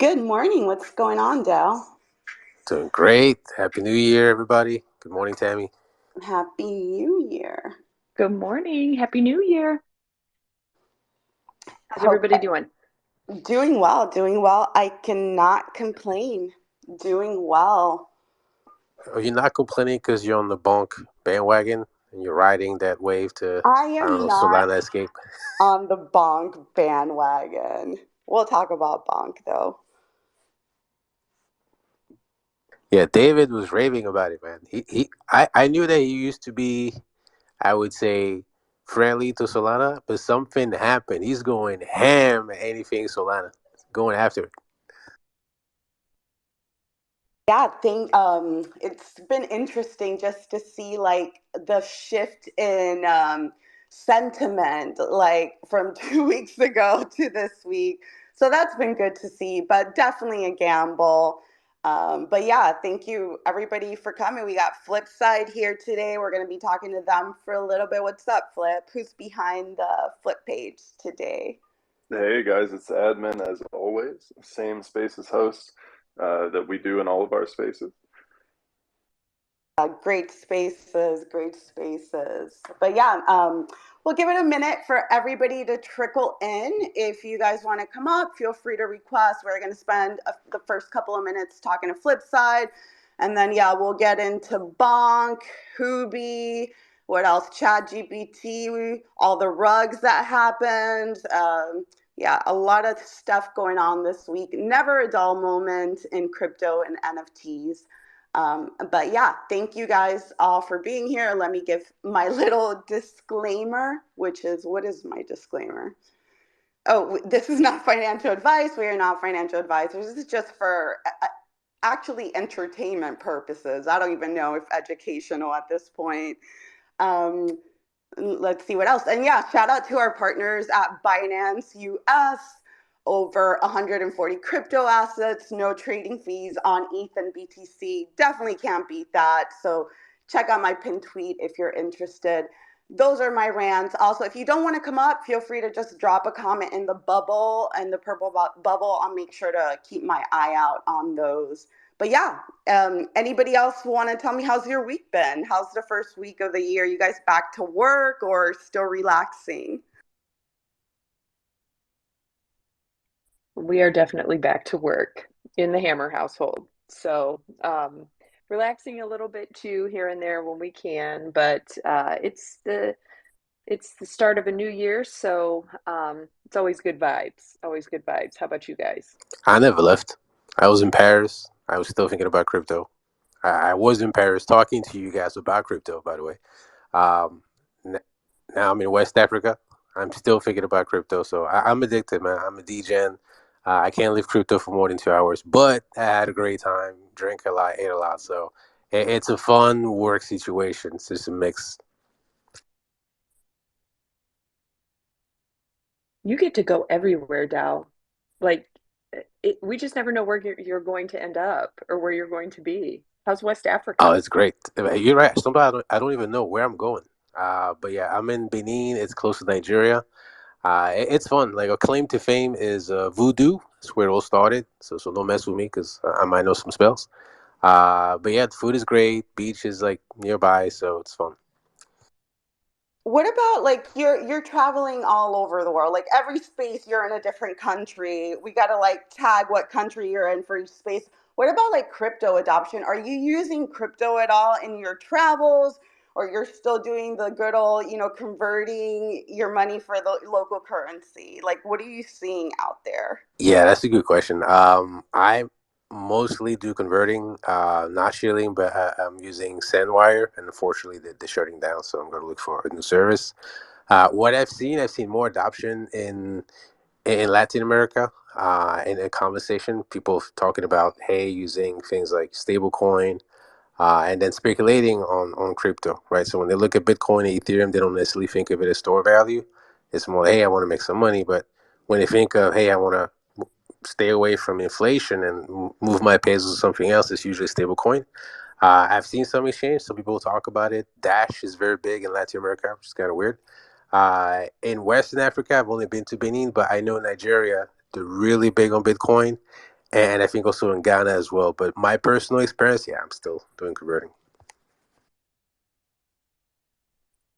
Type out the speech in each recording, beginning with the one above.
Good morning. What's going on, Dal? Doing great. Happy New Year, everybody. Good morning, Tammy. Happy New Year. Good morning. Happy New Year. How's Hope everybody doing? doing well, doing well. I cannot complain. Doing well. Are you not complaining because you're on the Bonk bandwagon and you're riding that wave to, I I don't am know, not Solana escape? on the Bonk bandwagon. We'll talk about Bonk though. Yeah, David was raving about it, man. I knew that he used to be, I would say, friendly to Solana, but something happened. He's going ham at anything Solana, going after it. Yeah, it's been interesting just to see like the shift in sentiment like from 2 weeks ago to this week. So that's been good to see, but definitely a gamble. But yeah, thank you everybody for coming. We got Flipside here today. We're going to be talking to them for a little bit. What's up, Flip? Who's behind the Flip page today? Hey guys, it's the admin as always. Same spaces host that we do in all of our spaces. Great spaces, great spaces. But yeah, we'll give it a minute for everybody to trickle in. If you guys want to come up, feel free to request. We're going to spend the first couple of minutes talking to Flipside. And then, yeah, we'll get into Bonk, Hubi, what else? ChatGPT, all the rugs that happened. Yeah, a lot of stuff going on this week. Never a dull moment in crypto and NFTs. But yeah, thank you guys all for being here. Let me give my little disclaimer, which is, what is my disclaimer? Oh, this is not financial advice. We are not financial advisors. This is just for actually entertainment purposes. I don't even know if educational at this point. Um, let's see what else. And yeah, shout out to our partners at Binance US. Over 140 crypto assets, no trading fees on ETH and BTC. Definitely can't beat that. So check out my pinned tweet if you're interested. Those are my rants. Also, if you don't want to come up, feel free to just drop a comment in the bubble and the purple bubble. I'll make sure to keep my eye out on those. But yeah, anybody else want to tell me how's your week been? How's the first week of the year? You guys back to work or still relaxing? We are definitely back to work in the Hammer household. So, relaxing a little bit too here and there when we can, but it's the start of a new year, so it's always good vibes. Always good vibes. How about you guys? I never left. I was in Paris. I was still thinking about crypto. I was in Paris talking to you guys about crypto, by the way. Um, Now I'm in West Africa. I'm still thinking about crypto, so I'm addicted, man. I'm a DGen. I can't leave crypto for more than 2 hours, but I had a great time, drank a lot, ate a lot. So it's a fun work situation. It's just a mix. You get to go everywhere, Dal. Like, we just never know where you're going to end up or where you're going to be. How's West Oh, Africa? it's great. You're right. Sometimes I don't even know where I'm going. But yeah, I'm in Benin. It's close to Nigeria. It's fun. Like a claim to fame is voodoo. That's where it all started. So don't mess with me because I might know some spells. But yeah, the food is great. Beach is like nearby, so it's fun. What about like you're traveling all over the world? Like every space you're in a different country. We got to like tag what country you're in for each space. What about like crypto adoption? Are you using crypto at all in your travels or you're still doing the good old, converting your money for the local currency? Like what are you seeing out there? Yeah, that's a good question. I mostly do converting, not shilling, but I'm using SendWire, and unfortunately they're shutting down, so I'm going to look for a new service. What I've seen more adoption in Latin America. In a conversation, people talking about hey, using things like stablecoin, and then speculating on crypto, right? So when they look at Bitcoin and Ethereum, they don't necessarily think of it as store value. It's more, hey, I want to make some money. But when they think of, hey, I want to stay away from inflation and move my pesos to something else, it's usually stablecoin. I've seen some exchange. Some people talk about it. Dash is very big in Latin America, which is kind of weird. In Western Africa, I've only been to Benin, but I know Nigeria, they're really big on Bitcoin. and I think also in Ghana as well. But my personal experience, yeah, I'm still doing converting.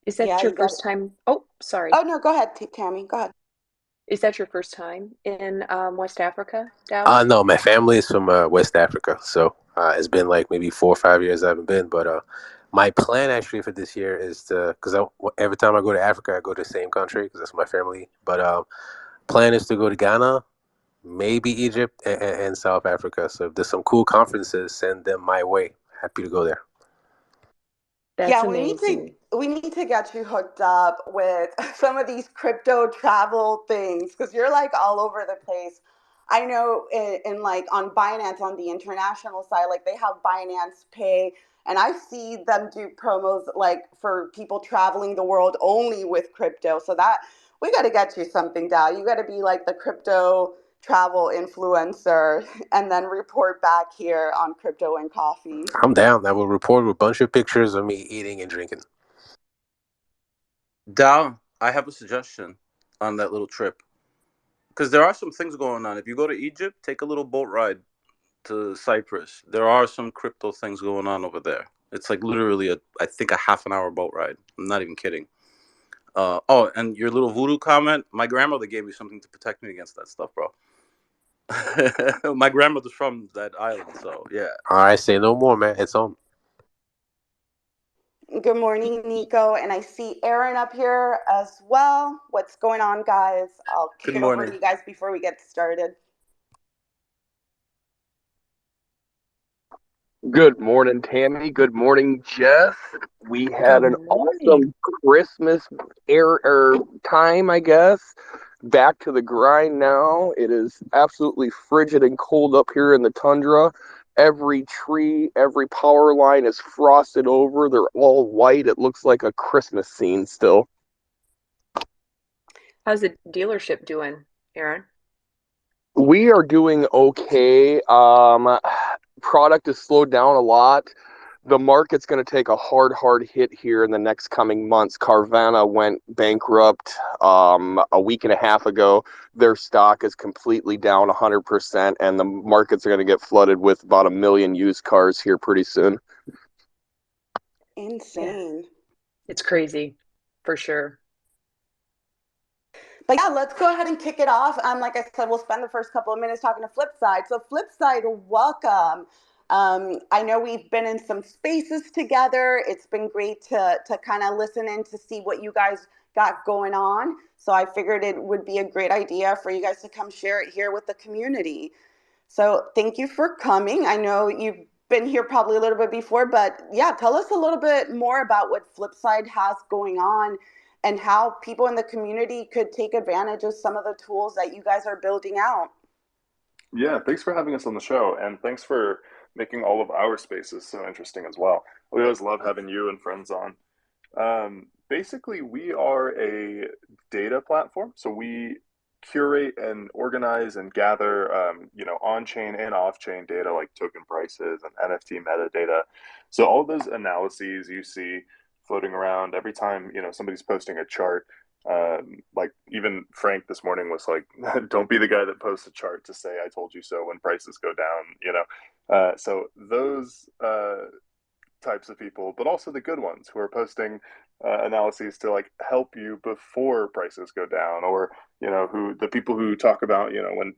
Is that Yeah, your you got first it. time? Oh, sorry. Oh no, go ahead, Tammy. Go ahead. Is that your first time in West Africa, Dow? No, my family is from West Africa, so it's been like maybe 4 or 5 years I haven't been. But my plan actually for this year is to, because every time I go to Africa, I go to the same country because that's my family. But plan is to go to Ghana, maybe Egypt, and South Africa. So if there's some cool conferences, send them my way. Happy to go there. That's Yeah, amazing. we need to get you hooked up with some of these crypto travel things because you're like all over the place. I know in like on Binance on the international side, like they have Binance Pay, and I see them do promos like for people traveling the world only with crypto. So that we got to get you something, Dal. You got to be like the crypto travel influencer and then report back here on Crypto and Coffee. I'm down. I will report a bunch of pictures of me eating and drinking. Dow, I have a suggestion on that little trip. Because there are some things going on. If you go to Egypt, take a little boat ride to Cyprus. There are some crypto things going on over there. It's like literally I think a half an hour boat ride. I'm not even kidding. Oh, and your little voodoo comment. My grandmother gave me something to protect me against that stuff, bro. My grandmother's from that island, so yeah. All right, say no more, man. It's on. Good morning, Nico. And I see Aaron up here as well. What's going on, guys? I'll kick Good it over to morning. you guys before we get started. Good morning, Tammy. Good morning, Jeff. We had Good an morning. awesome Christmas time, I guess. Back to the grind now. It is absolutely frigid and cold up here in the tundra. Every tree, every power line is frosted over. They're all white. It looks like a Christmas scene still. How's the dealership doing, Aaron? We are doing okay. Product has slowed down a lot. The market's going to take a hard hit here in the next coming months. Carvana went bankrupt a week and a half ago. Their stock is completely down 100%, and the markets are going to get flooded with about 1 million used cars here pretty soon. Yeah, Insane. it's crazy, for sure. But yeah, let's go ahead and kick it off. Like I said, we'll spend the first couple of minutes talking to Flipside. So Flipside, welcome. I know we've been in some spaces together. It's been great to kind of listen in to see what you guys got going on. So I figured it would be a great idea for you guys to come share it here with the community. So thank you for coming. I know you've been here probably a little bit before, but yeah, tell us a little bit more about what Flipside has going on and how people in the community could take advantage of some of the tools that you guys are building out. Yeah, thanks for having us on the show, and thanks for making all of our spaces so interesting as well. We always love having you and friends on. Basically, we are a data platform, so we curate and organize and gather, on-chain and off-chain data like token prices and NFT metadata. So all those analyses you see floating around every time, somebody's posting a chart. Like even Frank this morning was like, "Don't be the guy that posts a chart to say I told you so when prices go down." So those types of people, but also the good ones who are posting analyses to like help you before prices go down, or who the people who talk about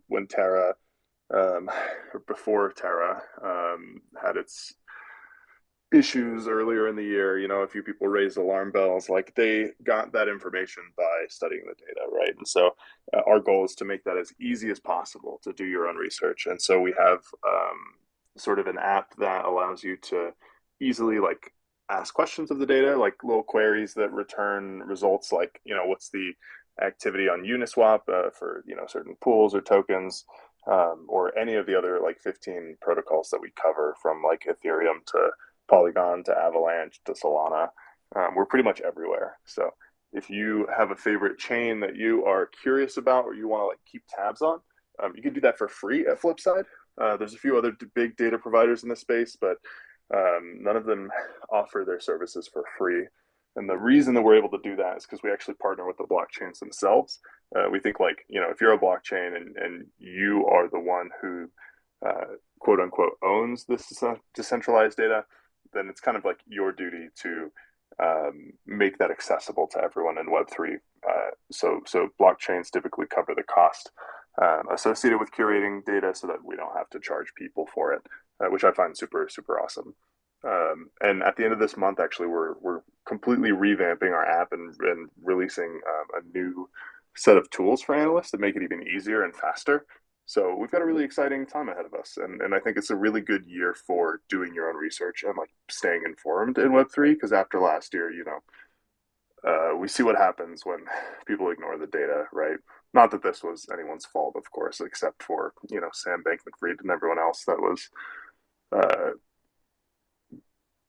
when Terra or before Terra had its issues earlier in the year, a few people raised alarm bells. Like they got that information by studying the data, right? And so our goal is to make that as easy as possible to do your own research. And so we have sort of an app that allows you to easily like ask questions of the data, like little queries that return results, like what's the activity on Uniswap for certain pools or tokens. Or any of the other like 15 protocols that we cover, from like Ethereum to Polygon to Avalanche to Solana. We're pretty much everywhere. So if you have a favorite chain that you are curious about or you want to like keep tabs on, you can do that for free at Flipside. There's a few other big data providers in the space, but none of them offer their services for free. And the reason that we're able to do that is because we actually partner with the blockchains themselves. We think like, if you're a blockchain and you are the one who quote unquote owns this decentralized data, then it's kind of like your duty to make that accessible to everyone in Web3. So blockchains typically cover the cost associated with curating data so that we don't have to charge people for it, which I find super, super awesome. And at the end of this month, actually, we're completely revamping our app and releasing a new set of tools for analysts that make it even easier and faster. So we've got a really exciting time ahead of us, and I think it's a really good year for doing your own research and like staying informed in Web3. Because after last year, we see what happens when people ignore the data, right? Not that this was anyone's fault, of course, except for Sam Bankman-Fried and everyone else that was uh,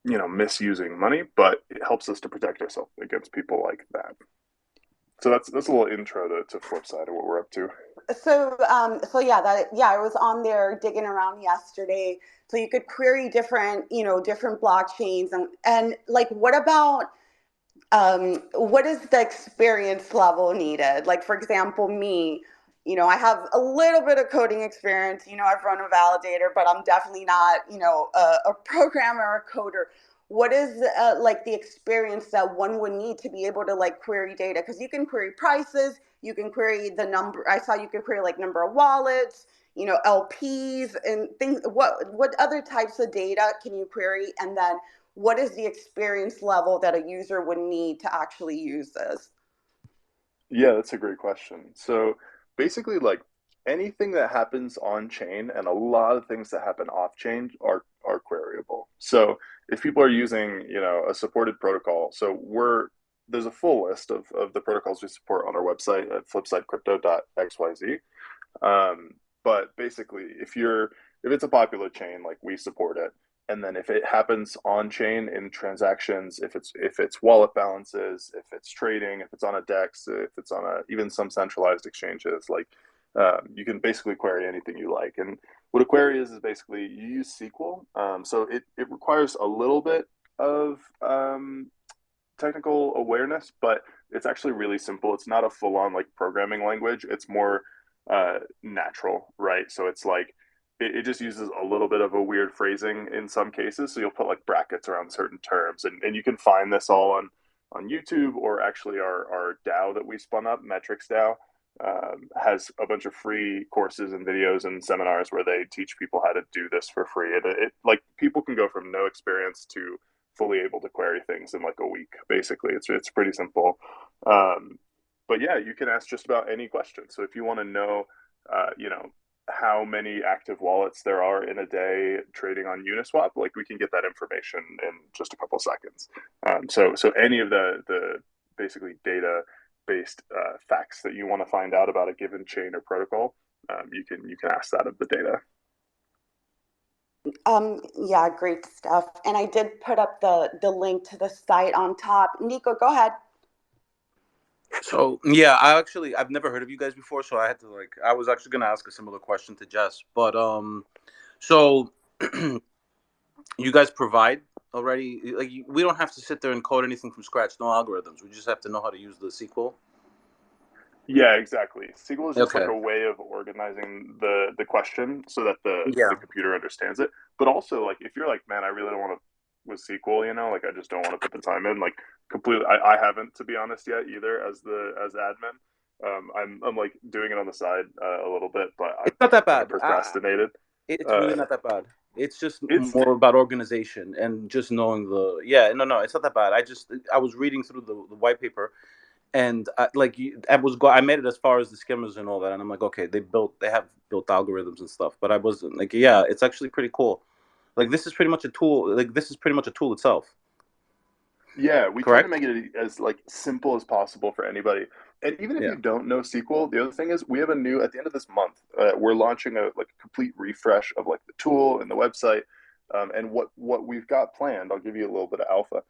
misusing money, but it helps us to protect ourselves against people like that. So that's a little intro to Flipside and what we're up to. So I was on there digging around yesterday. So you could query different blockchains and like, what about what is the experience level needed? Like, for example, me, I have a little bit of coding experience. I've run a validator, but I'm definitely not, a programmer or a coder. What is like the experience that one would need to be able to like query data? Because you can query prices, you can query the number. I saw you could query like number of wallets, LPs and things. What other types of data can you query? And then what is the experience level that a user would need to actually use this? Yeah, that's a great question. So basically, like anything that happens on chain and a lot of things that happen off chain are queryable. So if people are using, a supported protocol, there's a full list of the protocols we support on our website at flipsidecrypto.xyz. But basically, if it's a popular chain, like we support it, and then if it happens on chain in transactions, if it's wallet balances, if it's trading, if it's on a DEX, if it's on even some centralized exchanges, like you can basically query anything you like. And what a query is basically you use SQL. So it requires a little bit of technical awareness, but it's actually really simple. It's not a full-on like programming language. It's more natural, right? So it's like it just uses a little bit of a weird phrasing in some cases. So you'll put like brackets around certain terms, and you can find this all on YouTube, or actually our DAO that we spun up, Metrics DAO, has a bunch of free courses and videos and seminars where they teach people how to do this for free. It like people can go from no experience to fully able to query things in like a week. Basically, it's pretty simple. But yeah, you can ask just about any question. So if you want to know, how many active wallets there are in a day trading on Uniswap, like we can get that information in just a couple seconds. So any of the basically data based facts that you want to find out about a given chain or protocol, you can ask that of the data. Yeah, great stuff. And I did put up the link to the site on top. Nico, go ahead. So yeah, I've never heard of you guys before, so I had to I was actually gonna ask a similar question to Jess, but so you guys provide already, like we don't have to sit there and code anything from scratch, no algorithms. We just have to know how to use the SQL. Yeah, exactly. SQL is just Okay. like a way of organizing the question so that the Yeah. computer understands it. But also, like, if you're like, man, I really don't want to with SQL, like I just don't want to put the time in. Like, completely, I haven't, to be honest, yet either as admin. I'm like doing it on the side a little bit, but It's I've not that kind of bad. procrastinated. It's really not that bad. It's just It's more about organization and just knowing no, it's not that bad. I was reading through the white paper, and I made it as far as the skimmers and all that, and I'm like, okay, they have built algorithms and stuff, but I wasn't like, yeah, it's actually pretty cool. Like this is pretty much a tool. Like this is pretty much a tool itself. Yeah, we try to Correct? make it as like simple as possible for anybody. And even if Yeah. you don't know SQL, the other thing is we have at the end of this month, we're launching a complete refresh of like the tool and the website. And what we've got planned, I'll give you a little bit of alpha,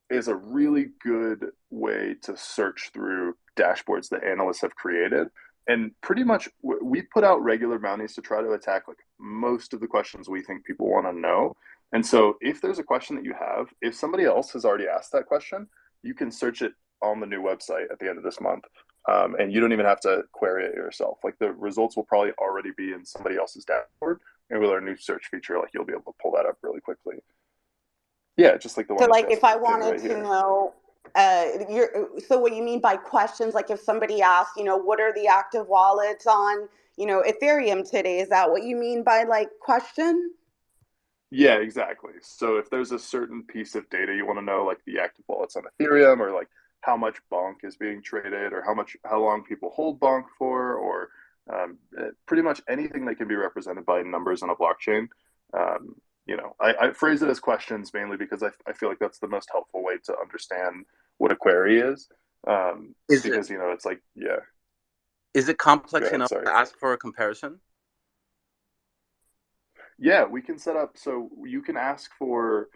is a really good way to search through dashboards that analysts have created. And pretty much we put out regular bounties to try to attack like most of the questions we think people want to know. And so if there's a question that you have, if somebody else has already asked that question, you can search it on the new website at the end of this month. And you don't even have to query it yourself. Like the results will probably already be in somebody else's dashboard, and with our new search feature, like you'll be able to pull that up really quickly. Yeah, just like the one So that like if I Jessica's pinned wanted right to here. know, so what you mean by questions, like if somebody asks, what are the active wallets on, Ethereum today? Is that what you mean by like question? Yeah, exactly. So if there's a certain piece of data you want to know, like the active wallets on Ethereum, or like how much Bonk is being traded, or how long people hold Bonk for, or pretty much anything that can be represented by numbers on a blockchain. Um, I phrase it as questions mainly because I feel like that's the most helpful way to understand what a query is. Is it Because it's like, yeah, is it go complex ahead, enough sorry. to ask for a comparison? Yeah, we can set up so you can ask for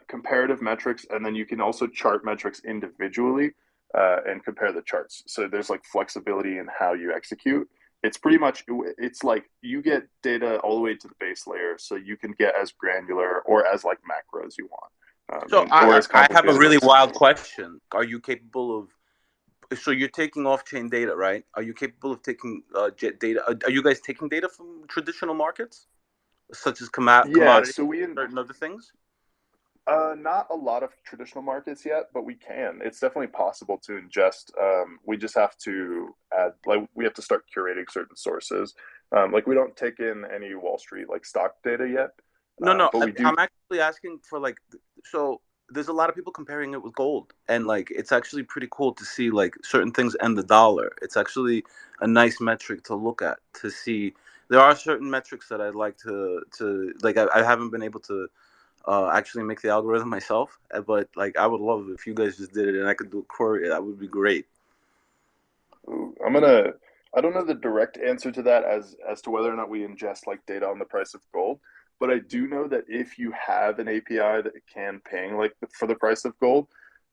comparative metrics, and then you can also chart metrics individually and compare the charts. So there's like flexibility in how you execute. It's pretty much it's like you get data all the way to the base layer, so you can get as granular or as like macro as you want, So or I as I have a complicated really as wild simple. question. Are you capable of So you're taking off-chain data, right? Are you capable of taking jet data? Are you guys taking data from traditional markets, such as Yeah, commodities, so we certain other things? not a lot of traditional markets yet, but we can. It's definitely possible to ingest. We just have to add, like, we have to start curating certain sources. Like, we don't take in any Wall Street like stock data yet, No, no. but we do. I'm actually asking for like. So there's a lot of people comparing it with gold, and like it's actually pretty cool to see like certain things and the dollar. It's actually a nice metric to look at to see. There are certain metrics that I'd like to like. I haven't been able to actually make the algorithm myself. But like I would love if you guys just did it and I could do a query. That would be great. Ooh, I'm gonna. I don't know the direct answer to that as to whether or not we ingest like data on the price of gold, but I do know that if you have an API that can ping like for the price of gold,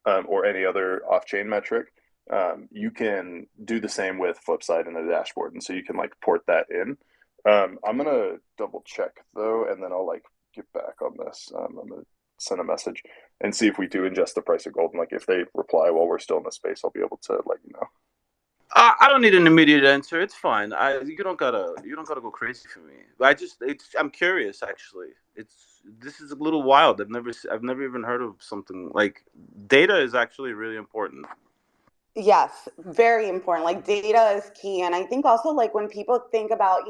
or any other off-chain metric, you can do the same with Flipside in the dashboard, and so you can like port that in. I'm gonna double check though, and then I'll like get back on this. I'm gonna send a message and see if we do ingest the price of gold, and like if they reply while we're still in the space, I'll be able to let you know. I don't need an immediate answer. It's fine. You don't gotta go crazy for me. But I'm curious actually. This is a little wild. I've never even heard of something like data is actually really important. Yes, very important. Like data is key. And I think also like when people think about,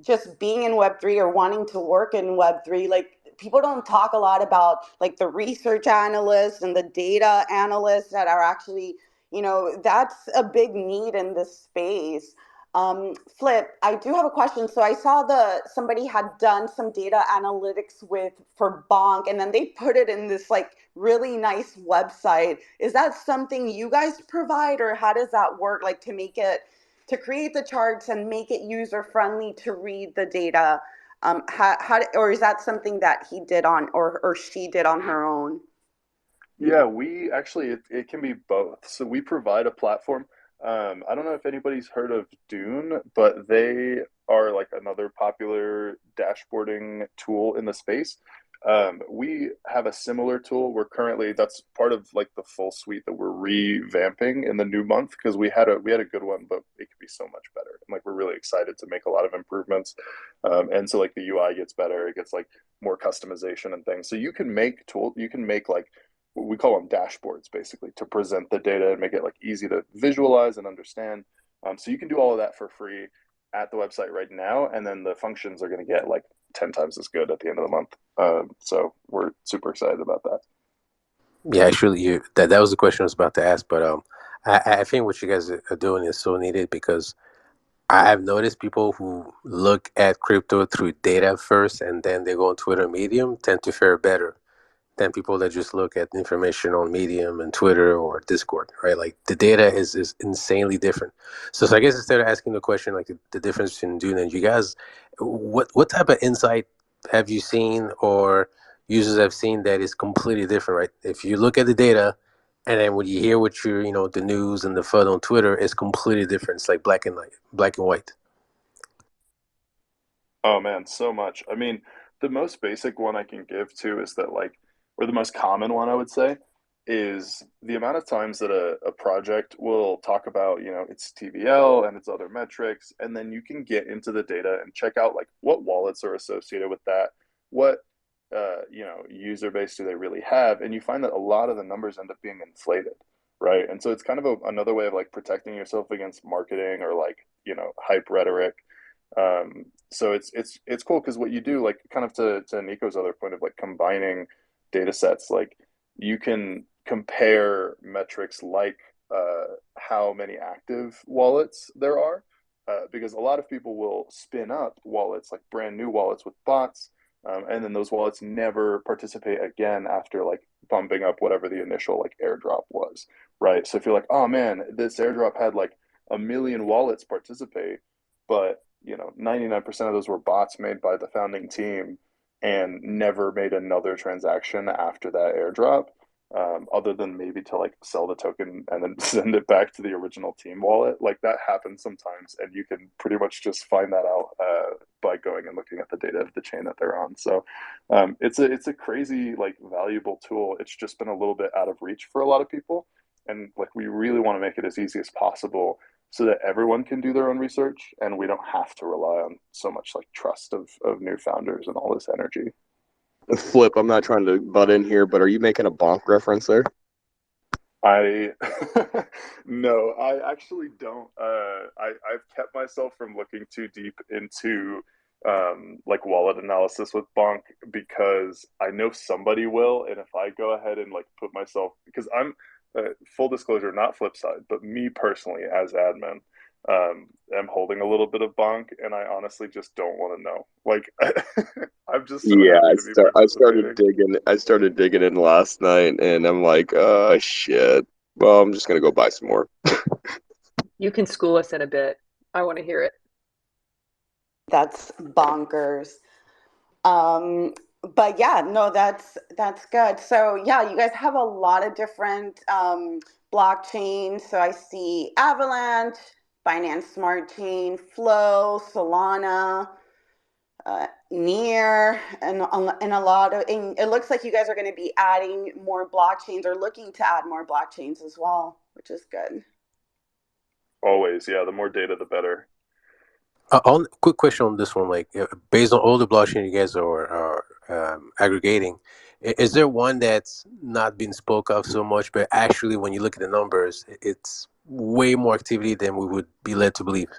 just being in Web3 or wanting to work in Web3, like people don't talk a lot about like the research analysts and the data analysts that are actually, that's a big need in this space. Flip, I do have a question. So I saw somebody had done some data analytics for Bonk, and then they put it in this like really nice website. Is that something you guys provide, or how does that work? Like to create the charts and make it user friendly to read the data. Or is that something that he did on or she did on her own? Yeah, we actually it can be both. So we provide a platform. I don't know if anybody's heard of Dune, but they are like another popular dashboarding tool in the space. We have a similar tool. That's part of like the full suite that we're revamping in the new month because we had a good one, but it could be so much better. And like we're really excited to make a lot of improvements. And so like the UI gets better, it gets like more customization and things. So you can make like we call them dashboards basically to present the data and make it like easy to visualize and understand. So you can do all of that for free at the website right now, and then the functions are going to get like 10 times as good at the end of the month. So we're super excited about that. Yeah, actually, that was the question I was about to ask, but I think what you guys are doing is so needed because I've noticed people who look at crypto through data first and then they go on Twitter Medium tend to fare better than people that just look at information on Medium and Twitter or Discord, right? Like the data is insanely different. So I guess instead of asking the question like the difference between Dune and you guys, what type of insight have you seen or users have seen that is completely different, right? If you look at the data and then when you hear what the news and the FUD on Twitter, it's completely different. It's like black and white. Oh man, so much. I mean, the most basic one I can give to is that like, or the most common one I would say is the amount of times that a project will talk about, its TVL and its other metrics, and then you can get into the data and check out like what wallets are associated with that, what user base do they really have, and you find that a lot of the numbers end up being inflated, right? And so it's kind of another way of like protecting yourself against marketing or like hype rhetoric. So it's cool because what you do, like kind of to Nico's other point of like combining data sets, like you can compare metrics like how many active wallets there are, because a lot of people will spin up wallets, like brand new wallets with bots, and then those wallets never participate again after like bumping up whatever the initial like airdrop was, right? So if you're like, oh man, this airdrop had like a million wallets participate, but 99% of those were bots made by the founding team and never made another transaction after that airdrop, other than maybe to like sell the token and then send it back to the original team wallet. Like that happens sometimes, and you can pretty much just find that out by going and looking at the data of the chain that they're on. So it's a crazy like valuable tool. It's just been a little bit out of reach for a lot of people, and like we really want to make it as easy as possible so that everyone can do their own research and we don't have to rely on so much like trust of new founders and all this energy. Flip, I'm not trying to butt in here, but are you making a bonk reference there? I no, I actually don't. I've kept myself from looking too deep into like wallet analysis with Bonk because I know somebody will, and if I go ahead and like put myself, because I'm full disclosure, not Flipside, but me personally as admin, am holding a little bit of Bonk, and I honestly just don't want to know. Like, I'm just so Yeah, happy to be participating. I started digging in last night, and I'm like, oh shit. Well, I'm just gonna go buy some more. You can school us in a bit. I want to hear it. That's bonkers. But yeah, no, that's good. So yeah, you guys have a lot of different blockchains. So I see Avalanche, Binance Smart Chain, Flow, Solana, Near, and a lot of. And it looks like you guys are going to be adding more blockchains or looking to add more blockchains as well, which is good. Always, yeah. The more data, the better. Quick question on this one, like based on all the blockchain you guys are aggregating, is there one that's not been spoke of so much, but actually when you look at the numbers, it's way more activity than we would be led to believe?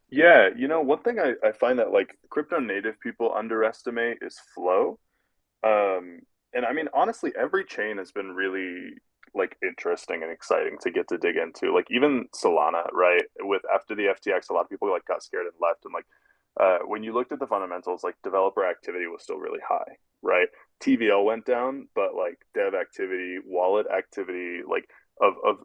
Yeah, one thing I find that like crypto native people underestimate is flow. And I mean, honestly, every chain has been really like interesting and exciting to get to dig into. Like even Solana, right? With after the FTX, a lot of people like got scared and left. And like when you looked at the fundamentals, like developer activity was still really high, right? TVL went down, but like dev activity, wallet activity, like of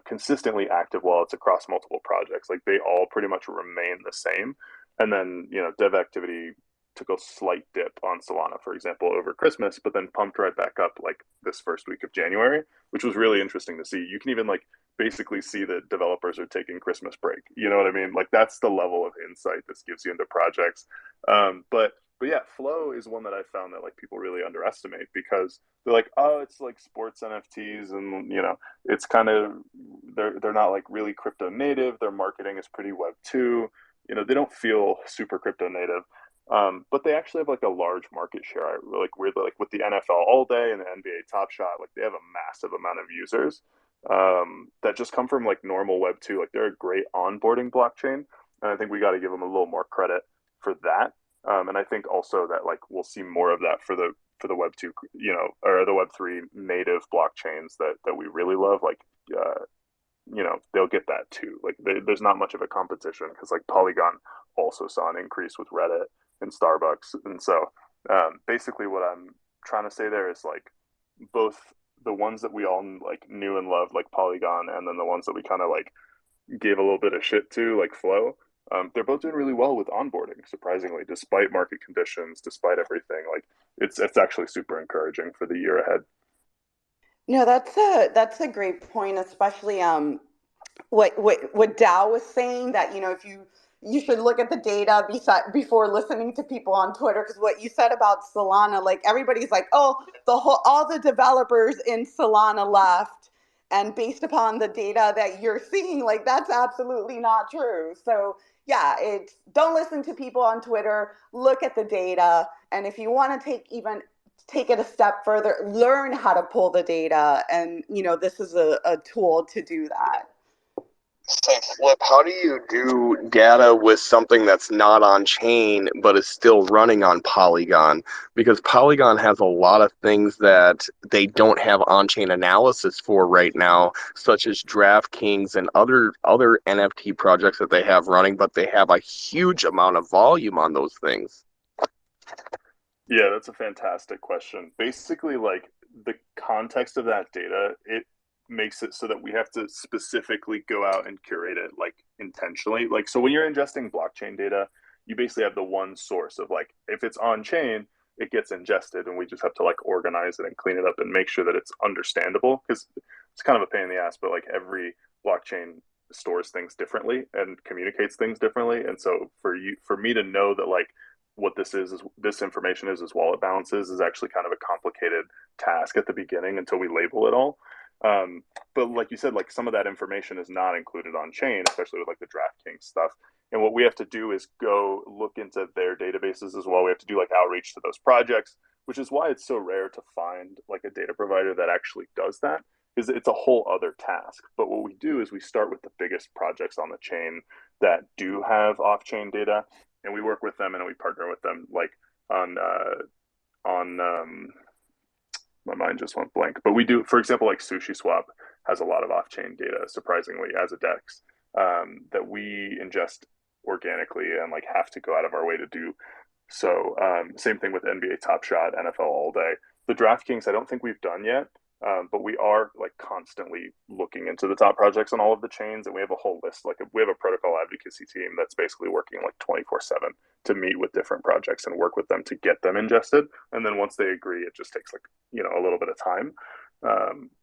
consistently active wallets across multiple projects, like they all pretty much remain the same. And then dev activity took a slight dip on Solana, for example, over Christmas, but then pumped right back up like this first week of January, which was really interesting to see. You can even like basically see that developers are taking Christmas break. You know what I mean? Like that's the level of insight this gives you into projects. But yeah, Flow is one that I found that like people really underestimate because they're like, oh, it's like sports NFTs, and it's kind of they're not like really crypto native. Their marketing is pretty Web two. They don't feel super crypto native. But they actually have like a large market share. I like weirdly like with the NFL All Day and the NBA Top Shot, like they have a massive amount of users that just come from like normal Web two. Like they're a great onboarding blockchain, and I think we got to give them a little more credit for that. And I think also that like we'll see more of that for the Web two, or the Web three native blockchains that we really love. Like they'll get that too. Like there's not much of a competition because like Polygon also saw an increase with Reddit and Starbucks, and so basically what I'm trying to say there is like both the ones that we all like knew and loved, like Polygon, and then the ones that we kind of like gave a little bit of shit to, like Flow. They're both doing really well with onboarding, surprisingly, despite market conditions, despite everything. Like it's actually super encouraging for the year ahead. No, that's a great point, especially what Dow was saying that if you you should look at the data before listening to people on Twitter. Because what you said about Solana, like everybody's like, oh, all the developers in Solana left. And based upon the data that you're seeing, like that's absolutely not true. So yeah, don't listen to people on Twitter, look at the data. And if you want to take it a step further, learn how to pull the data. And, this is a tool to do that. So, Flip, how do you do data with something that's not on chain but is still running on Polygon? Because Polygon has a lot of things that they don't have on-chain analysis for right now, such as DraftKings and other NFT projects that they have running, but they have a huge amount of volume on those things. Yeah, that's a fantastic question. Basically, like the context of that data, it makes it so that we have to specifically go out and curate it like intentionally. Like, so when you're ingesting blockchain data, you basically have the one source of like, if it's on chain, it gets ingested and we just have to like organize it and clean it up and make sure that it's understandable, because it's kind of a pain in the ass, but like every blockchain stores things differently and communicates things differently. And so for me to know that like what this information is wallet balances is actually kind of a complicated task at the beginning until we label it all. But like you said, like some of that information is not included on chain, especially with like the DraftKings stuff. And what we have to do is go look into their databases as well. We have to do like outreach to those projects, which is why it's so rare to find like a data provider that actually does that, because it's a whole other task. But what we do is we start with the biggest projects on the chain that do have off-chain data, and we work with them and we partner with them like on my mind just went blank. But we do, for example, like SushiSwap has a lot of off-chain data, surprisingly, as a DEX, that we ingest organically and like have to go out of our way to do. So same thing with NBA Top Shot, NFL All Day. The DraftKings, I don't think we've done yet, but we are like constantly looking into the top projects on all of the chains, and we have a whole list. Like we have a protocol advocacy team that's basically working like 24/7 to meet with different projects and work with them to get them ingested. And then once they agree, it just takes like a little bit of time.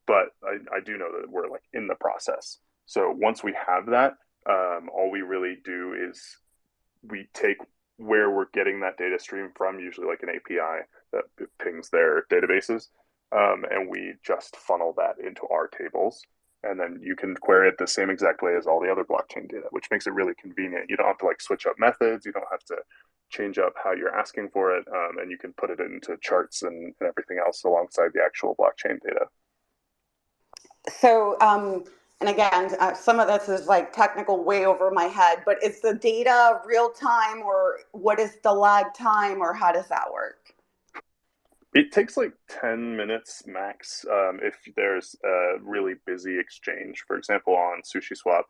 But I do know that we're like in the process. So once we have that, all we really do is we take where we're getting that data stream from, usually like an API that pings their databases, and we just funnel that into our tables. And then you can query it the same exact way as all the other blockchain data, which makes it really convenient. You don't have to like switch up methods. You don't have to change up how you're asking for it. And you can put it into charts and everything else alongside the actual blockchain data. So, and again, some of this is like technical way over my head, but is the data real time, or what is the lag time, or how does that work? It takes like 10 minutes max if there's a really busy exchange. For example, on SushiSwap,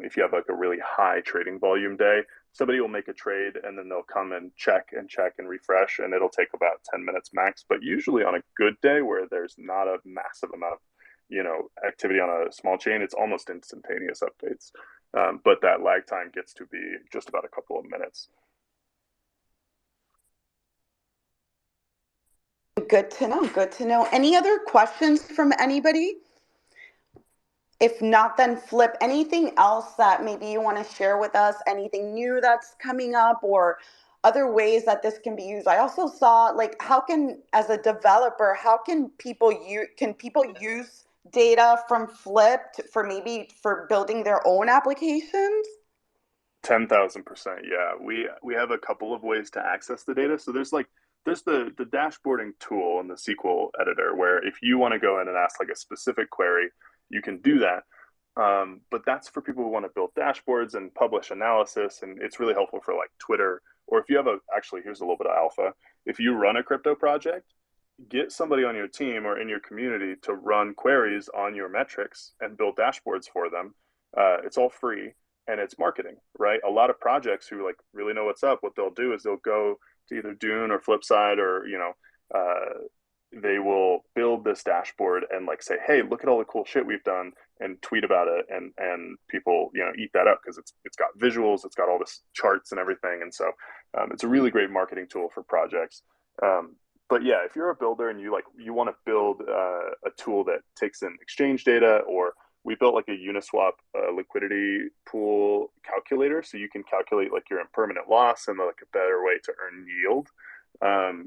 if you have like a really high trading volume day, somebody will make a trade and then they'll come and check and refresh, and it'll take about 10 minutes max. But usually on a good day where there's not a massive amount of activity on a small chain, it's almost instantaneous updates. But that lag time gets to be just about a couple of minutes. Good to know. Good to know. Any other questions from anybody? If not, then Flip, anything else that maybe you want to share with us? Anything new that's coming up, or other ways that this can be used? I also saw like, as a developer, how can people use data from Flip for building their own applications? 10,000%. Yeah, we have a couple of ways to access the data. So there's the dashboarding tool in the SQL editor, where if you want to go in and ask like a specific query, you can do that. But that's for people who want to build dashboards and publish analysis, and it's really helpful for like Twitter. Or if you have here's a little bit of alpha. If you run a crypto project, get somebody on your team or in your community to run queries on your metrics and build dashboards for them. It's all free. And it's marketing, right? A lot of projects who like really know what's up, what they'll do is they'll go to either Dune or Flipside, or they will build this dashboard and like say, hey, look at all the cool shit we've done, and tweet about it, and people eat that up because it's got visuals, it's got all this charts and everything, and so it's a really great marketing tool for projects. But yeah, if you're a builder and you want to build a tool that takes in exchange data, or we built like a Uniswap liquidity pool calculator, so you can calculate like your impermanent loss and like a better way to earn yield.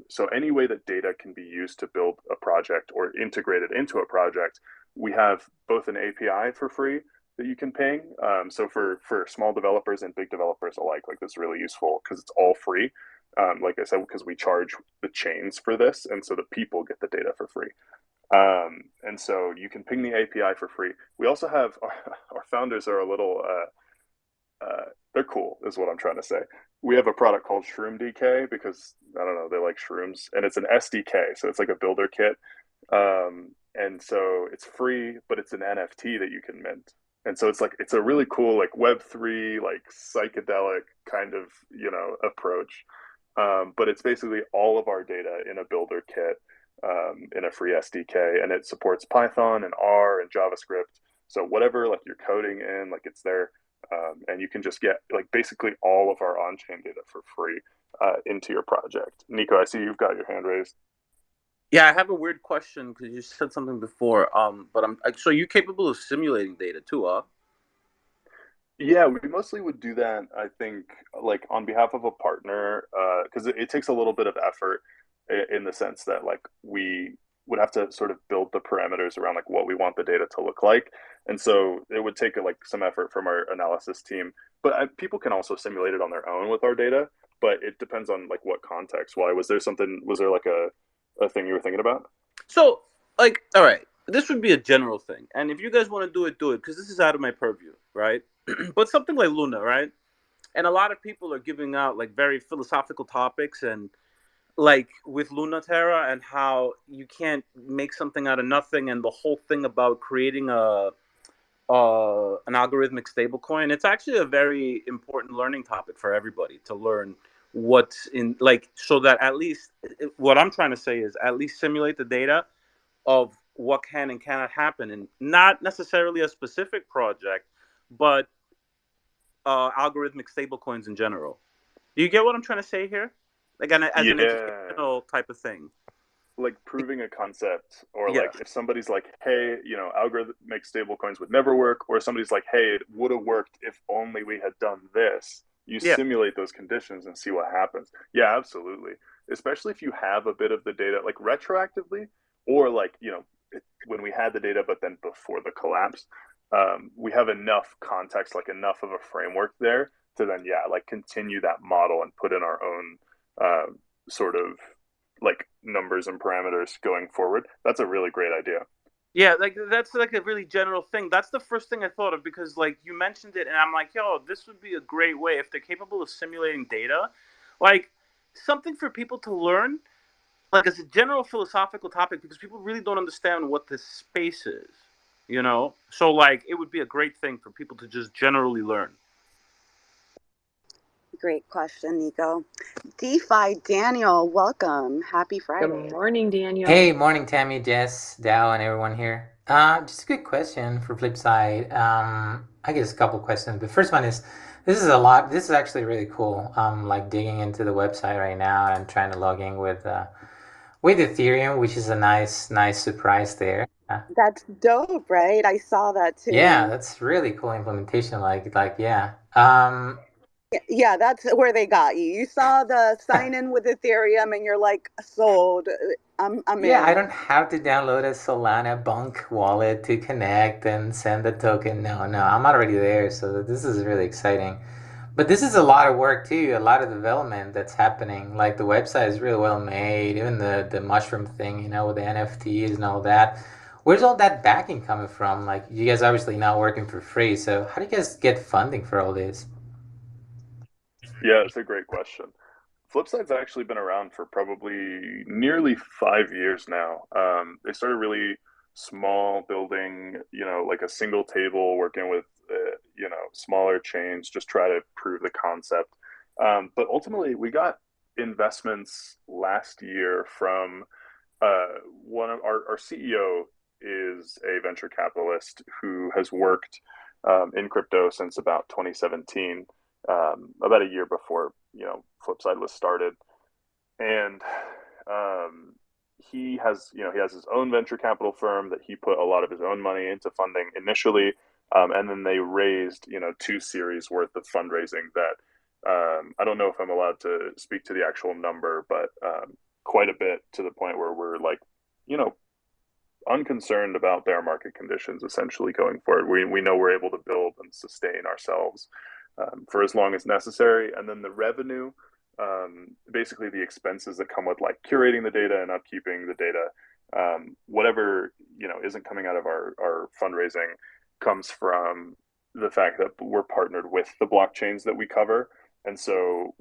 So any way that data can be used to build a project or integrated into a project, we have both an API for free that you can ping. So for small developers and big developers alike, like this is really useful because it's all free. Like I said, because we charge the chains for this, and so the people get the data for free. And so you can ping the API for free. We also have our founders are a little they're cool, is what I'm trying to say. We have a product called Shroom DK because I don't know, they like shrooms, and it's an SDK, so it's like a builder kit. And so it's free, but it's an NFT that you can mint. And so it's a really cool like Web3 like psychedelic kind of approach. But it's basically all of our data in a builder kit in a free SDK, and it supports Python and R and JavaScript. So whatever like you're coding in, like it's there. And you can just get like basically all of our on-chain data for free into your project. Nico, I see you've got your hand raised. Yeah, I have a weird question because you said something before. But so you're capable of simulating data too, huh? Yeah, we mostly would do that, I think, like on behalf of a partner, because it takes a little bit of effort in the sense that like we would have to sort of build the parameters around like what we want the data to look like. And so it would take like some effort from our analysis team. But people can also simulate it on their own with our data, but it depends on like what context. Why was there like a thing you were thinking about? So, like, all right, this would be a general thing, and if you guys want to do it, because this is out of my purview, right? But something like Luna, right? And a lot of people are giving out like very philosophical topics, and like with Luna Terra, and how you can't make something out of nothing, and the whole thing about creating an algorithmic stablecoin. It's actually a very important learning topic for everybody to learn what's in, like, so that at least what I'm trying to say is at least simulate the data of what can and cannot happen, and not necessarily a specific project, but algorithmic stablecoins in general. Do you get what I'm trying to say here? Like as an Yeah. educational type of thing. Like proving a concept, or Yeah. like if somebody's like, hey, algorithmic stablecoins would never work, or somebody's like, hey, it would have worked if only we had done this. You Yeah. simulate those conditions and see what happens. Yeah, absolutely. Especially if you have a bit of the data like retroactively, or like when we had the data but then before the collapse. We have enough context, like enough of a framework there to then like continue that model and put in our own sort of like numbers and parameters going forward. That's a really great idea. Yeah, like that's like a really general thing. That's the first thing I thought of, because like you mentioned it, and I'm like, yo, this would be a great way if they're capable of simulating data, like something for people to learn, like as a general philosophical topic, because people really don't understand what this space is, you know. So like it would be a great thing for people to just generally learn. Great question, Nico. DeFi Daniel, welcome. Happy Friday. Good morning, Daniel. Hey, morning, Tammy, Jess, Dow, and everyone here. Just a quick question for Flipside. I guess a couple questions. The first one is, this is a lot. This is actually really cool. Like digging into the website right now and trying to log in with Ethereum, which is a nice surprise there. That's dope, right? I saw that too. Yeah, that's really cool implementation. Yeah. Yeah, that's where they got you. You saw the sign in with Ethereum and you're like, sold. I'm Yeah, in. I don't have to download a Solana Bonk wallet to connect and send the token. No, I'm already there. So this is really exciting. But this is a lot of work too, a lot of development that's happening. Like the website is really well made, even the mushroom thing, with the NFTs and all that. Where's all that backing coming from? Like you guys obviously not working for free, so how do you guys get funding for all this? Yeah, it's a great question. Flipside's actually been around for probably nearly 5 years now. They started really small, building, like a single table, working with, smaller chains, just try to prove the concept. But ultimately, we got investments last year from one of our CEO is a venture capitalist who has worked in crypto since about 2017, about a year before Flipside was started, and he has, he has his own venture capital firm that he put a lot of his own money into funding initially, and then they raised, 2 series worth of fundraising that I don't know if I'm allowed to speak to the actual number, but quite a bit, to the point where we're like, you know, unconcerned about bear market conditions essentially going forward. We know we're able to build and sustain ourselves for as long as necessary. And then the revenue, basically the expenses that come with like curating the data and upkeeping the data, whatever, isn't coming out of our fundraising comes from the fact that we're partnered with the blockchains that we cover. And so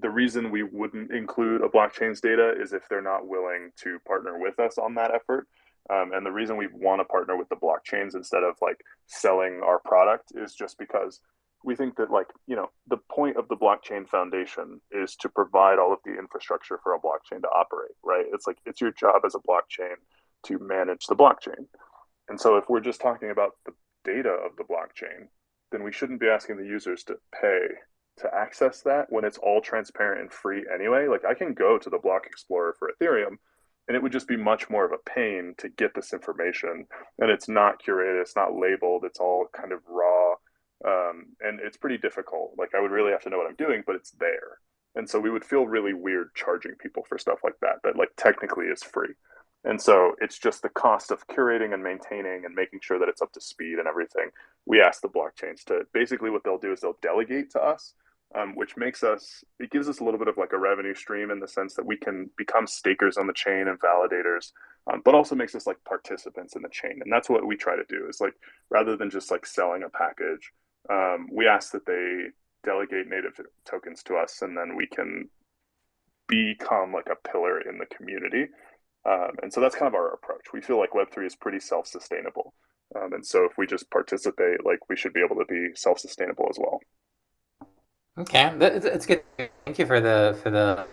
the reason we wouldn't include a blockchain's data is if they're not willing to partner with us on that effort. And the reason we want to partner with the blockchains instead of like selling our product is just because we think that, like, the point of the blockchain foundation is to provide all of the infrastructure for a blockchain to operate, right? It's like, it's your job as a blockchain to manage the blockchain. And so if we're just talking about the data of the blockchain, then we shouldn't be asking the users to pay to access that when it's all transparent and free anyway. Like, I can go to the block explorer for Ethereum and it would just be much more of a pain to get this information, and it's not curated, it's not labeled, it's all kind of raw, and it's pretty difficult. Like, I would really have to know what I'm doing, but it's there. And so we would feel really weird charging people for stuff like that like technically is free. And so it's just the cost of curating and maintaining and making sure that it's up to speed and everything. We ask the blockchains to, basically what they'll do is they'll delegate to us, which it gives us a little bit of like a revenue stream in the sense that we can become stakers on the chain and validators, but also makes us like participants in the chain. And that's what we try to do, is like, rather than just like selling a package, we ask that they delegate native tokens to us, and then we can become like a pillar in the community. And so that's kind of our approach. We feel like Web3 is pretty self-sustainable. And so if we just participate, like, we should be able to be self-sustainable as well. Okay, it's good. Thank you for the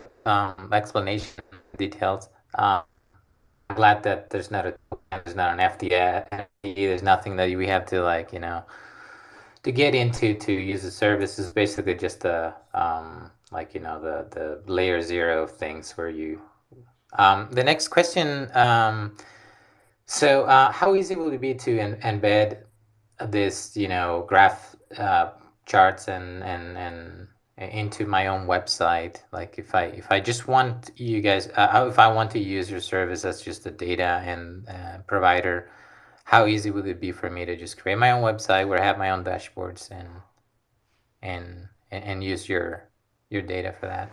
explanation details. I'm glad that there's not an NFT. There's nothing that we have to, like, to get into to use the service. Is basically just the the layer 0 of things where you. The next question. So how easy will it be to embed this, graph charts and into my own website? Like, if I just want you guys, if I want to use your service as just a data and provider, how easy would it be for me to just create my own website where I have my own dashboards and use your data for that?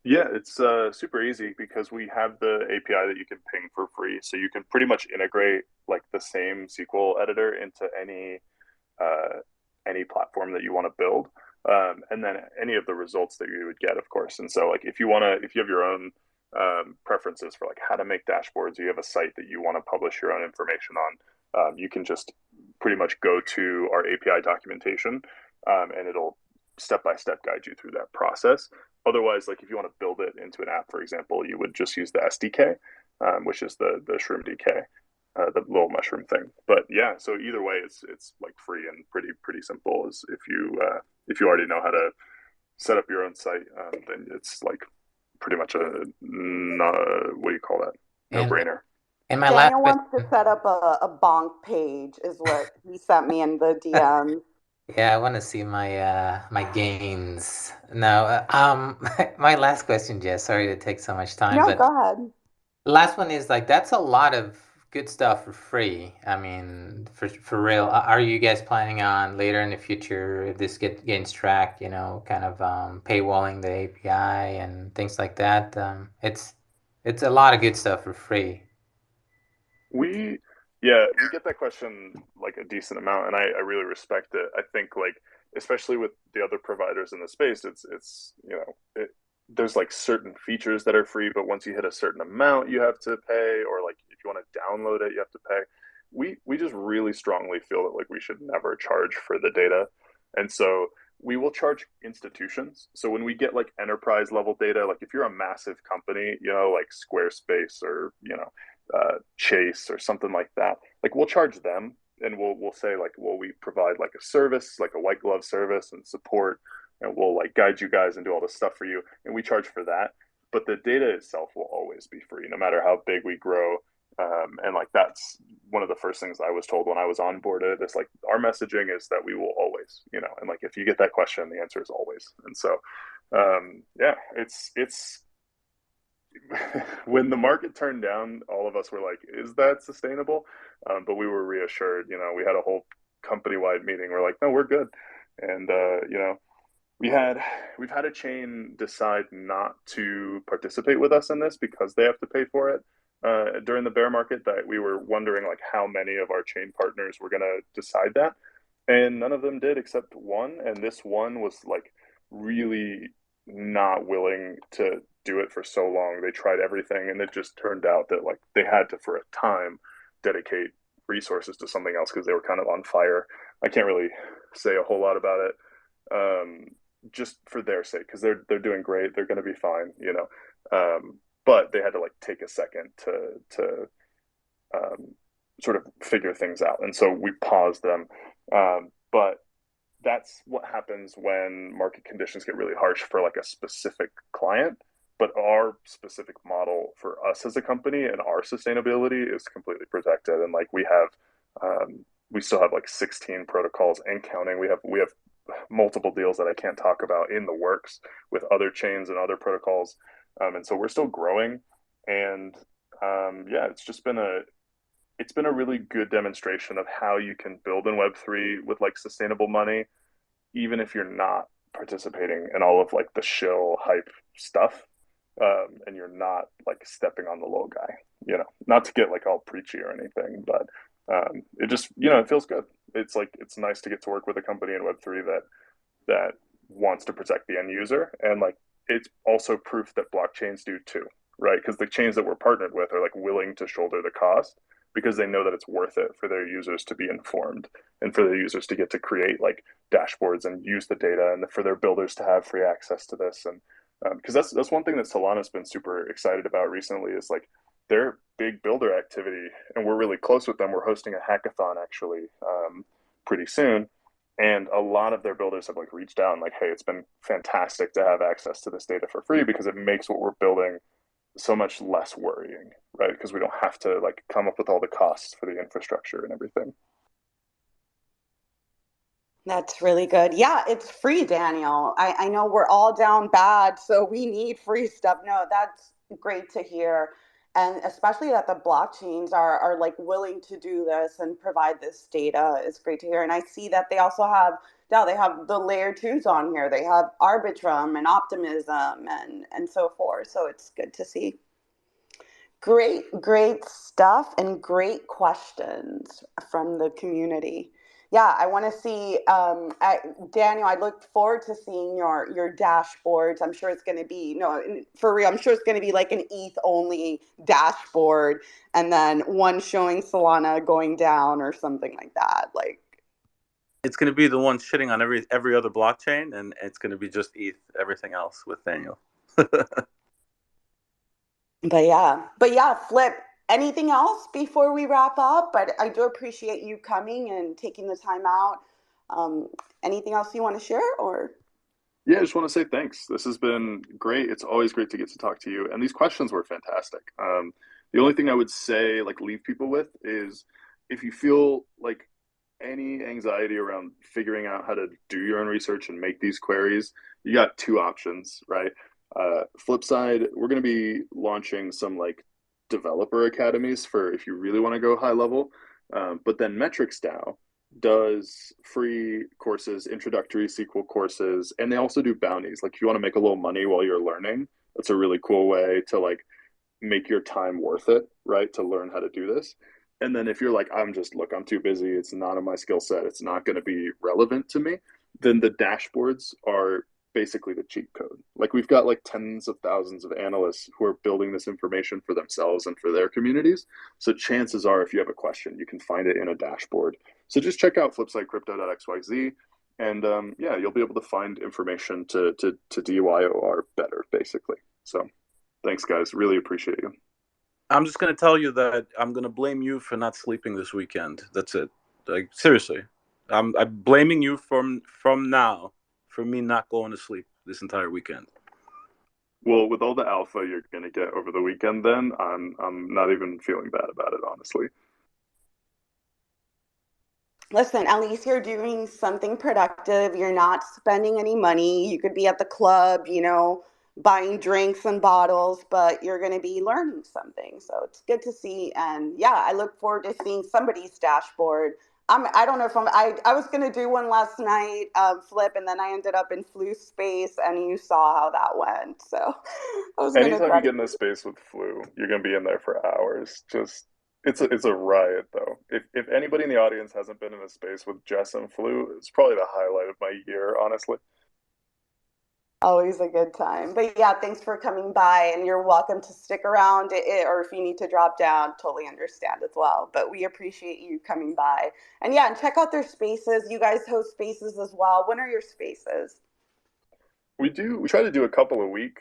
Yeah, it's super easy because we have the API that you can ping for free. So you can pretty much integrate like the same SQL editor into any platform that you want to build, and then any of the results that you would get, of course. And so, like, if you have your own preferences for like how to make dashboards, or you have a site that you want to publish your own information on, you can just pretty much go to our API documentation, and it'll step-by-step guide you through that process. Otherwise, like, if you want to build it into an app, for example, you would just use the SDK, which is the Shroom DK, the little mushroom thing. But yeah, so either way, it's like free and pretty simple. As if you already know how to set up your own site, then it's like pretty much what do you call that? No brainer. And my Daniel last wants to set up a Bonk page, is what he sent me in the DM. Yeah, I want to see my my gains. No, my last question, Jess. Sorry to take so much time, No, but go ahead. last one is like, that's a lot of good stuff for free. I mean, for real. Are you guys planning on later in the future, if this gains track, kind of paywalling the API and things like that? It's a lot of good stuff for free. We get that question like a decent amount, and I really respect it. I think, like, especially with the other providers in the space, it's there's like certain features that are free, but once you hit a certain amount, you have to pay, or like if you want to download it, you have to pay. We just really strongly feel that, like, we should never charge for the data, and so we will charge institutions. So when we get like enterprise level data, like if you're a massive company, like Squarespace or Chase or something like that, like, we'll charge them, and we'll say, like, well, we provide like a service, like a white glove service and support, and we'll like guide you guys and do all this stuff for you, and we charge for that. but the data itself will always be free, no matter how big we grow. And like that's one of the first things I was told when I was onboarded. It's like our messaging is that we will always, and like if you get that question, the answer is always. And so, yeah, it's when the market turned down, all of us were like, "Is that sustainable?" But we were reassured. We had a whole company-wide meeting. We're like, "No, we're good," and we've had a chain decide not to participate with us in this because they have to pay for it during the bear market. That we were wondering like how many of our chain partners were going to decide that, and none of them did except one. And this one was like really not willing to do it for so long. They tried everything, and it just turned out that like they had to for a time dedicate resources to something else because they were kind of on fire. I can't really say a whole lot about it. Just for their sake, because they're doing great, they're going to be fine, but they had to like take a second to sort of figure things out, and so we paused them. But that's what happens when market conditions get really harsh for like a specific client. But our specific model for us as a company and our sustainability is completely protected, and like we still have like 16 protocols and counting. We have multiple deals that I can't talk about in the works with other chains and other protocols. And so we're still growing. And yeah, it's been a really good demonstration of how you can build in Web3 with like sustainable money, even if you're not participating in all of like the shill hype stuff. And you're not like stepping on the low guy, not to get like all preachy or anything, but it just, it feels good. It's like, it's nice to get to work with a company in Web3 that wants to protect the end user. And like, it's also proof that blockchains do too, right? Because the chains that we're partnered with are like willing to shoulder the cost because they know that it's worth it for their users to be informed and for their users to get to create like dashboards and use the data, and for their builders to have free access to this. And because that's one thing that Solana's been super excited about recently is like their big builder activity, and we're really close with them. We're hosting a hackathon actually pretty soon, and a lot of their builders have like reached out and like, hey, it's been fantastic to have access to this data for free because it makes what we're building so much less worrying, right? Because we don't have to like come up with all the costs for the infrastructure and everything. That's really good. Yeah, it's free, Daniel. I know we're all down bad, so we need free stuff. No, that's great to hear. And especially that the blockchains are like willing to do this and provide this data is great to hear. And I see that they also have, now they have the layer twos on here. They have Arbitrum and Optimism and so forth. So it's good to see. Great stuff and great questions from the community. Yeah, I want to see, Daniel, I look forward to seeing your dashboards. I'm sure it's going to be, no, for real, I'm sure it's going to be like an ETH only dashboard and then one showing Solana going down or something like that. Like, it's going to be the one shitting on every other blockchain, and it's going to be just ETH, everything else with Daniel. But yeah, Flip, anything else before we wrap up? But I do appreciate you coming and taking the time out. Anything else you want to share or? Yeah, I just want to say thanks. This has been great. It's always great to get to talk to you. And these questions were fantastic. The only thing I would say, like, leave people with is if you feel like any anxiety around figuring out how to do your own research and make these queries, you got two options, right? Flipside, we're going to be launching some like developer academies for if you really want to go high level. But then Metrics DAO does free courses, introductory SQL courses, and they also do bounties. Like if you want to make a little money while you're learning, that's a really cool way to like make your time worth it, right? To learn how to do this. And then if you're like, I'm too busy, it's not in my skill set, it's not going to be relevant to me, then the dashboards are basically the cheat code. Like we've got like tens of thousands of analysts who are building this information for themselves and for their communities. So chances are, if you have a question, you can find it in a dashboard. So just check out flipsidecrypto.xyz, and yeah, you'll be able to find information to DYOR better, basically. So thanks, guys. Really appreciate you. I'm just going to tell you that I'm going to blame you for not sleeping this weekend. That's it. Like, seriously. I'm blaming you from now for me not going to sleep this entire weekend. Well, with all the alpha you're going to get over the weekend, then I'm not even feeling bad about it, honestly. Listen, at least you're doing something productive. You're not spending any money. You could be at the club, buying drinks and bottles, but you're going to be learning something. So it's good to see. And yeah, I look forward to seeing somebody's dashboard. I don't know if I was going to do one last night, Flip, and then I ended up in flu space, and you saw how that went. So I was going to Anytime try you to. get in a space with flu, you're going to be in there for hours. Just it's a riot though. If anybody in the audience hasn't been in a space with Jess and flu, it's probably the highlight of my year, honestly. Always a good time. But yeah, thanks for coming by, and you're welcome to stick around, or if you need to drop down, totally understand as well. But we appreciate you coming by. And yeah, and check out their spaces. You guys host spaces as well. When are your spaces? We try to do a couple a week,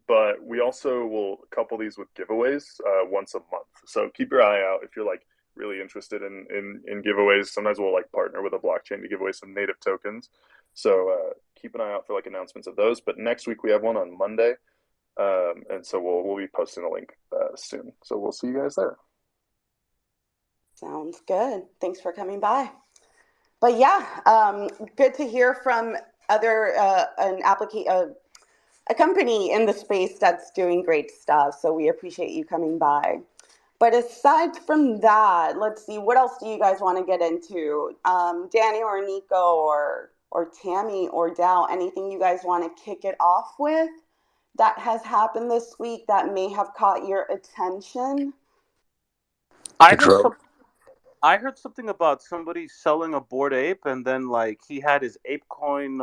but we also will couple these with giveaways once a month. So keep your eye out if you're like really interested in giveaways. Sometimes we'll like partner with a blockchain to give away some native tokens. So keep an eye out for like announcements of those. But next week we have one on Monday, and so we'll be posting a link soon. So we'll see you guys there. Sounds good. Thanks for coming by. But yeah, good to hear from other a company in the space that's doing great stuff. So we appreciate you coming by. But aside from that, let's see, what else do you guys want to get into? Danny or Nico or Tammy or Dow, anything you guys want to kick it off with that has happened this week that may have caught your attention? Control. I heard something about somebody selling a Bored Ape, and then like he had his ape coin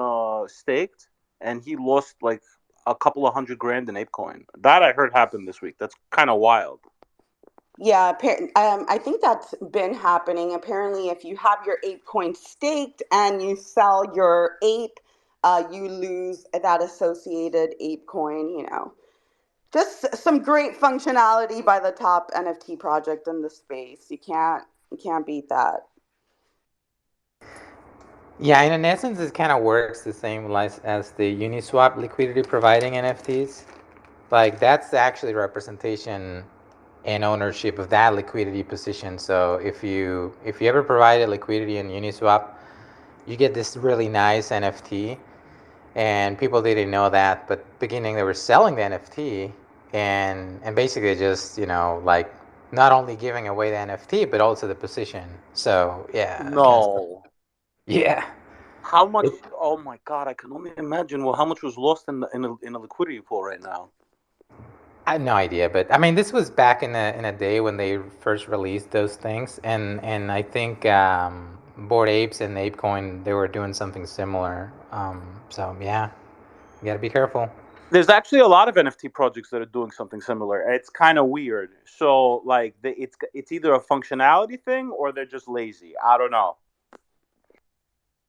staked, and he lost like a couple of $100,000 in ape coin. That I heard happened this week. That's kind of wild. Yeah, I think that's been happening. Apparently, if you have your ape coin staked and you sell your ape, you lose that associated ape coin, Just some great functionality by the top NFT project in the space. You can't beat that. Yeah, in essence, it kind of works the same like as the Uniswap liquidity providing NFTs. Like that's actually representation and ownership of that liquidity position. So if you ever provided liquidity in Uniswap, you get this really nice NFT, and people didn't know that. But beginning they were selling the NFT, and basically just like not only giving away the NFT but also the position. So yeah, No. yeah. How much? Oh my God! I can only imagine. Well, how much was lost in a liquidity pool right now? I have no idea, but I mean, this was back in a day when they first released those things, and I think Bored Apes and ApeCoin they were doing something similar. So yeah, you got to be careful. There's actually a lot of NFT projects that are doing something similar. It's kind of weird. So like, it's either a functionality thing or they're just lazy. I don't know.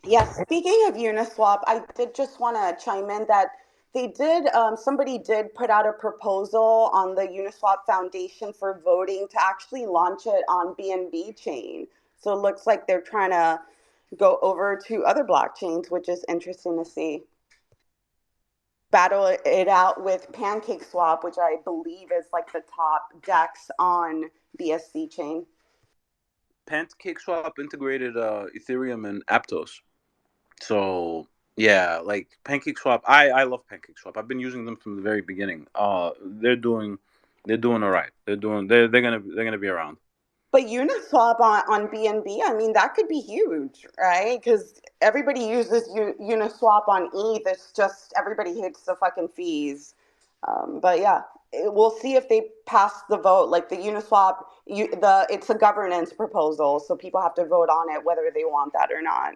Yeah, speaking of Uniswap, I did just want to chime in that somebody did put out a proposal on the Uniswap Foundation for voting to actually launch it on BNB chain. So it looks like they're trying to go over to other blockchains, which is interesting to see. Battle it out with PancakeSwap, which I believe is like the top DEX on BSC chain. PancakeSwap integrated Ethereum and Aptos. So yeah, like PancakeSwap, I love PancakeSwap. I've been using them from the very beginning. They're doing all right. They're gonna be around. But Uniswap on BNB, I mean, that could be huge, right? Because everybody uses Uniswap on ETH. It's just everybody hates the fucking fees. But yeah, we'll see if they pass the vote. Like the Uniswap, it's a governance proposal, so people have to vote on it whether they want that or not.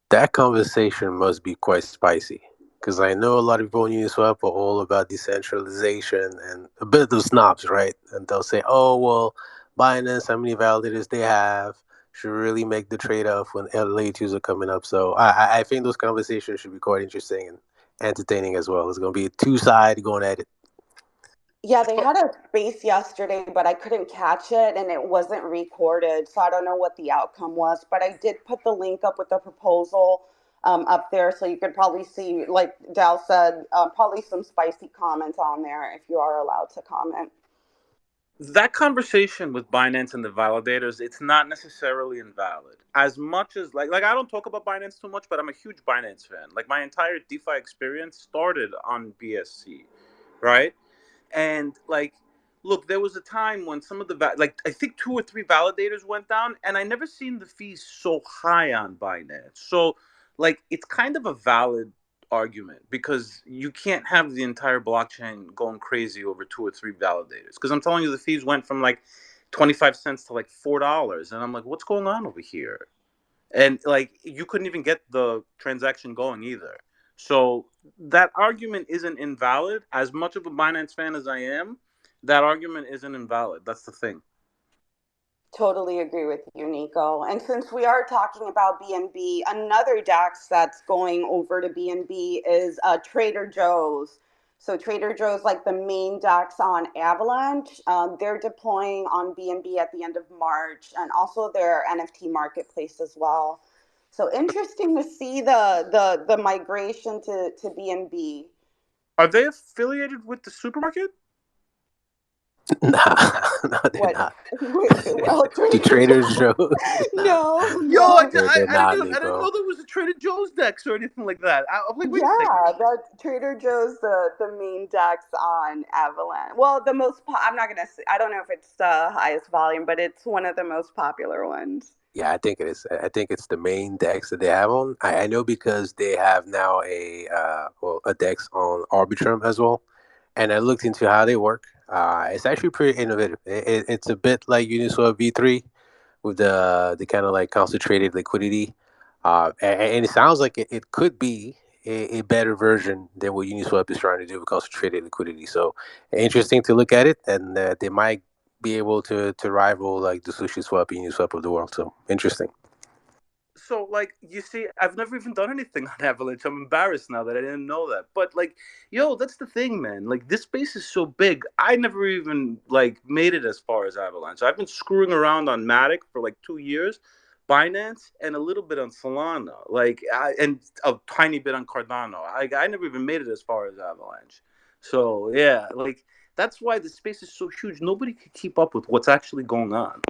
That conversation must be quite spicy because I know a lot of people on Uniswap are all about decentralization and a bit of snobs, right? And they'll say, "Oh well, Binance, how many validators they have should really make the trade-off when LA2s are coming up." So I think those conversations should be quite interesting and entertaining as well. It's going to be two sides going at it. Yeah, they had a space yesterday, but I couldn't catch it and it wasn't recorded. So I don't know what the outcome was, but I did put the link up with the proposal. up there. So you could probably see, like Dal said, probably some spicy comments on there if you are allowed to comment. That conversation with Binance and the validators, it's not necessarily invalid. As much as like I don't talk about Binance too much, but I'm a huge Binance fan. Like my entire DeFi experience started on BSC, right? And like, look, there was a time when some of the like I think 2 or 3 validators went down, and I never seen the fees so high on Binance. So like, it's kind of a valid argument because you can't have the entire blockchain going crazy over 2 or 3 validators. Because I'm telling you, the fees went from like 25 cents to like $4, and I'm like, what's going on over here? And like, you couldn't even get the transaction going either. So that argument isn't invalid. As much of a Binance fan as I am, that argument isn't invalid. That's the thing. Totally agree with you, Nico. And since we are talking about BNB, another DAX that's going over to BNB is Trader Joe's. So Trader Joe's, like the main DAX on Avalanche, they're deploying on BNB at the end of March, and also their NFT marketplace as well. So interesting to see the migration to BNB. Are they affiliated with the supermarket? Nah, no, they're What? not. Well, The Trader Trader Joe's. Joe's, nah, No, Yo, I, no. I, they're I not, didn't I didn't Nico. know there was a Trader Joe's Dex or anything like that. I'm like, wait a second. Yeah, that Trader Joe's the main DEX on Avalanche. Well, the most I'm not gonna say, I don't know if it's the highest volume, but it's one of the most popular ones. Yeah, I think it is. I think it's the main Dex that they have on. I know because they have now a Dex on Arbitrum as well, and I looked into how they work. It's actually pretty innovative. It's a bit like Uniswap V3 with the kind of like concentrated liquidity, and it sounds like it could be a better version than what Uniswap is trying to do with concentrated liquidity. So interesting to look at it, and they might be able to rival like the Sushi Swap and Uniswap of the world. So interesting. So like, you see, I've never even done anything on Avalanche. I'm embarrassed now that I didn't know that. But like, yo, that's the thing, man. Like, this space is so big. I never even like made it as far as Avalanche. I've been screwing around on Matic for like 2 years, Binance, and a little bit on Solana, and a tiny bit on Cardano. I never even made it as far as Avalanche. So yeah, like, that's why the space is so huge. Nobody could keep up with what's actually going on.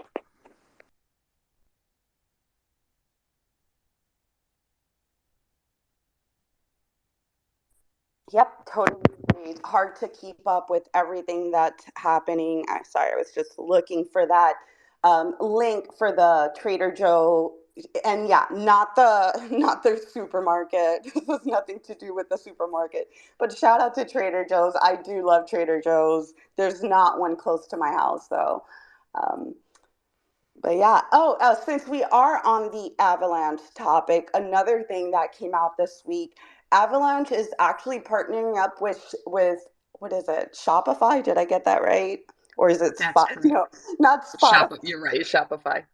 Yep, totally agree. It's hard to keep up with everything that's happening. Sorry, I was just looking for that link for the Trader Joe, and yeah, not the not their supermarket. This has nothing to do with the supermarket. But shout out to Trader Joe's. I do love Trader Joe's. There's not one close to my house though. Um, but yeah. Oh, since we are on the Avalanche topic, another thing that came out this week, Avalanche is actually partnering up with what is it? Shopify? Did I get that right? Or is it That's Spot? correct. No, not Spotify. You're right, Shopify.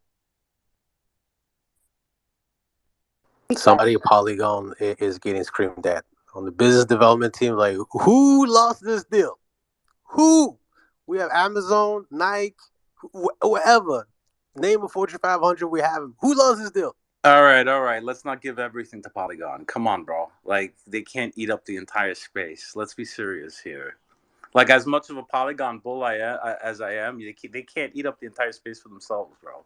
Somebody at Polygon is getting screamed at on the business development team. Like, who lost this deal? Who? We have Amazon, Nike, whoever. Name a Fortune 500. We have him. Who lost this deal? All right, all right. Let's not give everything to Polygon. Come on, bro. Like, they can't eat up the entire space. Let's be serious here. Like, as much of a Polygon bull as I am, they can't eat up the entire space for themselves, bro.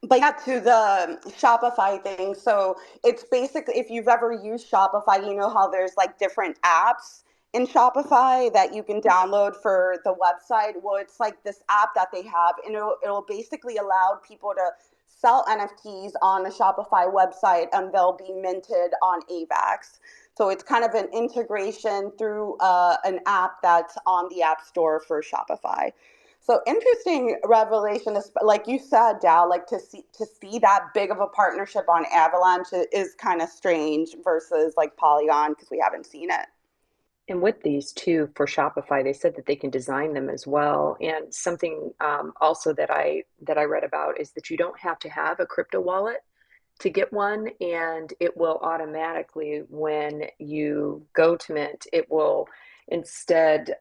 But yeah, to the Shopify thing. So it's basically, if you've ever used Shopify, you know how there's like different apps in Shopify that you can download for the website. Well, it's like this app that they have, and it'll basically allow people to sell NFTs on a Shopify website, and they'll be minted on AVAX. So it's kind of an integration through an app that's on the App Store for Shopify. So interesting revelation, like you said, Dal. Like to see that big of a partnership on Avalanche is kind of strange versus like Polygon because we haven't seen it. And with these two for Shopify, they said that they can design them as well. And something also that I read about is that you don't have to have a crypto wallet to get one, and it will automatically, when you go to Mint, it will instead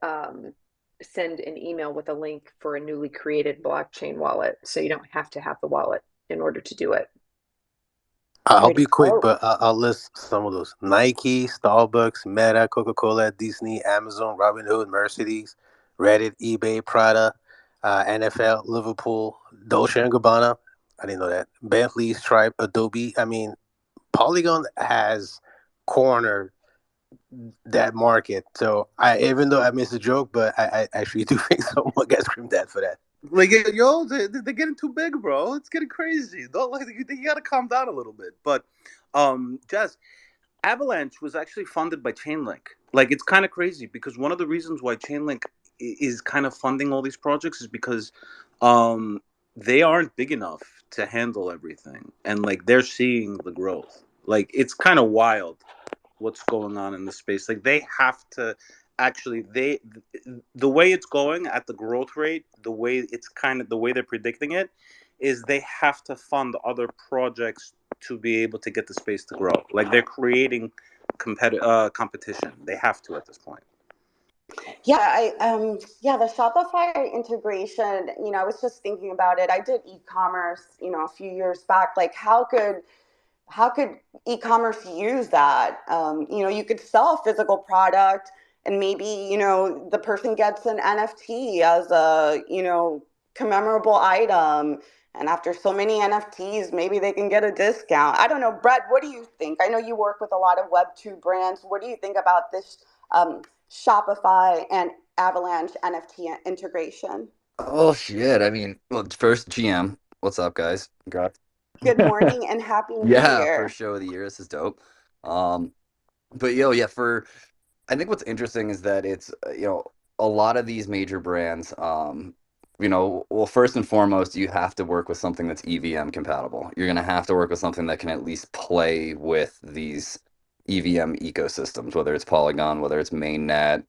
send an email with a link for a newly created blockchain wallet. So you don't have to have the wallet in order to do it. I'll Pretty be quick, dope. but I'll list some of those: Nike, Starbucks, Meta, Coca-Cola, Disney, Amazon, Robinhood, Mercedes, Reddit, eBay, Prada, NFL, Liverpool, Dolce and Gabbana. I didn't know that. Bentley, Stripe, Adobe. I mean, Polygon has cornered that market. So even though I missed a joke, but I actually do think someone got screamed at for that. Like, yo, they're getting too big, bro. It's getting crazy. Don't like you gotta calm down a little bit. But, Jess, Avalanche was actually funded by Chainlink. Like, it's kind of crazy because one of the reasons why Chainlink is kind of funding all these projects is because, they aren't big enough to handle everything, and like they're seeing the growth. Like, it's kind of wild what's going on in the space. Like, they have to actually the way it's going at the growth rate, the way it's kind of the way they're predicting it is they have to fund other projects to be able to get the space to grow. Like, they're creating competition. They have to at this point. Yeah, yeah, the Shopify integration, I was just thinking about it. I did e-commerce, a few years back. Like, how could e-commerce use that? You could sell a physical product, and maybe, the person gets an NFT as a, commemorable item. And after so many NFTs, maybe they can get a discount. I don't know. Brett, what do you think? I know you work with a lot of Web2 brands. What do you think about this Shopify and Avalanche NFT integration? Oh shit. I mean, well, first GM, what's up, guys? Congrats. Good morning and Happy New Yeah, first Year. show of the year. This is dope. Um, but yeah, I think what's interesting is that it's a lot of these major brands, well, first and foremost, you have to work with something that's EVM compatible. You're gonna have to work with something that can at least play with these EVM ecosystems, whether it's Polygon, whether it's mainnet.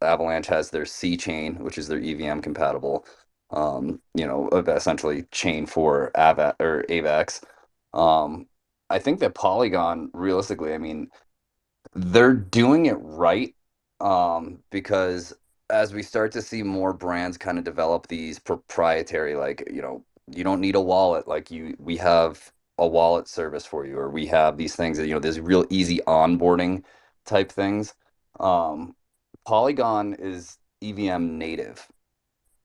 Avalanche has their C chain, which is their EVM compatible. Essentially chain for AVAX. Um, I think that Polygon, realistically, I mean, they're doing it right, because as we start to see more brands kind of develop these proprietary, like, you don't need a wallet, like we have a wallet service for you, or we have these things that, there's real easy onboarding type things. Um, Polygon is EVM native.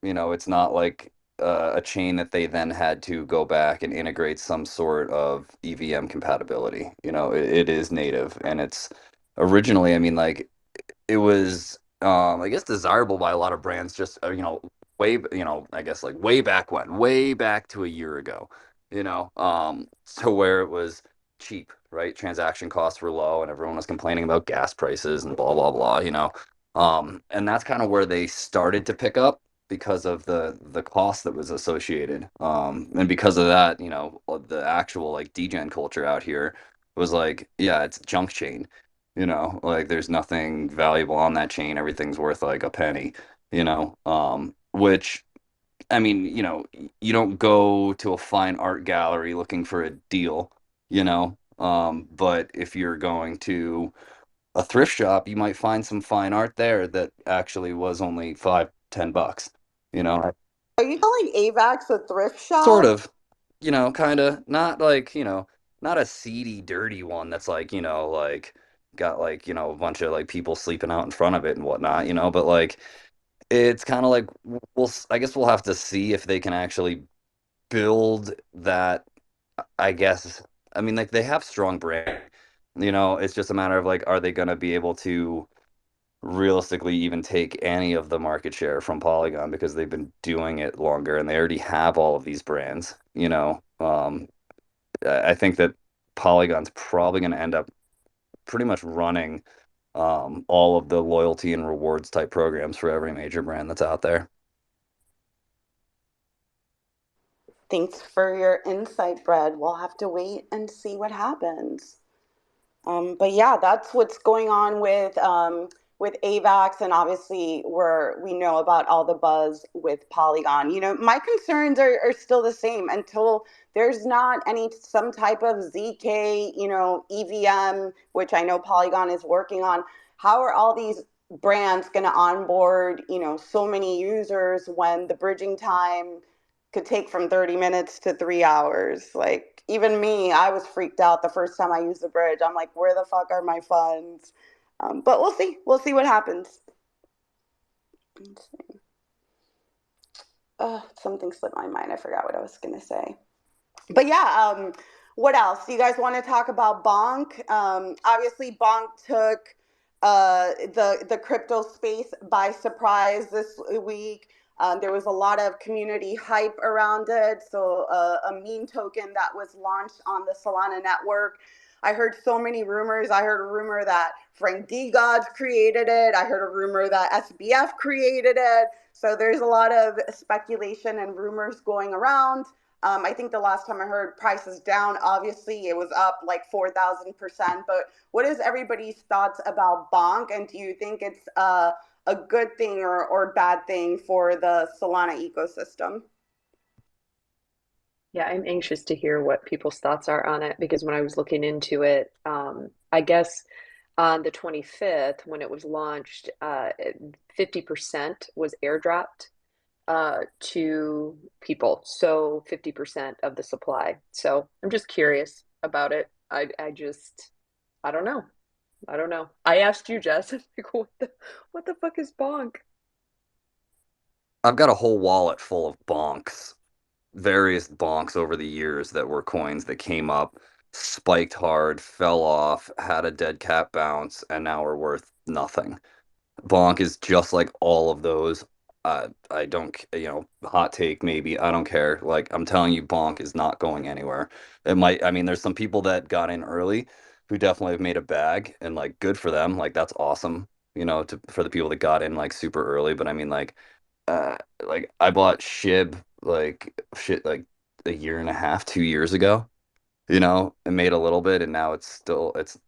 It's not like a chain that they then had to go back and integrate some sort of EVM compatibility. It is native, and it's originally, I mean, like, it was, I guess, desirable by a lot of brands, just I guess, like, way back to a year ago, to where it was cheap, right? Transaction costs were low, and everyone was complaining about gas prices and blah blah blah, and that's kind of where they started to pick up because of the cost that was associated, and because of that, the actual, like, degen culture out here was like, yeah, it's junk chain. Like, there's nothing valuable on that chain. Everything's worth like a penny, which, I mean, you don't go to a fine art gallery looking for a deal, but if you're going to a thrift shop, you might find some fine art there that actually was only 5, $10, you know, Are you calling AVAX a thrift sort shop? of, kind of not like, not a seedy, dirty one that's like, like, got, like, a bunch of, like, people sleeping out in front of it and whatnot, but like, it's kind of like, I guess we'll have to see if they can actually build that, I guess. I mean, like, they have strong brand, it's just a matter of, like, are they going to be able to realistically even take any of the market share from Polygon, because they've been doing it longer and they already have all of these brands, I think that Polygon's probably going to end up pretty much running, all of the loyalty and rewards type programs for every major brand that's out there. Thanks for your insight, Brad. We'll have to wait and see what happens. But yeah, that's what's going on with AVAX, and obviously we know about all the buzz with Polygon. My concerns are still the same until there's not some type of ZK, EVM, which I know Polygon is working on. How are all these brands going to onboard, so many users when the bridging time could take from 30 minutes to 3 hours. Like, even me, I was freaked out the first time I used the bridge. I'm like, where the fuck are my funds? But we'll see. We'll see what happens. Let's see. Something slipped my mind. I forgot what I was going to say. But yeah, what else? Do you guys want to talk about Bonk? Obviously, Bonk took the crypto space by surprise this week. There was a lot of community hype around it. So a meme token that was launched on the Solana network. I heard so many rumors. I heard a rumor that Frank D. Gods created it. I heard a rumor that SBF created it. So there's a lot of speculation and rumors going around. I think the last time I heard price is down. Obviously, it was up like 4,000%. But what is everybody's thoughts about Bonk? And do you think it's a good thing or bad thing for the Solana ecosystem? Yeah, I'm anxious to hear what people's thoughts are on it because when I was looking into it, I guess on the 25th when it was launched, 50% was airdropped to people. So 50% of the supply. So I'm just curious about it. I don't know. I don't know. I asked you, Jess, like, what the fuck is Bonk? I've got a whole wallet full of bonks, various bonks over the years that were coins that came up, spiked hard, fell off, had a dead cat bounce, and now are worth nothing. Bonk is just like all of those. I don't, hot take maybe. I don't care. Like I'm telling you, Bonk is not going anywhere. It might. I mean, there's some people that got in early who definitely have made a bag, and like good for them. Like that's awesome. For the people that got in like super early. But I mean, uh, like I bought Shib like shit like a year and a half, 2 years ago. And made a little bit, and now it's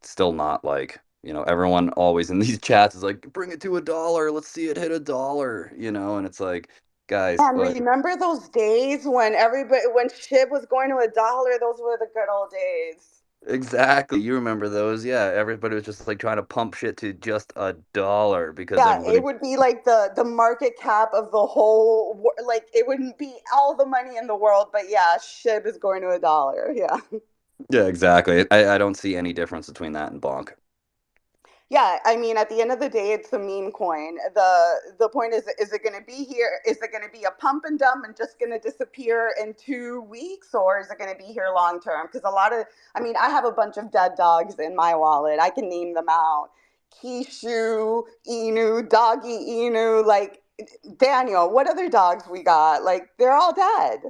still not like, everyone always in these chats is like, bring it to $1, let's see it hit $1, and it's like, guys, And like, remember those days when when SHIB was going to $1? Those were the good old days. exactly, you remember those? Yeah, everybody was just like trying to pump shit to just $1 because Yeah, it everybody. would be like the market cap of the whole, like it wouldn't be all the money in the world, but yeah, SHIB is going to $1. Yeah. Yeah, exactly. I don't see any difference between that and Bonk. Yeah, I mean, at the end of the day, it's a meme coin. The point is it going to be here? Is it going to be a pump and dump and just going to disappear in 2 weeks, or is it going to be here long term? Because I mean, I have a bunch of dead dogs in my wallet. I can name them out: Kishu, Inu, Doggy Inu. Like, Daniel, what other dogs we got? Like, they're all dead.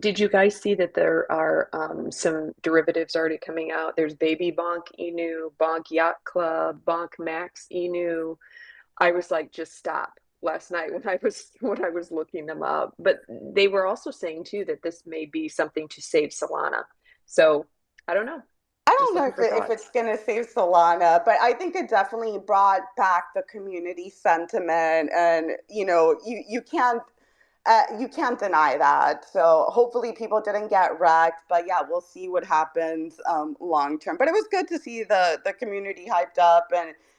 Did you guys see that there are some derivatives already coming out? There's Baby Bonk Inu, Bonk Yacht Club, Bonk Max Inu. I was like, just stop last night when I was looking them up. But they were also saying too that this may be something to save Solana. So I don't know. I Just don't know looking if for if thoughts. it's gonna save Solana, but I think it definitely brought back the community sentiment, and you can't deny that. So hopefully people didn't get wrecked, but yeah, we'll see what happens long term. But it was good to see the community hyped up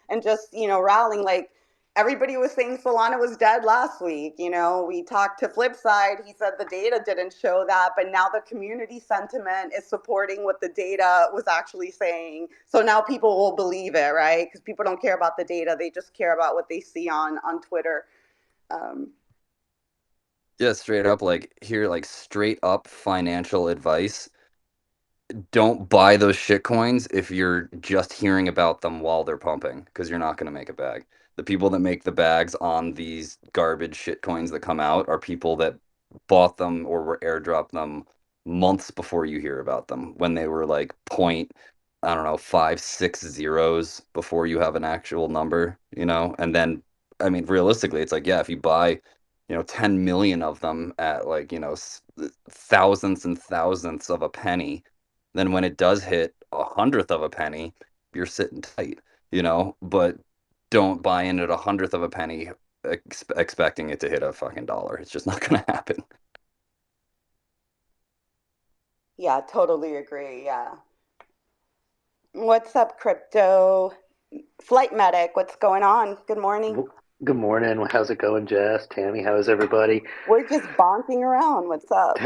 and just rallying. Like, everybody was saying Solana was dead last week. We talked to Flipside. He said the data didn't show that, but now the community sentiment is supporting what the data was actually saying. So now people will believe it, right? Because people don't care about the data; they just care about what they see on Twitter. Um, Yeah, straight up, like here, like straight up financial advice. Don't buy those shit coins if you're just hearing about them while they're pumping, because you're not going to make a bag. The people that make the bags on these garbage shit coins that come out are people that bought them or were airdropped them months before you hear about them, when they were like point, I don't know, five, six zeros before you have an actual number. And then, I mean, realistically, it's like, yeah, if you buy 10 million of them at like, thousandths and thousandths of a penny, then when it does hit a hundredth of a penny, you're sitting tight. But don't buy in at a hundredth of a penny expecting it to hit a fucking dollar. It's just not going to happen. Yeah, totally agree. Yeah. What's up, crypto? Flight Medic, what's going on? Good morning. Good morning. How's it going, Jess? Tammy, how is everybody? We're just bonking around. What's up?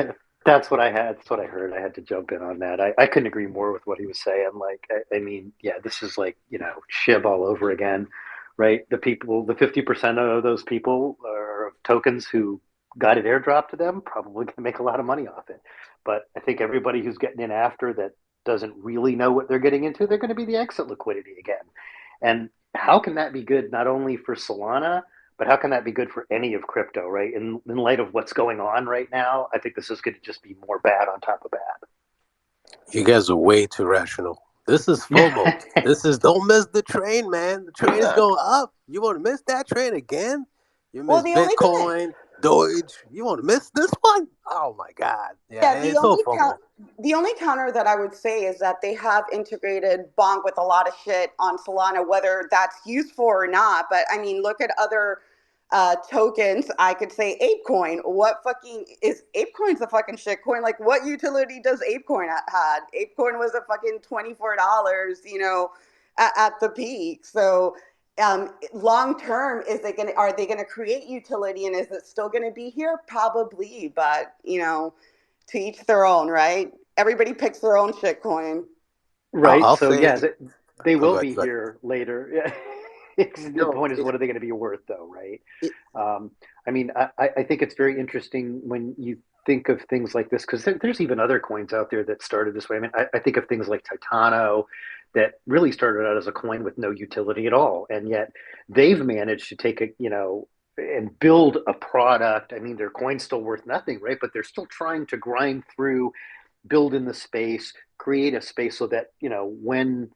That's what I had. That's what I heard. I had to jump in on that. I couldn't agree more with what he was saying. Like, I mean, yeah, this is like, SHIB all over again, right? The people, the 50% of those people are tokens who got it airdropped to them, probably going to make a lot of money off it. But I think everybody who's getting in after that doesn't really know what they're getting into, they're going to be the exit liquidity again. And how can that be good not only for Solana, but how can that be good for any of crypto, right? In light of what's going on right now, I think this is going to just be more bad on top of You guys are way too rational. This is FOMO. bad. This is don't miss the train, man. The train is going up. You want to miss that train again? You Well, miss the only thing that Bitcoin, Doge. You want to miss this one? Oh my God. Yeah, yeah, it's all FOMO. the only counter that I would say is that they have integrated Bonk with a lot of shit on Solana, whether that's useful or not. But I mean, look at other tokens. I could say ApeCoin. What fucking is ApeCoin's a fucking shit coin? Like, what utility does ApeCoin had? ApeCoin was a fucking $24, at the peak. So long term, are they gonna create utility, and is it still gonna be here? Probably, but to each their own, right? Everybody picks their own shit coin. Right. I'll So say, yeah, they oh, will God, be God. here later. Yeah. The No, point is, what are they going to be worth, though, right? I mean, I think it's very interesting when you think of things like this, because there's even other coins out there that started this way. I mean, I think of things like Titano that really started out as a coin with no utility at all, and yet they've managed to take and build a product. I mean, their coin's still worth nothing, right? But they're still trying to grind through, build in the space, create a space so that when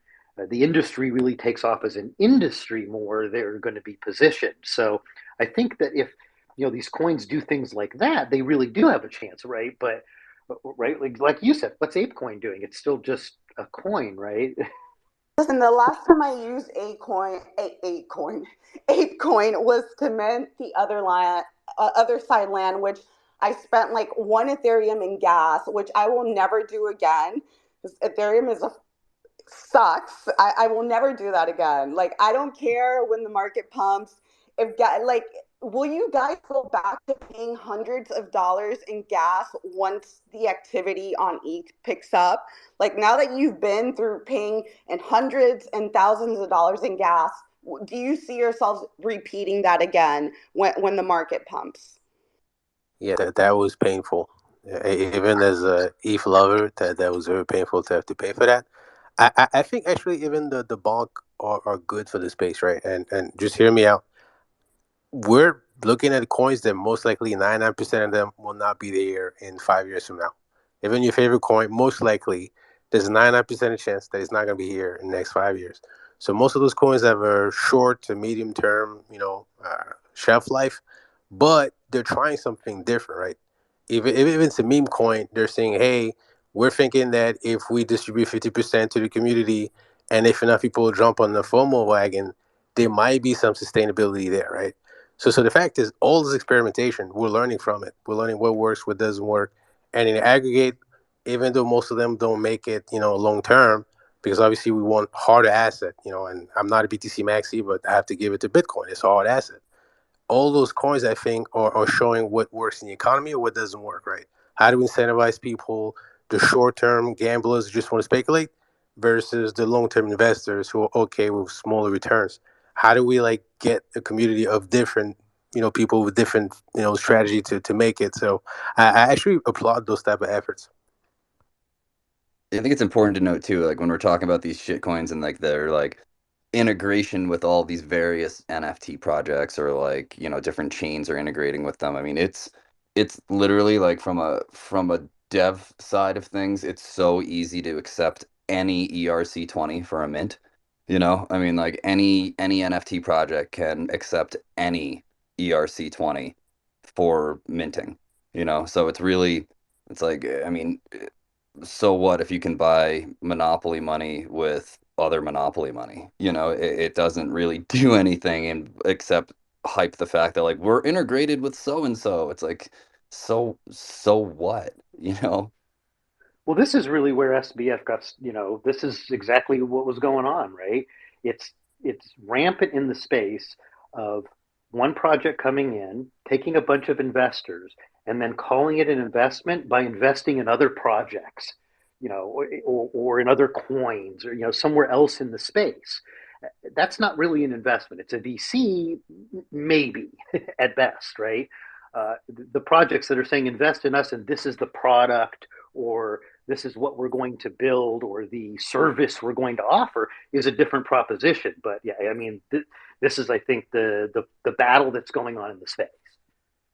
the industry really takes off as an industry more, they're going to be positioned. So I think that if these coins do things like that, they really do have a chance, right? But right, like you said, what's ApeCoin doing? It's still just a coin, right? Listen, the last time I used ApeCoin was to mint the other side land, which I spent like 1 Ethereum in gas, which I will never do again. Ethereum sucks. I will never do that again. Like, I don't care when the market pumps. Like, will you guys go back to paying hundreds of dollars in gas once the activity on ETH picks up? Like, now that you've been through paying and hundreds and thousands of dollars in gas, do you see yourselves repeating that again when the market pumps? Yeah, that was painful. Even as a ETH lover, that was very painful to have to pay for that. I think actually even the Bonk are good for the space, right? And just hear me out. We're looking at coins that most likely 99% of them will not be there in 5 years from now. Even your favorite coin, most likely there's a 99% chance that it's not going to be here in the next 5 years. So most of those coins have a short to medium term, shelf life, but they're trying something different, right? If it's a meme coin, they're saying, hey, we're thinking that if we distribute 50% to the community and if enough people jump on the FOMO wagon, there might be some sustainability there, right? So the fact is, all this experimentation, we're learning from it. We're learning what works, what doesn't work, and in aggregate, even though most of them don't make it, long term, because obviously we want harder asset, and I'm not a BTC maxi, but I have to give it to Bitcoin. It's a hard asset. All those coins, I think, are showing what works in the economy or what doesn't work, right? How do we incentivize people, the short term gamblers who just want to speculate, versus the long term investors who are okay with smaller returns? How do we get a community of different, people with different, strategy to make it? So I actually applaud those type of efforts. I think it's important to note too, like when we're talking about these shit coins and like their integration with all these various NFT projects or different chains are integrating with them. I mean, it's literally like from a dev side of things, it's so easy to accept any ERC20 for a mint. I mean, like any NFT project can accept any ERC20 for minting. So it's like, I mean, so what if you can buy monopoly money with other monopoly money? It doesn't really do anything except hype the fact that like we're integrated with so and so. It's like so what? Well, this is really where SBF got, this is exactly what was going on, right? It's it's rampant in the space of one project coming in, taking a bunch of investors, and then calling it an investment by investing in other projects, or in other coins, or somewhere else in the space. That's not really an investment. It's a VC, maybe at best, right? The projects that are saying invest in us and this is the product, or this is what we're going to build, or the service we're going to offer is a different proposition. But yeah, I mean, this is, I think, the battle that's going on in the space.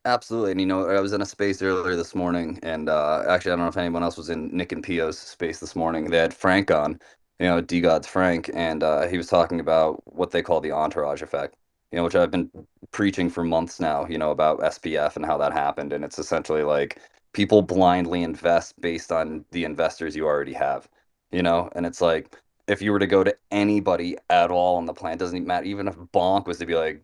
Absolutely. And I was in a space earlier this morning, and actually, I don't know if anyone else was in Nick and Pio's space this morning. They had Frank on, D God's Frank, and he was talking about what they call the entourage effect, which I've been preaching for months now, about SPF and how that happened. And it's essentially like people blindly invest based on the investors you already have, and it's like if you were to go to anybody at all on the planet, doesn't even matter, even if Bonk was to be like,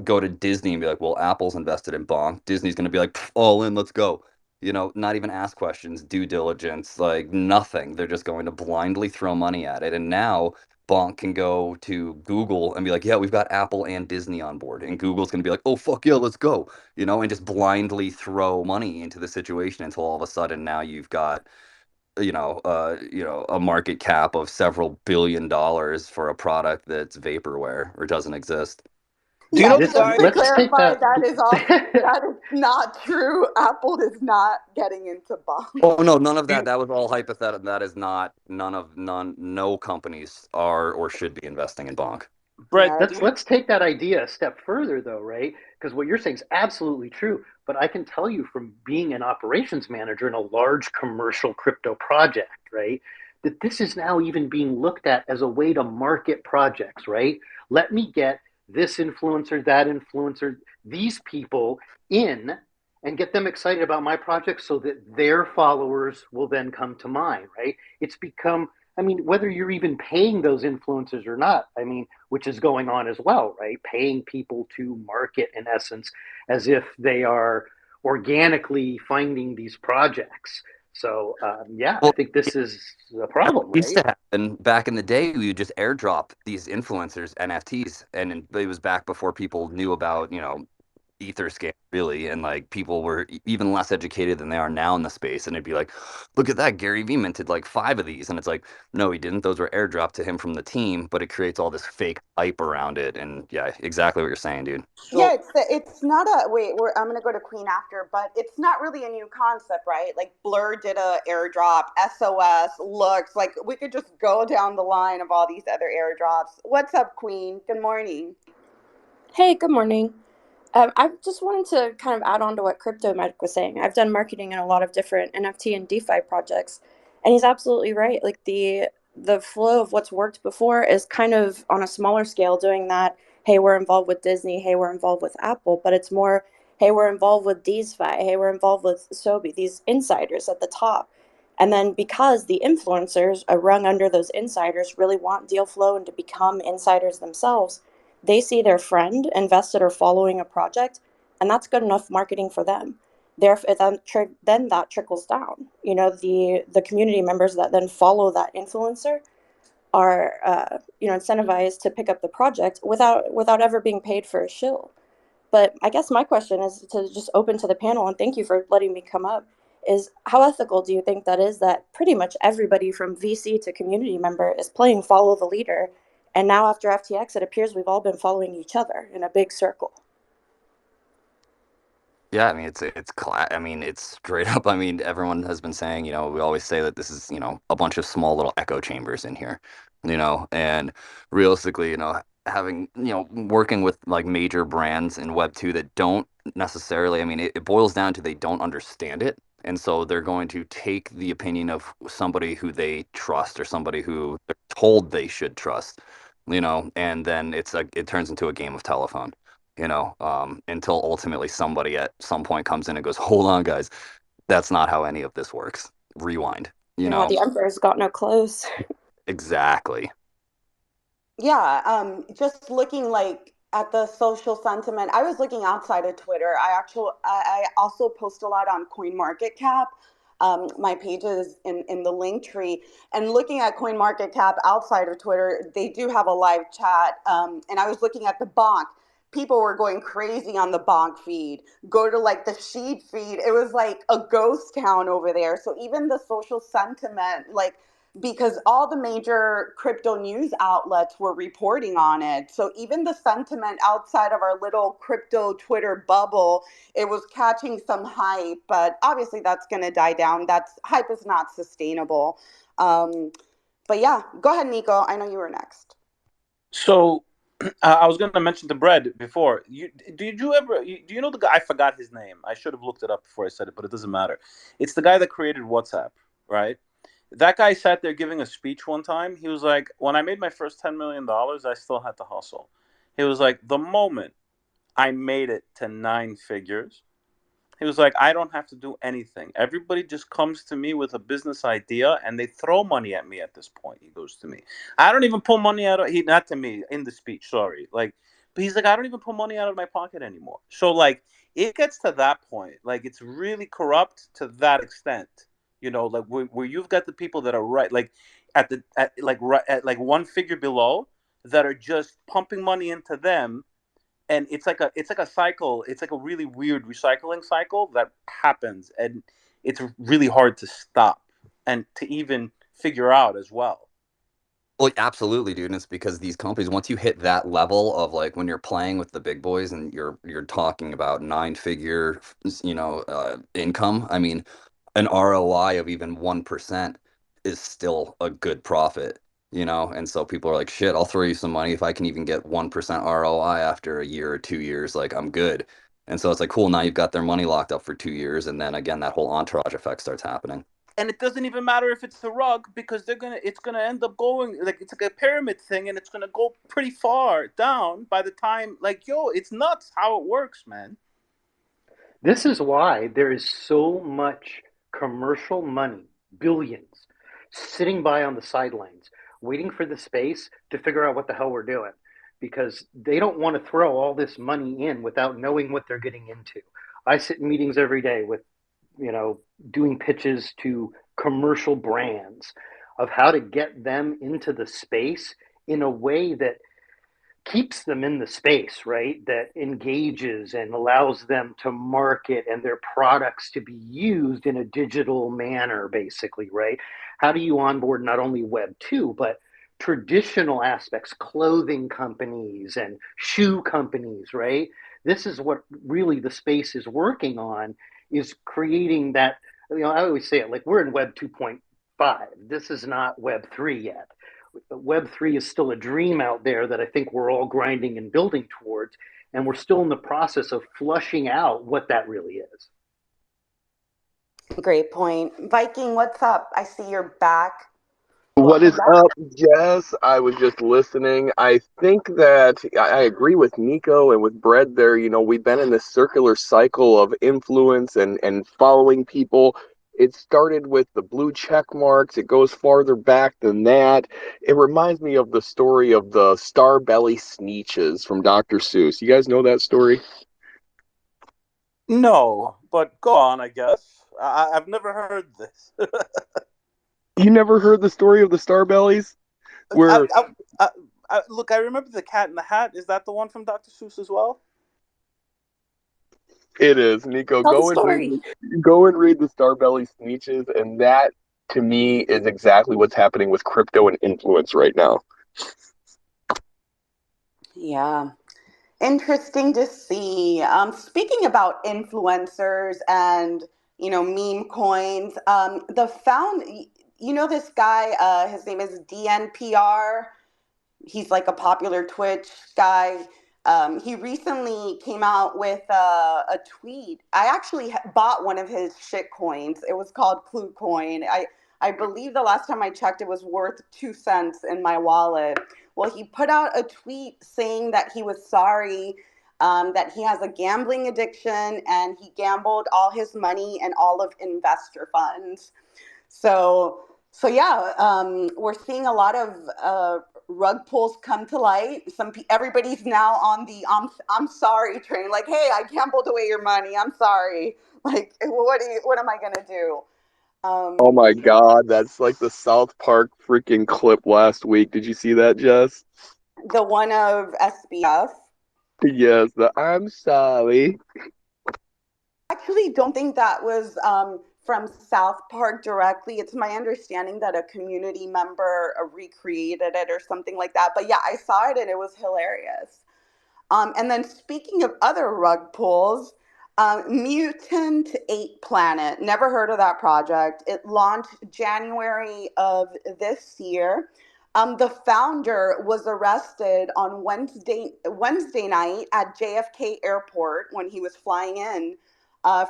go to Disney and be like, well, Apple's invested in Bonk. Disney's going to be like, all in, let's go. Not even ask questions, due diligence, like nothing. They're just going to blindly throw money at it. And now Bonk can go to Google and be like, yeah, we've got Apple and Disney on board. And Google's going to be like, oh, fuck yeah, let's go. And just blindly throw money into the situation until all of a sudden now you've got a market cap of several $billion for a product that's vaporware or doesn't exist. Do you Yeah, know just the guy? to Let's take clarify, that. that is not true. Apple is not getting into bonds. Oh no, none of that. That was all hypothetical. That is not no companies are or should be investing in Bonk. Brett, Yeah, Let's take that idea a step further, though, right? Because what you're saying is absolutely true. But I can tell you from being an operations manager in a large commercial crypto project, right, that this is now even being looked at as a way to market projects, right? Let me get this influencer, that influencer, these people in and get them excited about my project so that their followers will then come to mine, right? It's become, I mean, whether you're even paying those influencers or not, I mean, which is going on as well, right? Paying people to market, in essence, as if they are organically finding these projects. So, yeah, I Well, think this is a how problem, it used right? to happen back in the day, we would just airdrop these influencers NFTs, and it was back before people knew about Etherscan really, and like people were even less educated than they are now in the space, and it'd be like, look at that, Gary Vee minted like 5 of these, and it's like, no, he didn't. Those were airdropped to him from the team, but it creates all this fake hype around it, and yeah, exactly what you're saying, dude. yeah, So it's not a wait. I'm gonna go to Queen after, but it's not really a new concept, right? Like Blur did a airdrop, SOS, Looks, like we could just go down the line of all these other airdrops. What's up, Queen? Good morning. Hey, good morning. I just wanted to kind of add on to what Crypto Magic was saying. I've done marketing in a lot of different NFT and DeFi projects, and he's absolutely right. Like the flow of what's worked before is kind of on a smaller scale doing that. Hey, we're involved with Disney. Hey, we're involved with Apple. But it's more, hey, we're involved with DeFi. Hey, we're involved with Sobi. These insiders at the top. And then because the influencers are rung under those insiders really want deal flow and to become insiders themselves, they see their friend invested or following a project, and that's good enough marketing for them. Therefore, then that trickles down. The community members that then follow that influencer are incentivized to pick up the project without ever being paid for a shill. But I guess my question is to just open to the panel, and thank you for letting me come up, is how ethical do you think that is that pretty much everybody from VC to community member is playing follow the leader, and now after FTX, it appears we've all been following each other in a big circle? Yeah, I mean it's straight up. I mean, everyone has been saying, we always say that this is, a bunch of small little echo chambers in here, and realistically, having, working with like major brands in Web2 that don't necessarily, I mean, it boils down to they don't understand it. And so they're going to take the opinion of somebody who they trust or somebody who they're told they should trust, and then it turns into a game of telephone, until ultimately somebody at some point comes in and goes, hold on, guys, that's not how any of this works. Rewind, Yeah, the emperor's got no clothes. Exactly. Yeah, just looking like at the social sentiment. I was looking outside of Twitter. I also post a lot on CoinMarketCap. My page is in the link tree, and looking at CoinMarketCap outside of Twitter, they do have a live chat. And I was looking at the Bonk. people were going crazy on the Bonk feed. Go to like the Sheed feed. It was like a ghost town over there. So even the social sentiment, like, because all the major crypto news outlets were reporting on it. So even the sentiment outside of our little crypto Twitter bubble, it was catching some hype, but obviously that's going to die down. That's hype is not sustainable. But yeah, go ahead, Nico. I know you were next. So I was going to mention the bread before. Did you ever? Do you know the guy? I forgot his name. I should have looked it up before I said it, but it doesn't matter. It's the guy that created WhatsApp, right? That guy sat there giving a speech one time. He was like, "When I made my first $10 million, I still had to hustle." He was like, "The moment I made it to 9 figures, he was like, I don't have to do anything. Everybody just comes to me with a business idea and they throw money at me at this point." He goes to me. I don't even pull money out of, not to me in the speech, sorry. Like, but he's like, I don't even pull money out of my pocket anymore. So like it gets to that point. Like it's really corrupt to that extent. Like where you've got the people that are right, like at like 1 figure below that are just pumping money into them, and it's like a cycle. It's like a really weird recycling cycle that happens, and it's really hard to stop and to even figure out as well. Well, absolutely, dude. And it's because these companies, once you hit that level of like when you're playing with the big boys and you're talking about 9-figure, income. I mean, an ROI of even 1% is still a good profit, And so people are like, shit, I'll throw you some money if I can even get 1% ROI after a year or 2 years. Like, I'm good. And so it's like, cool. Now you've got their money locked up for 2 years, and then again, that whole entourage effect starts happening. And it doesn't even matter if it's the rug, because it's gonna end up going like it's like a pyramid thing, and it's gonna go pretty far down by the time, like, it's nuts how it works, man. This is why there is so much commercial money, billions, sitting by on the sidelines, waiting for the space to figure out what the hell we're doing, because they don't want to throw all this money in without knowing what they're getting into. I sit in meetings every day with, doing pitches to commercial brands of how to get them into the space in a way that keeps them in the space, right? That engages and allows them to market and their products to be used in a digital manner, basically, right? How do you onboard not only Web 2, but traditional aspects, clothing companies and shoe companies, right? This is what really the space is working on, is creating that, I always say it like we're in Web 2.5. This is not Web 3 yet. Web 3 is still a dream out there that I think we're all grinding and building towards, and we're still in the process of flushing out what that really is. Great point. Viking, what's up? I see you're back. What is up, Jess? I was just listening. I think that I agree with Nico and with Brett there. We've been in this circular cycle of influence and following people. It started with the blue check marks. It goes farther back than that. It reminds me of the story of the star belly sneeches from Dr. Seuss. You guys know that story? No, but go on, I guess. I've never heard this. You never heard the story of the star bellies? Where Look, I remember the Cat in the Hat. Is that the one from Dr. Seuss as well? It is, Nico. Go and read the star belly sneeches, and that to me is exactly what's happening with crypto and influence right now. Yeah. Interesting to see. Speaking about influencers and, meme coins, this guy, his name is DNPR. He's like a popular Twitch guy. He recently came out with a tweet. I actually bought one of his shit coins. It was called Clue Coin. I believe the last time I checked, it was worth 2 cents in my wallet. Well, he put out a tweet saying that he was sorry, that he has a gambling addiction, and he gambled all his money and all of investor funds. So yeah, we're seeing a lot of rug pulls come to light. Everybody's now on the I'm sorry train. Like, hey, I gambled away your money. I'm sorry. Like, what am I gonna do? Oh my God, that's like the South Park freaking clip last week. Did you see that, Jess? The one of SBF. Yes, I'm sorry. Actually don't think that was from South Park directly. It's my understanding that a community member recreated it or something like that. But yeah, I saw it and it was hilarious. And then speaking of other rug pulls, Mutant 8 Planet, never heard of that project. It launched January of this year. The founder was arrested on Wednesday night at JFK Airport when he was flying in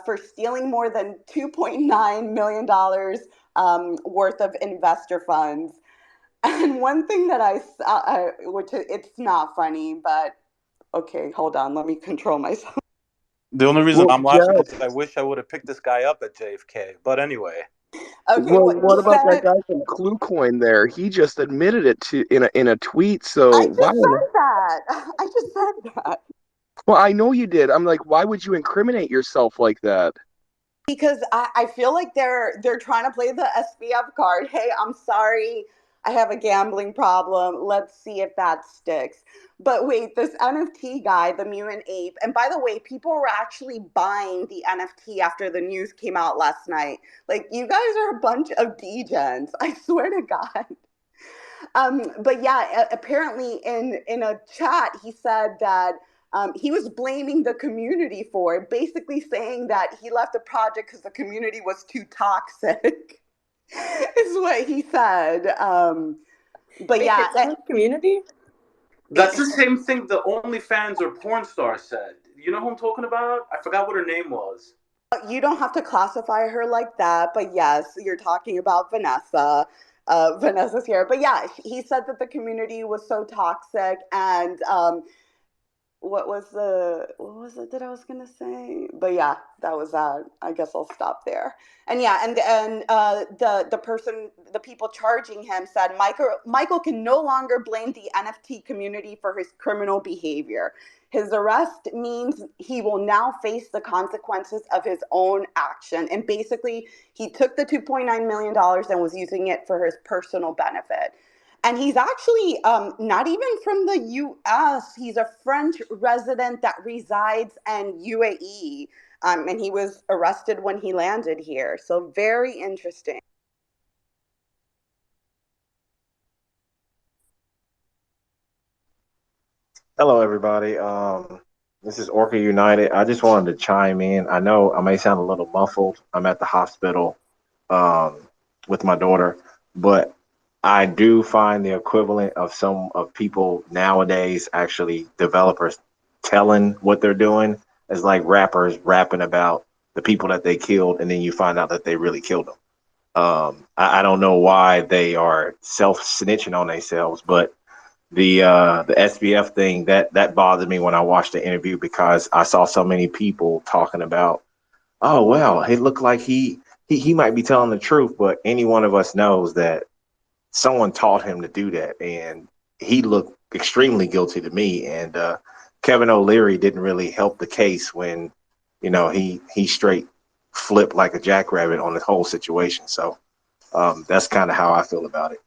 for stealing more than $2.9 million worth of investor funds. And one thing that I saw, which it's not funny, but okay, hold on. Let me control myself. The only reason Well, I'm laughing Jeff, is I wish I would have picked this guy up at JFK. But anyway, Okay, well, what he what about that said. guy from KlueCoin there? He just admitted it to in a tweet. I So why? just said that. I just said that. Well, I know you did. I'm like, why would you incriminate yourself like that? Because I feel like they're trying to play the SBF card. Hey, I'm sorry, I have a gambling problem. Let's see if that sticks. But wait, this NFT guy, the Mutant Ape, and by the way, people were actually buying the NFT after the news came out last night. Like, you guys are a bunch of degens. I swear to God. But yeah, apparently in a chat, he said that he was blaming the community for it, basically saying that he left the project because the community was too toxic, is what he said. But Wait, yeah, it's in the community? that's the same thing the OnlyFans or porn star said. You know who I'm talking about? I forgot what her name was. you don't have to classify her like that. But yes, you're talking about Vanessa. Vanessa's here. But yeah, he said that the community was so toxic and what was it that I was gonna say? But yeah, that was that. I guess I'll stop there. And yeah, and the people charging him said Michael can no longer blame the NFT community for his criminal behavior. His arrest means he will now face the consequences of his own action. And basically, he took the $2.9 million and was using it for his personal benefit. And he's actually not even from the US. He's a French resident that resides in UAE. And he was arrested when he landed here. So very interesting. Hello, everybody. This is Orca United. I just wanted to chime in. I know I may sound a little muffled. I'm at the hospital um, with my daughter, but I do find the equivalent of some of people nowadays, actually developers telling what they're doing, as like rappers rapping about the people that they killed, and then you find out that they really killed them. I don't know why they are self snitching on themselves, but the SBF thing that bothered me when I watched the interview because I saw so many people talking about, oh well, it looked like he might be telling the truth, but any one of us knows that someone taught him to do that, and he looked extremely guilty to me. And Kevin O'Leary didn't really help the case when he straight flipped like a jackrabbit on the whole situation. So that's kind of how I feel about it.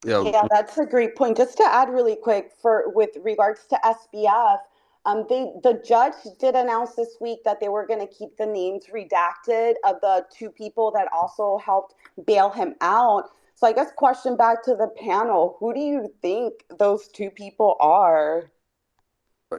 Yeah, Yeah, that's a great point. Just to add really quick for with regards to SBF, the judge did announce this week that they were going to keep the names redacted of the two people that also helped bail him out. So I guess question back to the panel, who do you think those two people are?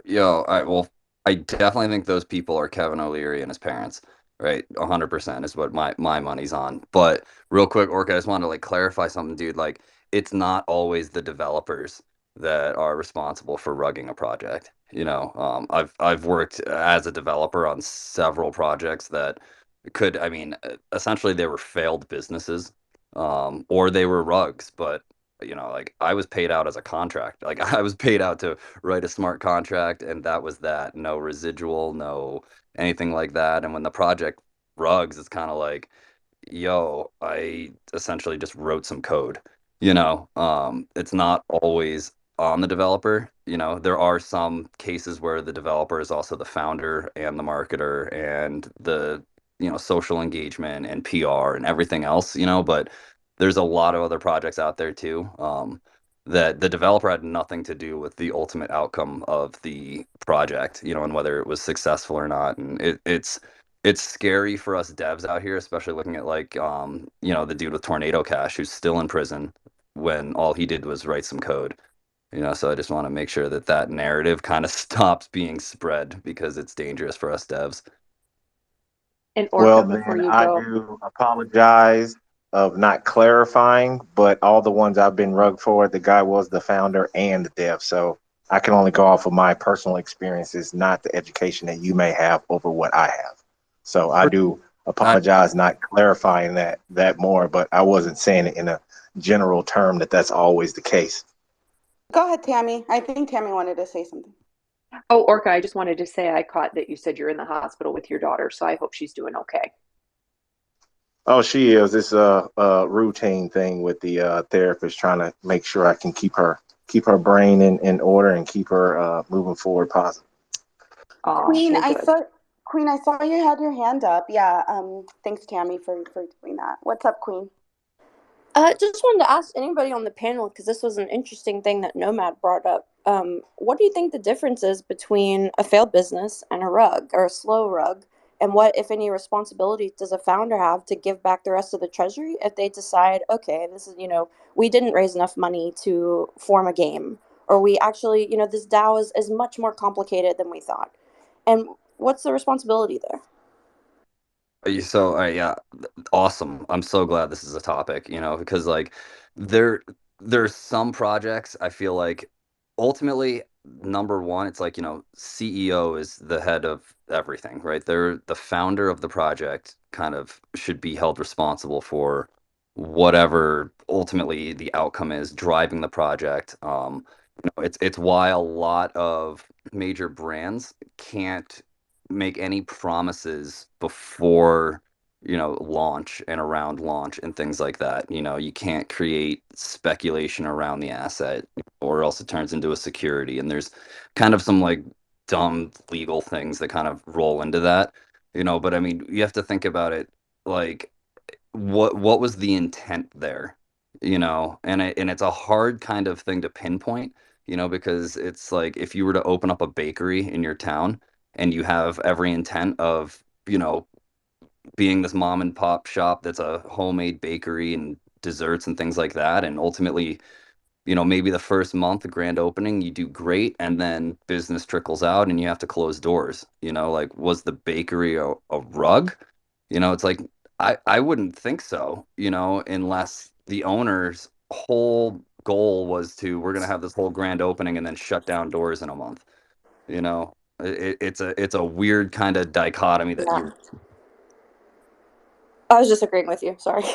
well, I definitely think those people are Kevin O'Leary and his parents, right? 100% is what my money's on. But real quick, Orca, I just wanted to like clarify something, dude. Like, it's not always the developers that are responsible for rugging a project. I've worked as a developer on several projects that I mean, essentially they were failed businesses, or they were rugs, but like I was paid out as a contract. Like I was paid out to write a smart contract, and that was that. No residual, no anything like that. And when the project rugs, it's kind of like, yo, I essentially just wrote some code. It's not always on the developer. There are some cases where the developer is also the founder and the marketer and the social engagement and PR and everything else. But there's a lot of other projects out there too. that the developer had nothing to do with the ultimate outcome of the project, and whether it was successful or not. And it's scary for us devs out here, especially looking at like the dude with Tornado Cash who's still in prison when all he did was write some code. So I just want to make sure that that narrative kind of stops being spread because it's dangerous for us devs. And Well, Orca, before then you I go, do apologize of not clarifying, but all the ones I've been rugged for, the guy was the founder and the dev. So I can only go off of my personal experiences, not the education that you may have over what I have. So I do I, apologize not clarifying that more, but I wasn't saying it in a general term that's always the case. Go ahead, Tammy. I think Tammy wanted to say something. oh, Orca, I just wanted to say I caught that you said you're in the hospital with your daughter, so I hope she's doing okay. Oh, she is. It's a routine thing with the therapist trying to make sure I can keep her brain in order and keep her moving forward positive. Oh, Queen, well, I good. saw Queen, I saw you had your hand up. Yeah. Thanks, Tammy, for doing that. What's up, Queen? Just wanted to ask anybody on the panel, because this was an interesting thing that Nomad brought up. What do you think the difference is between a failed business and a rug or a slow rug? And what, if any, responsibility does a founder have to give back the rest of the treasury if they decide, okay, this is, we didn't raise enough money to form a game, or we actually, this DAO is much more complicated than we thought. And what's the responsibility there? So yeah, awesome. I'm so glad this is a topic, because like there there's some projects I feel like ultimately number one, it's like, CEO is the head of everything, right? They're the founder of the project, kind of should be held responsible for whatever ultimately the outcome is driving the project. It's why a lot of major brands can't make any promises before launch and around launch and things like that. You can't create speculation around the asset or else it turns into a security, and there's kind of some like dumb legal things that kind of roll into that. But I mean, you have to think about it like what was the intent there, and it's a hard kind of thing to pinpoint, because it's like if you were to open up a bakery in your town and you have every intent of being this mom and pop shop that's a homemade bakery and desserts and things like that, and ultimately maybe the first month, the grand opening, you do great, and then business trickles out and you have to close doors. Like, was the bakery a rug? It's like, I wouldn't think so, unless the owner's whole goal was we're going to have this whole grand opening and then shut down doors in a month. It's a weird kind of dichotomy that Yeah. you. I was just agreeing with you. Sorry.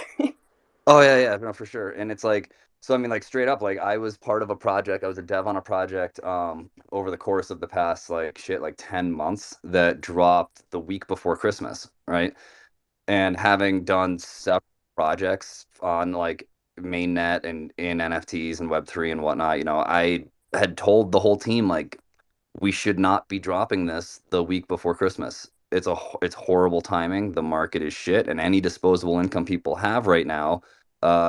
Oh yeah, no, for sure. And it's like, so I mean, like straight up, like I was part of a project. I was a dev on a project over the course of the past like 10 months that dropped the week before Christmas, right? And having done several projects on like mainnet and in NFTs and Web3 and whatnot, I had told the whole team like we should not be dropping this the week before Christmas. It's horrible timing. The market is shit, and any disposable income people have right now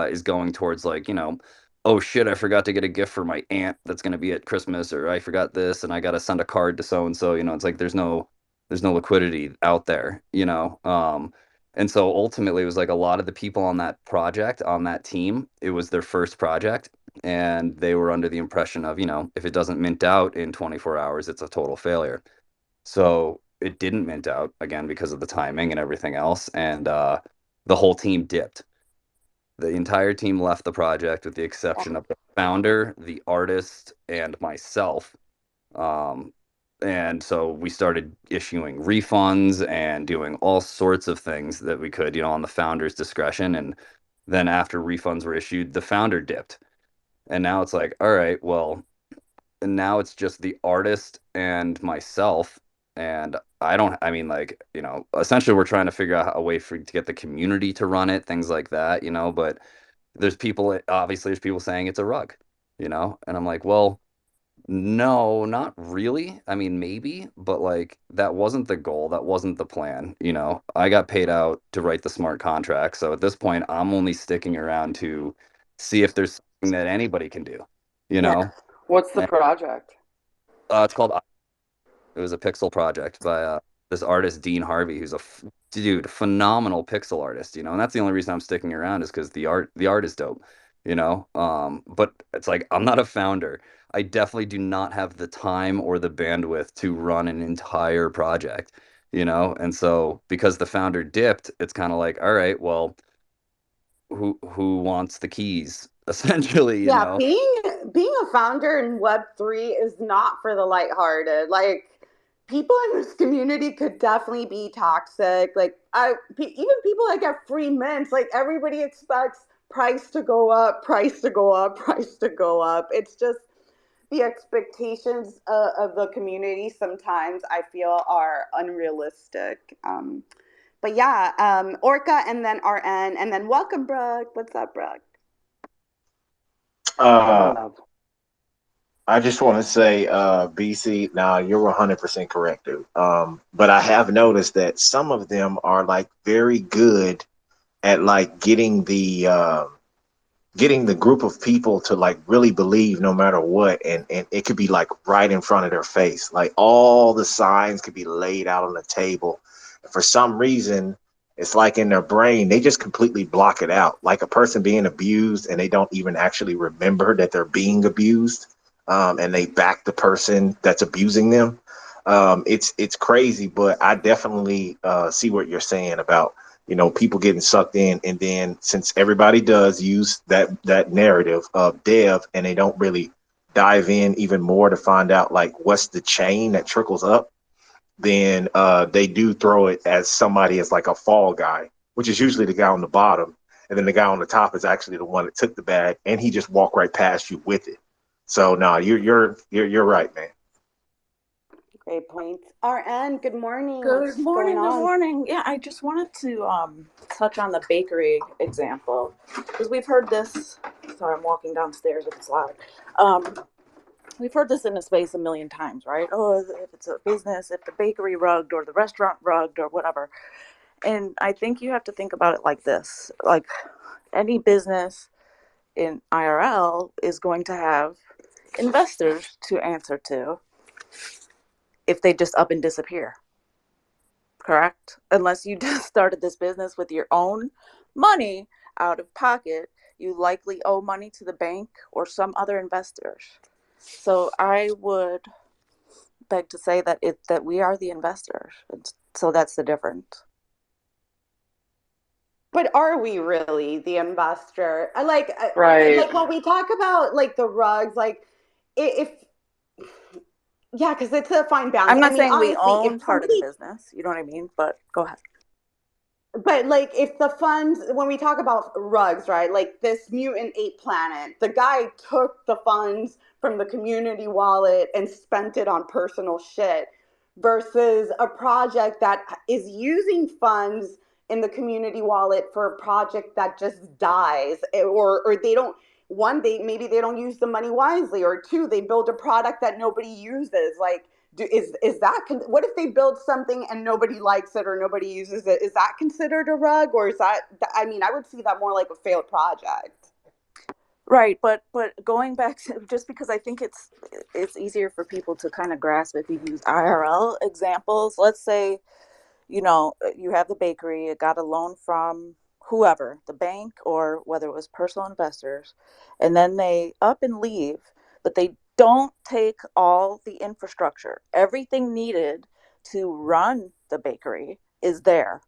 is going towards like, oh shit, I forgot to get a gift for my aunt that's going to be at Christmas, or I forgot this, and I got to send a card to so and so. It's like there's no liquidity out there. And so ultimately, it was like a lot of the people on that project, on that team, it was their first project, and they were under the impression of, if it doesn't mint out in 24 hours, it's a total failure. So it didn't mint out again because of the timing and everything else, and the whole team dipped. The entire team left the project with the exception of the founder, the artist, and myself. Um, and so we started issuing refunds and doing all sorts of things that we could, on the founder's discretion. And then after refunds were issued, the founder dipped. And now it's like, all right, well, and now it's just the artist and myself. And I mean, like, essentially we're trying to figure out a way to get the community to run it, things like that, but obviously there's people saying it's a rug, and I'm like, well, no, not really. I mean, maybe, but like that wasn't the goal. That wasn't the plan. I got paid out to write the smart contract. So at this point, I'm only sticking around to see if there's something that anybody can do. you Yeah. know. What's the And, project? it's called. It was a pixel project by this artist Dean Harvey, who's dude, phenomenal pixel artist, you know. And that's the only reason I'm sticking around is because the art is dope, you know. But it's like I'm not a founder. I definitely do not have the time or the bandwidth to run an entire project, you know. And so because the founder dipped, it's kind of like, all right, well, who wants the keys, essentially, you Yeah, know. being a founder in Web3 is not for the lighthearted. Like, people in this community could definitely be toxic. Like, even people that get free mints, like everybody expects price to go up, price to go up, price to go up. It's just the expectations of the community sometimes I feel are unrealistic. But yeah, Orca and then RN and then welcome, Brooke. What's up, Brooke? I just want to say, BC, now you're 100% correct, dude. But I have noticed that some of them are like very good at like getting the group of people to like really believe no matter what, and it could be like right in front of their face. Like all the signs could be laid out on the table. For some reason, it's like in their brain, they just completely block it out. Like a person being abused and they don't even actually remember that they're being abused. And they back the person that's abusing them. It's crazy, but I definitely see what you're saying about, you know, people getting sucked in, and then since everybody does use that narrative of dev, and they don't really dive in even more to find out like what's the chain that trickles up, then they do throw it as somebody as like a fall guy, which is usually the guy on the bottom, and then the guy on the top is actually the one that took the bag, and he just walked right past you with it. So no, you're right, man. Great point. RN, good morning. Good What's going morning, good on? morning. Yeah, I just wanted to touch on the bakery example because we've heard this. Sorry, I'm walking downstairs if it's loud. We've heard this in the space a million times, right? Oh, if it's a business, if the bakery rugged or the restaurant rugged or whatever. And I think you have to think about it like this. Like any business in IRL is going to have investors to answer to if they just up and disappear. Correct? Unless you just started this business with your own money out of pocket, you likely owe money to the bank or some other investors. So I would beg to say that we are the investors. So that's the difference. But are we really the investor? Right. Like when we talk about like the rugs, like if yeah, because it's a fine balance. I'm I not mean, saying we honestly, if own part of the somebody, business, you know what I mean? But go ahead. but like if the funds, when we talk about rugs, right? Like this mutant ape planet, the guy took the funds from the community wallet and spent it on personal shit versus a project that is using funds in the community wallet for a project that just dies, or they don't, one, they don't use the money wisely, or two, they build a product that nobody uses. Like, is that what if they build something and nobody likes it or nobody uses it? Is that considered a rug, or is that, I mean, I would see that more like a failed project. Right, but going back to, just because I think it's easier for people to kind of grasp if you use IRL examples. Let's say, you know, you have the bakery, it got a loan from whoever, the bank or whether it was personal investors, and then they up and leave, but they don't take all the infrastructure. Everything needed to run the bakery is there,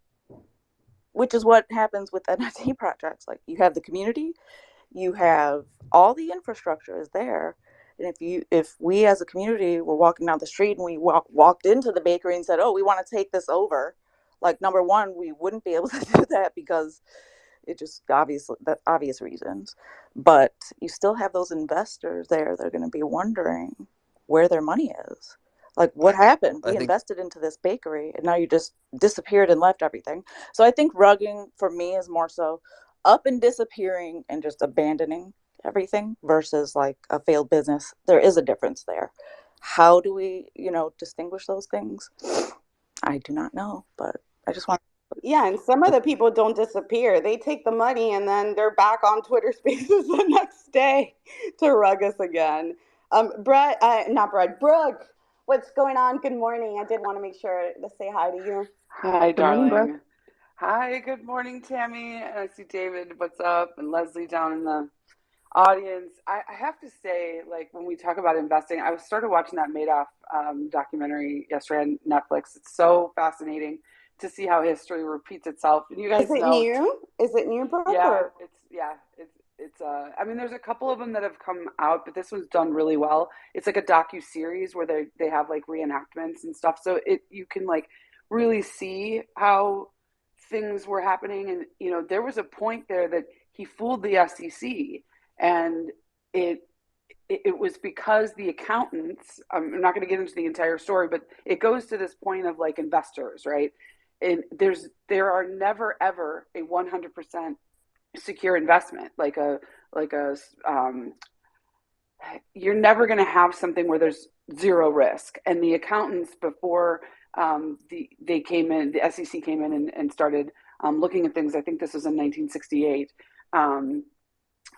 which is what happens with NFT projects. Like you have the community, you have all the infrastructure is there. And if we as a community were walking down the street and we walked into the bakery and said, oh, we want to take this over, like, number one, we wouldn't be able to do that because it just obvious reasons. But you still have those investors there. They're going to be wondering where their money is. Like, what happened? We invested into this bakery and now you just disappeared and left everything. So I think rugging for me is more so up and disappearing and just abandoning everything versus like a failed business. There is a difference there. How do we, distinguish those things? I do not know, but I just want Yeah, and some of the people don't disappear. They take the money and then they're back on Twitter Spaces the next day to rug us again. Brett, not Brett, Brooke, what's going on? Good morning. I did want to make sure to say hi to you. Hi, Good morning, Brooke. darling. Hi, good morning, Tammy. And I see David, what's up? And Leslie down in the audience. I have to say, like, when we talk about investing, I started watching that Madoff documentary yesterday on Netflix. It's so fascinating to see how history repeats itself. And you Is guys it know, new? Is it new, Brooke? yeah, Or? it's I mean, there's a couple of them that have come out, but this one's done really well. It's like a docu-series where they have like reenactments and stuff. So you can like really see how things were happening. And there was a point there that he fooled the SEC, and it it was because the accountants, I'm not going to get into the entire story, but it goes to this point of like investors, right? And there are never ever a 100% secure investment, you're never going to have something where there's zero risk. And the accountants before the SEC came in and started looking at things. I think this was in 1968.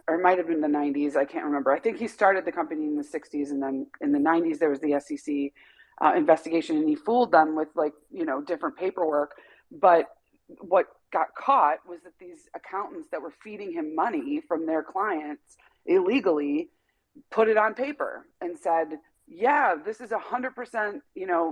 Or it might have been the 90s. I can't remember. I think he started the company in the 60s, and then in the 90s there was the SEC investigation, and he fooled them with different paperwork. But what got caught was that these accountants that were feeding him money from their clients illegally put it on paper and said, "Yeah, this is 100%,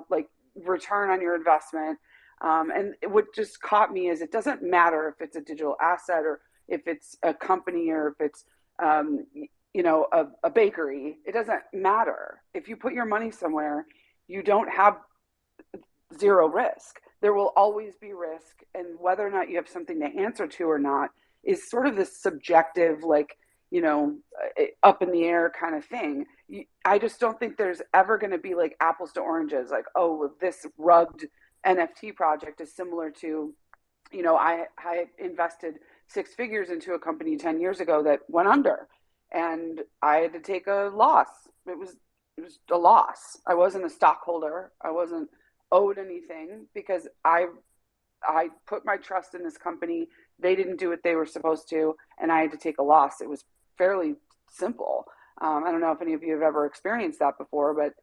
like return on your investment." And what just caught me is it doesn't matter if it's a digital asset or if it's a company or if it's a bakery. It doesn't matter. If you put your money somewhere, you don't have zero risk. There will always be risk, and whether or not you have something to answer to or not is sort of this subjective, up in the air kind of thing. I just don't think there's ever going to be like apples to oranges, like, oh, well, this rugged NFT project is similar to, I invested six figures into a company 10 years ago that went under, and I had to take a loss. It was a loss. I wasn't a stockholder. I wasn't owed anything because I put my trust in this company. They didn't do what they were supposed to, and I had to take a loss. It was fairly simple. I don't know if any of you have ever experienced that before, but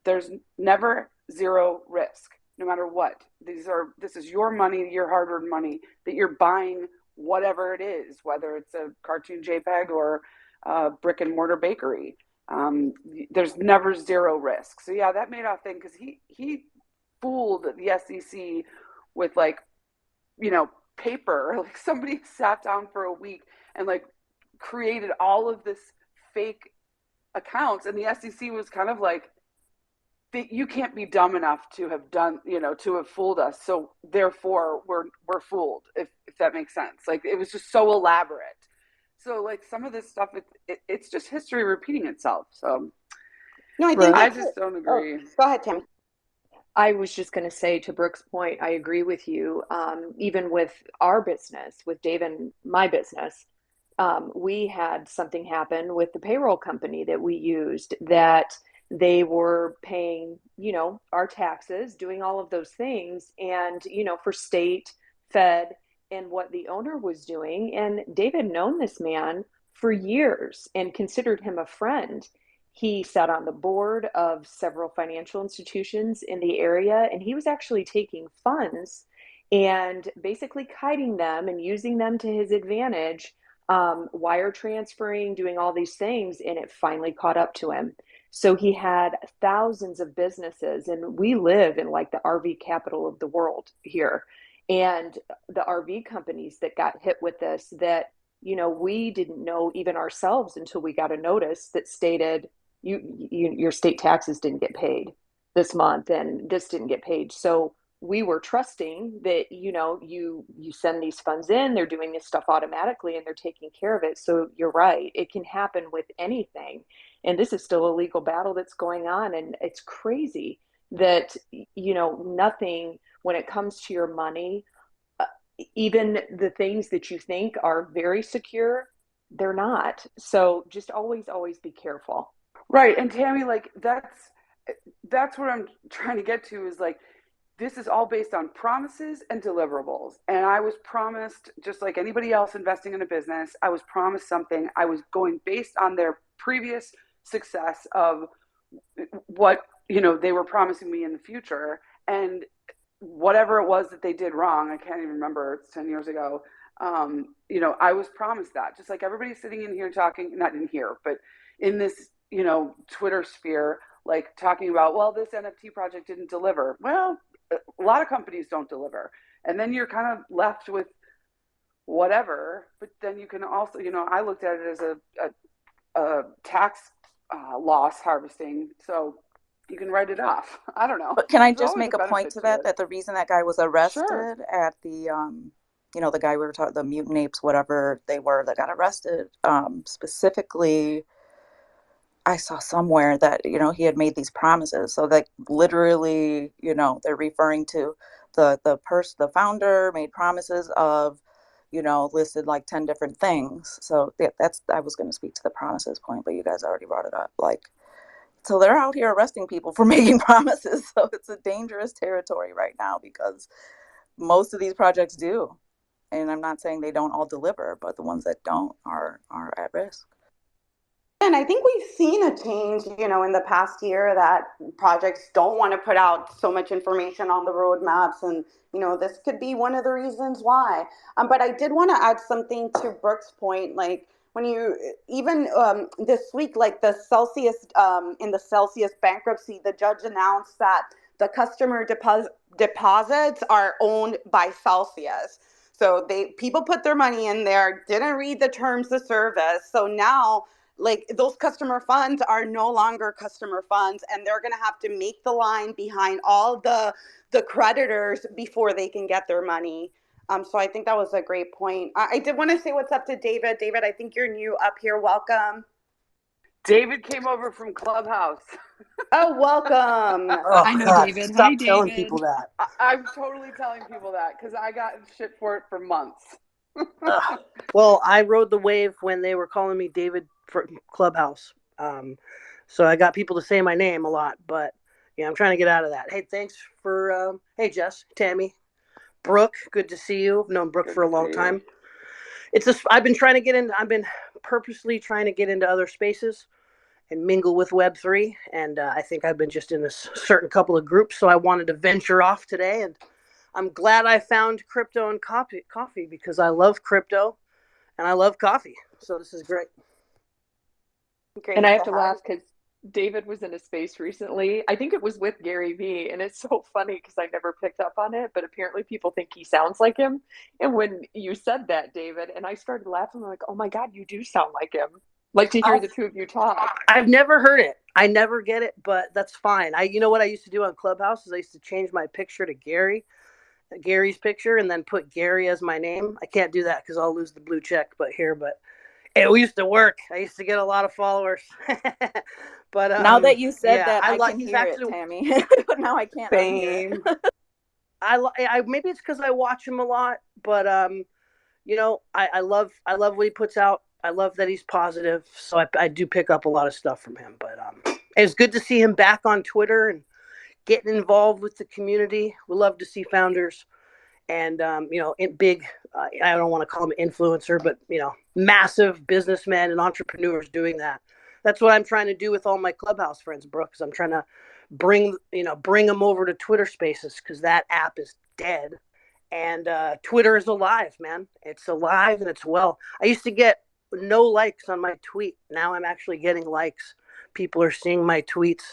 there's never zero risk, no matter what. This is your money, your hard-earned money, that you're buying whatever it is, whether it's a cartoon JPEG or a brick and mortar bakery. There's never zero risk. So yeah, that Madoff thing, because he fooled the SEC with paper. Like somebody sat down for a week and created all of this fake accounts, and the SEC was kind of like, you can't be dumb enough to have done, to have fooled us. So therefore we're fooled, if that makes sense. Like, it was just so elaborate. So some of this stuff, it's just history repeating itself. So no, I think I just don't agree. Oh, go ahead, Tim. I was just going to say, to Brooke's point, I agree with you. Even with our business, with Dave and my business, we had something happen with the payroll company that we used, that they were paying, our taxes, doing all of those things, and, for state, fed, and what the owner was doing. And Dave had known this man for years and considered him a friend. He sat on the board of several financial institutions in the area, and he was actually taking funds and basically kiting them and using them to his advantage, wire transferring, doing all these things, and it finally caught up to him. So he had thousands of businesses, and we live in the RV capital of the world here. And the RV companies that got hit with this, that, we didn't know even ourselves until we got a notice that stated, your state taxes didn't get paid this month, and this didn't get paid. So we were trusting that, you send these funds in, they're doing this stuff automatically, and they're taking care of it. So you're right. It can happen with anything. And this is still a legal battle that's going on. And it's crazy that, nothing, when it comes to your money, even the things that you think are very secure, they're not. So just always, always be careful. Right. And Tammy, that's what I'm trying to get to, is this is all based on promises and deliverables. And I was promised, just like anybody else investing in a business, I was promised something. I was going based on their previous success of what, they were promising me in the future. And whatever it was that they did wrong, I can't even remember, it's 10 years ago. I was promised that, just like everybody's sitting in here talking, not in here, but in this, Twitter sphere, like talking about, well, this NFT project didn't deliver. Well, a lot of companies don't deliver. And then you're kind of left with whatever, but then you can also, I looked at it as a tax loss harvesting. So you can write it off. I don't know. But can I There's just always make a a point benefit to to that, it. that the reason that guy was Sure. arrested at the, the guy we were talking, the mutant apes, whatever they were that got arrested, specifically, I saw somewhere that, he had made these promises. So that literally, they're referring to the founder made promises of, listed like 10 different things. So I was going to speak to the promises point, but you guys already brought it up. Like, so they're out here arresting people for making promises. So it's a dangerous territory right now, because most of these projects do. And I'm not saying they don't all deliver, but the ones that don't are at risk. And I think we've seen a change, in the past year, that projects don't want to put out so much information on the roadmaps. And, this could be one of the reasons why. But I did want to add something to Brooke's point. Like, when you, even this week, like in the Celsius bankruptcy, the judge announced that the customer deposits are owned by Celsius. So people put their money in there, didn't read the terms of service. So now, like, those customer funds are no longer customer funds, and they're going to have to make the line behind all the creditors before they can get their money. So I think that was a great point. I did want to say what's up to David. David, I think you're new up here. Welcome. David came over from Clubhouse. Oh, welcome. Oh, I know God, David. stop Hi, telling David. people that. I'm totally telling people that because I got shit for it for months. Well, I rode the wave when they were calling me David for Clubhouse. So I got people to say my name a lot, but yeah, I'm trying to get out of that. Hey, thanks for, hey, Jess, Tammy, Brooke, good to see you. I've known Brooke for a long time. I've been purposely trying to get into other spaces and mingle with Web3. And I think I've been just in this certain couple of groups. So I wanted to venture off today, and I'm glad I found crypto and coffee because I love crypto and I love coffee. So this is great. Great. And I have to laugh because David was in a space recently. I think it was with Gary Vee, and it's so funny because I never picked up on it, but apparently people think he sounds like him. And when you said that, David, and I started laughing, I'm like, oh my God, you do sound like him. Like to hear the two of you talk. I've never heard it. I never get it, but that's fine. You know what I used to do on Clubhouse is I used to change my picture to Gary's picture, and then put Gary as my name. I can't do that because I'll lose the blue check. But it used to work. I used to get a lot of followers. But now that you said that, I can hear actually, it, Tammy. But now I can't Same. I maybe it's because I watch him a lot, but I love what he puts out. I love that he's positive, so I do pick up a lot of stuff from him. But it's good to see him back on Twitter and getting involved with the community. We love to see founders and big. I don't want to call them influencer, but massive businessmen and entrepreneurs doing that. That's what I'm trying to do with all my Clubhouse friends, Brooks. I'm trying to bring them over to Twitter Spaces because that app is dead, and Twitter is alive, man. It's alive and it's well. I used to get no likes on my tweet. Now I'm actually getting likes. People are seeing my tweets.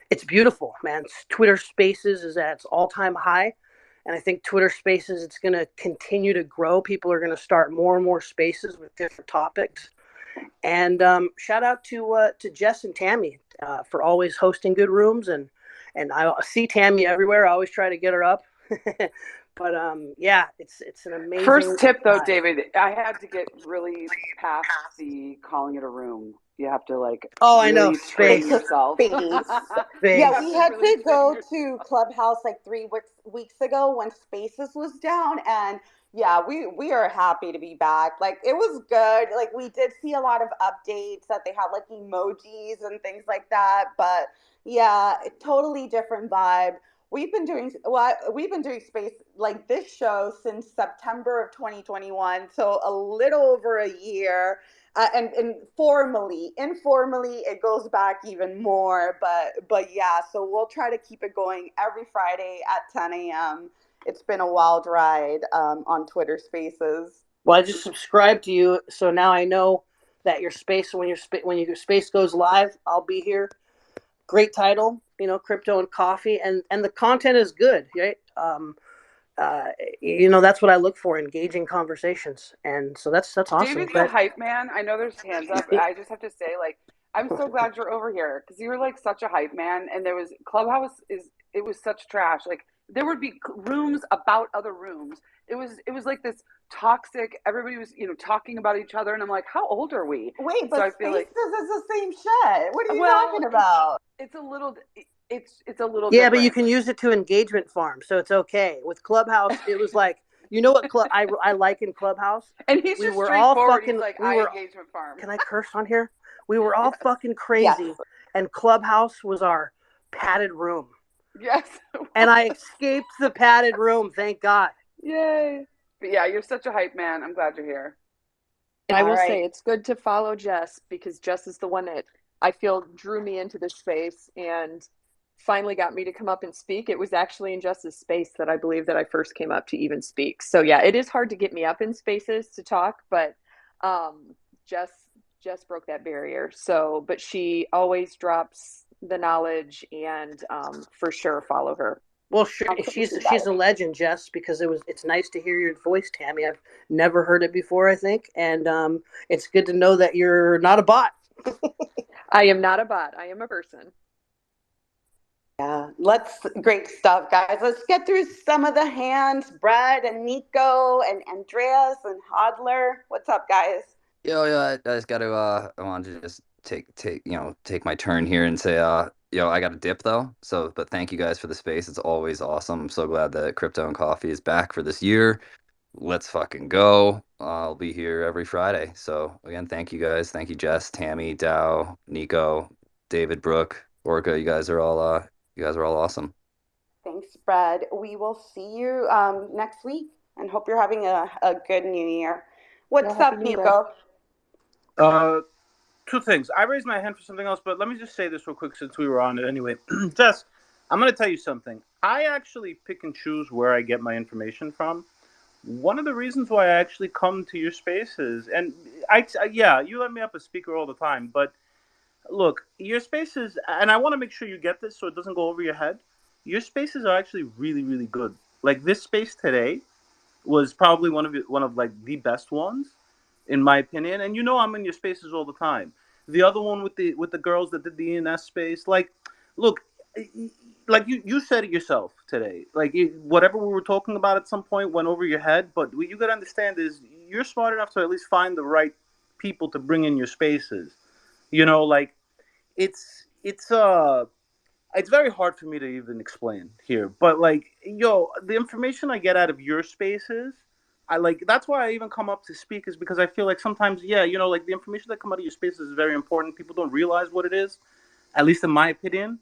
It's beautiful, man. Twitter Spaces is at its all-time high. And I think Twitter Spaces, it's going to continue to grow. People are going to start more and more spaces with different topics. And shout out to Jess and Tammy for always hosting good rooms. And I see Tammy everywhere. I always try to get her up. But yeah, it's an amazing. First tip though, David, I had to get really past the calling it a room. You have to I know, train yourself. Space. Yeah, we had to go to Clubhouse like 3 weeks ago when Spaces was down, and yeah, we are happy to be back. Like, it was good. Like, we did see a lot of updates that they had like emojis and things like that, but yeah, totally different vibe. we've been doing space like this show since September of 2021, so a little over a year. And informally, it goes back even more. But yeah, so we'll try to keep it going every Friday at 10 a.m. It's been a wild ride on Twitter Spaces. Well, I just subscribed to you, so now I know that your space when your space goes live, I'll be here. Great title, crypto and coffee, and the content is good, right? That's what I look for, engaging conversations, and so that's awesome. David's the hype man. I know there's hands up. I just have to say, like, I'm so glad you're over here because you were like such a hype man, and there was Clubhouse it was such trash. Like there would be rooms about other rooms. It was like this toxic. Everybody was talking about each other, and I'm like, how old are we? Wait, but Spaces is the same shit. What are you talking about? It's a little. It's a little. Yeah, different. but you can use it to engagement farm, so it's okay. With Clubhouse, it was like. You know what I like in Clubhouse? And he's just straightforward. He's like, engagement farm. Can I curse on here? We were all fucking crazy, and Clubhouse was our padded room. Yes. And I escaped the padded room, thank God. Yay. But yeah, you're such a hype man. I'm glad you're here. And I will say it's good to follow Jess because Jess is the one that I feel drew me into this space and finally got me to come up and speak. It was actually in Jess's space that I believe that I first came up to even speak. So yeah, it is hard to get me up in spaces to talk, but Jess broke that barrier. So, but she always drops the knowledge and for sure follow her. Well, sure, she's a legend, Jess, because it's nice to hear your voice, Tammy. I've never heard it before, I think, and it's good to know that you're not a bot. I am not a bot. I am a person. Yeah, great stuff, guys. Let's get through some of the hands. Brad and Nico and Andreas and Hodler. What's up, guys? Yo, I just got to, I wanted to just take my turn here and say, I got a dip though. So, but thank you guys for the space. It's always awesome. I'm so glad that Crypto and Coffee is back for this year. Let's fucking go. I'll be here every Friday. So again, thank you guys. Thank you, Jess, Tammy, Dow, Nico, David, Brooke, Orca. You guys are all awesome. Thanks, Brad. We will see you next week and hope you're having a good new year. What's up, Nico? Two things. I raised my hand for something else, but let me just say this real quick since we were on it anyway. Jess, I'm going to tell you something. I actually pick and choose where I get my information from. One of the reasons why I actually come to your spaces, and you let me up as speaker all the time, but look, your spaces, and I want to make sure you get this so it doesn't go over your head. Your spaces are actually really, really good. Like this space today was probably one of like the best ones, in my opinion. And I'm in your spaces all the time. The other one with the girls that did the ENS space, like, look, like you said it yourself today. Like whatever we were talking about at some point went over your head. But what you got to understand is you're smart enough to at least find the right people to bring in your spaces. Like it's very hard for me to even explain here. But like, the information I get out of your spaces, that's why I even come up to speak, is because I feel like sometimes, like the information that come out of your spaces is very important. People don't realize what it is, at least in my opinion.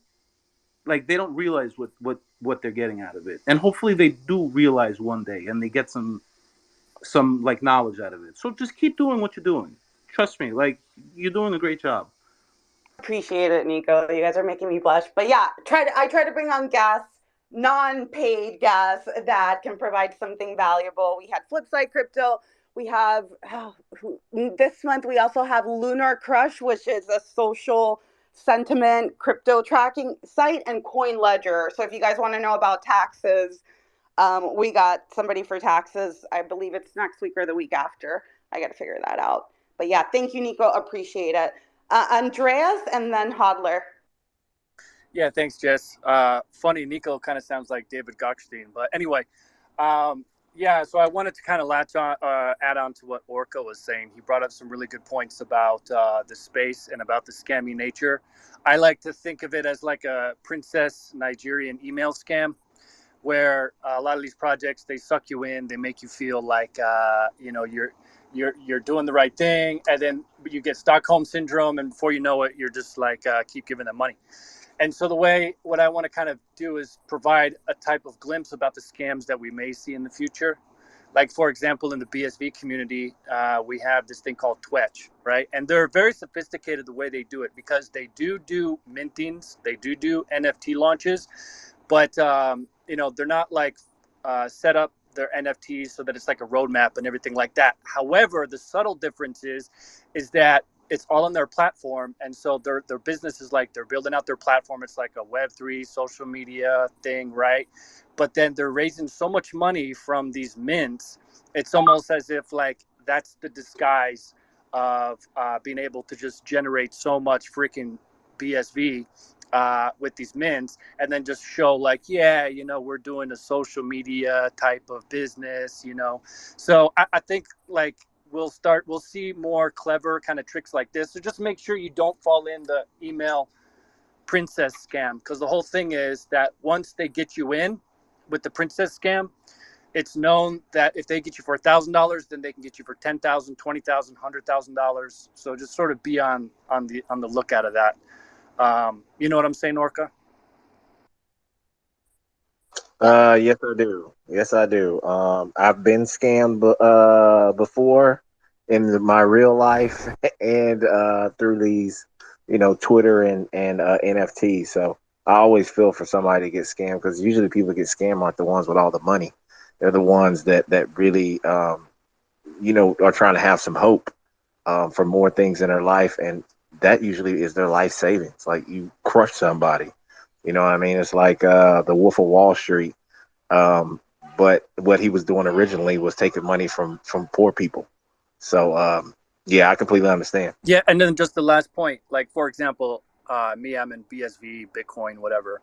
Like they don't realize what they're getting out of it, and hopefully they do realize one day, and they get some like knowledge out of it. So just keep doing what you're doing. Trust me, like you're doing a great job. Appreciate it, Nico. You guys are making me blush. But yeah, I try to bring on guests, non-paid guests that can provide something valuable. We had Flipside Crypto. We have this month we also have Lunar Crush, which is a social sentiment crypto tracking site, and Coin Ledger. So if you guys want to know about taxes, we got somebody for taxes. I believe it's next week or the week after. I got to figure that out. But yeah, thank you, Nico. Appreciate it. Andreas and then Hodler. Yeah, thanks, Jess. Funny, Nico kind of sounds like David Gokhshtein. But anyway, so I wanted to kind of add on to what Orca was saying. He brought up some really good points about the space and about the scammy nature. I like to think of it as like a Princess Nigerian email scam, where a lot of these projects, they suck you in, they make you feel like you're doing the right thing, and then you get Stockholm syndrome, and before you know it, you're just like keep giving them money. And so what I want to kind of do is provide a type of glimpse about the scams that we may see in the future. Like, for example, in the BSV community, we have this thing called Twetch, right? And they're very sophisticated the way they do it, because they do mintings, they do NFT launches, but they're not like set up their NFTs so that it's like a roadmap and everything like that. However, the subtle difference is that it's all on their platform, and so their business is like they're building out their platform. It's like a Web3 social media thing, right? But then they're raising so much money from these mints, it's almost as if like that's the disguise of being able to just generate so much freaking BSV with these mints, and then just show like, yeah, we're doing a social media type of business, So I think like we'll see more clever kind of tricks like this. So just make sure you don't fall in the email princess scam, because the whole thing is that once they get you in with the princess scam, it's known that if they get you for $1,000, then they can get you for $10,000, $20,000, $100,000. So just sort of be on the lookout of that. You know what I'm saying, Orca? Yes, I do. Yes, I do. I've been scammed before in my real life and through these, Twitter and NFTs. So I always feel for somebody to get scammed, because usually people get scammed aren't the ones with all the money. They're the ones that really, are trying to have some hope for more things in their life, and that usually is their life savings. Like, you crush somebody. You know what I mean? It's like the Wolf of Wall Street. But what he was doing originally was taking money from poor people. So yeah, I completely understand. Yeah, and then just the last point, like for example, me, I'm in BSV, Bitcoin, whatever,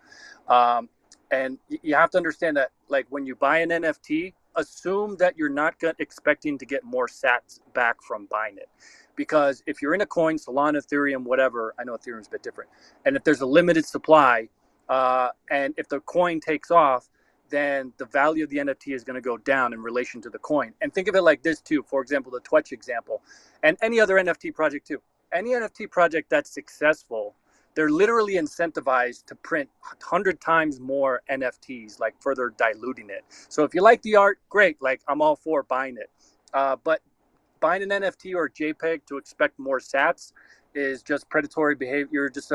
and you have to understand that like when you buy an NFT, assume that you're not expecting to get more sats back from buying it, because if you're in a coin, Solana, Ethereum, whatever, I know Ethereum's a bit different, and if there's a limited supply, and if the coin takes off, then the value of the NFT is going to go down in relation to the coin. And think of it like this too. For example, the Twitch example, and any other NFT project too. Any NFT project that's successful, they're literally incentivized to print 100 times more NFTs, like further diluting it. So if you like the art, great. Like, I'm all for buying it. But buying an NFT or a JPEG to expect more sats is just predatory behavior. You're just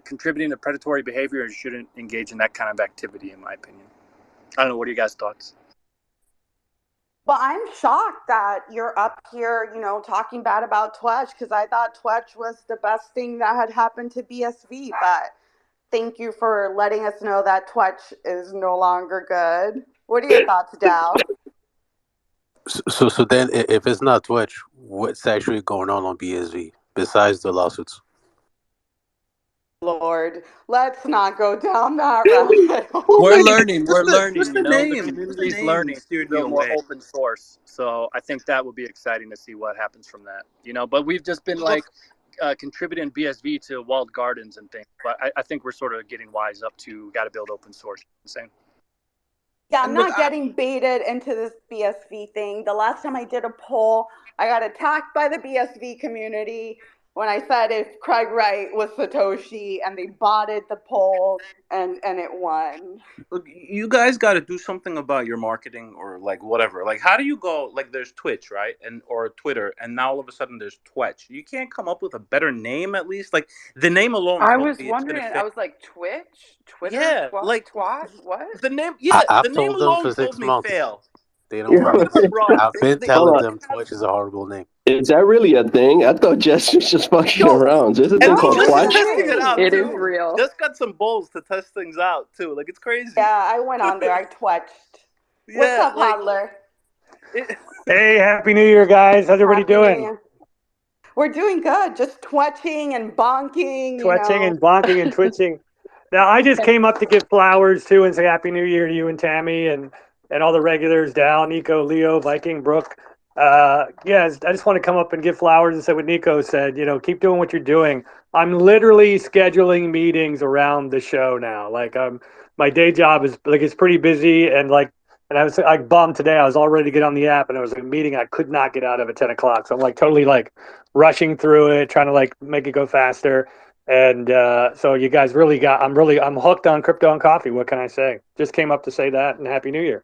contributing to predatory behavior, and you shouldn't engage in that kind of activity, in my opinion. I don't know. What are you guys' thoughts? Well, I'm shocked that you're up here, talking bad about Twitch, because I thought Twitch was the best thing that had happened to BSV. But thank you for letting us know that Twitch is no longer good. What are your thoughts, Dow? So then, if it's not Twitch, what's actually going on BSV besides the lawsuits? Lord, let's not go down that rabbit hole. We're learning. We're learning. What's the The name? community's learning to Steered you build more away. open source. So I think that will be exciting to see what happens from that. But we've just been like contributing BSV to walled gardens and things. But I think we're sort of getting wise up to got to build open source. Same. Yeah, I'm not getting baited into this BSV thing. The last time I did a poll, I got attacked by the BSV community when I said if Craig Wright was Satoshi, and they botted the poll, and it won. Look, you guys got to do something about your marketing, or like whatever. Like, how do you go? Like, there's Twitch, right, or Twitter, and now all of a sudden there's Twitch. You can't come up with a better name, at least. Like, the name alone. I Told was me it's gonna wondering. fail. I was like, Twitch, Twitter, Yeah, like twat, what? the name. Yeah, I've the name told them alone for told 6 me months. fail. They don't Don't get listen. me wrong. I've been They telling have them Twitch is a horrible name. Is that really a thing? I thought Jess was just fucking around. There's a thing And called Jess is Twatch. testing it out It too. is real. Jess got some bowls to test things out too. Like, it's crazy. Yeah, I went on there. I twitched. What's Yeah, up, like Hodler? Hey, Happy New Year, guys. How's everybody Happy New doing? Year. We're doing good. Just twitching and bonking, Twitching and bonking and twitching. Now, I just came up to give flowers too and say Happy New Year to you and Tammy and all the regulars, Dal, Nico, Leo, Viking, Brooke. Yes, I just want to come up and give flowers and say what Nico said. Keep doing what you're doing. I'm literally scheduling meetings around the show now. Like, my day job is like it's pretty busy, and I was like bummed today. I was all ready to get on the app, and it was a meeting I could not get out of at 10 o'clock. So I'm like totally like rushing through it, trying to like make it go faster. And so you guys I'm hooked on crypto and coffee. What can I say? Just came up to say that, and Happy New Year.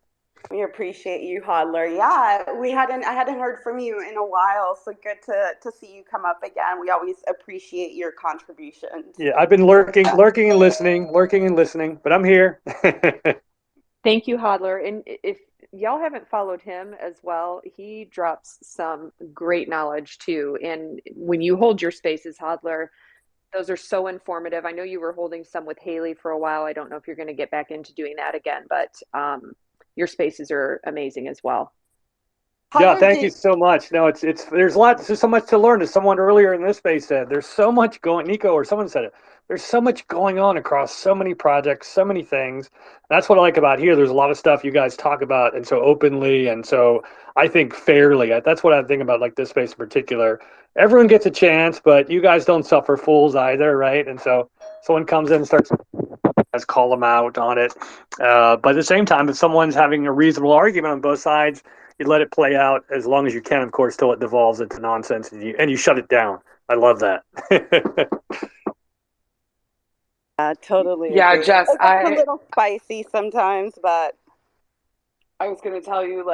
We appreciate you, Hodler. Yeah, I hadn't heard from you in a while, so good to see you come up again. We always appreciate your contributions. Yeah, I've been lurking and listening, but I'm here. Thank you, Hodler. And if y'all haven't followed him as well, he drops some great knowledge too. And when you hold your spaces, Hodler, those are so informative. I know you were holding some with Haley for a while. I don't know if you're going to get back into doing that again, but your spaces are amazing as well. Yeah, thank you so much. No, there's so much to learn. As someone earlier in this space said, there's so much going, Nico or someone said it, there's so much going on across so many projects, so many things. That's what I like about here. There's a lot of stuff you guys talk about, and so openly, and so I think fairly. That's what I think about, like this space in particular. Everyone gets a chance, but you guys don't suffer fools either, right? And so someone comes in and starts, call them out on it. But at the same time, if someone's having a reasonable argument on both sides, you let it play out as long as you can, of course, till it devolves into nonsense, and you shut it down. I love that. Totally. Yeah, agree. Jess, It's a little spicy sometimes, but I was going to tell you,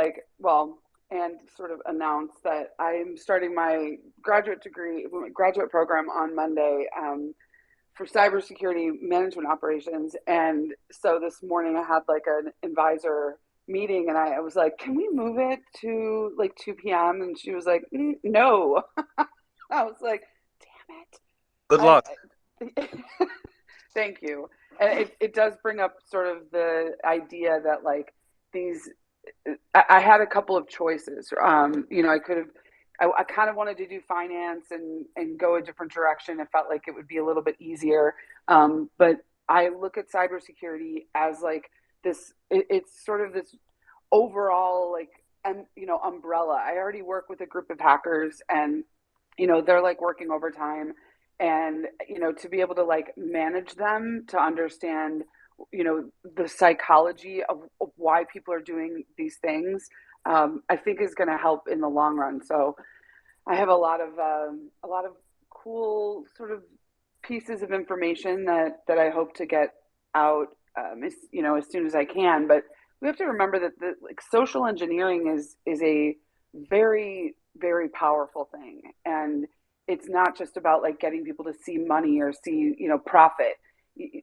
and sort of announce that I'm starting my graduate program on Monday for cybersecurity management operations. And so this morning I had like an advisor meeting, and I was like, "Can we move it to like 2 p.m.?" And she was like, "No." I was like, "Damn it!" Good luck. Thank you. And it does bring up sort of the idea that like I had a couple of choices. I could have, I kind of wanted to do finance and go a different direction. It felt like it would be a little bit easier. But I look at cybersecurity as like this, it's sort of this overall like, umbrella. I already work with a group of hackers, and, they're like working overtime, and, to be able to like manage them, to understand the psychology of why people are doing these things, I think is going to help in the long run. So I have a lot of cool sort of pieces of information that I hope to get out, as soon as I can. But we have to remember that like social engineering is a very, very powerful thing, and it's not just about like getting people to see money or see profit.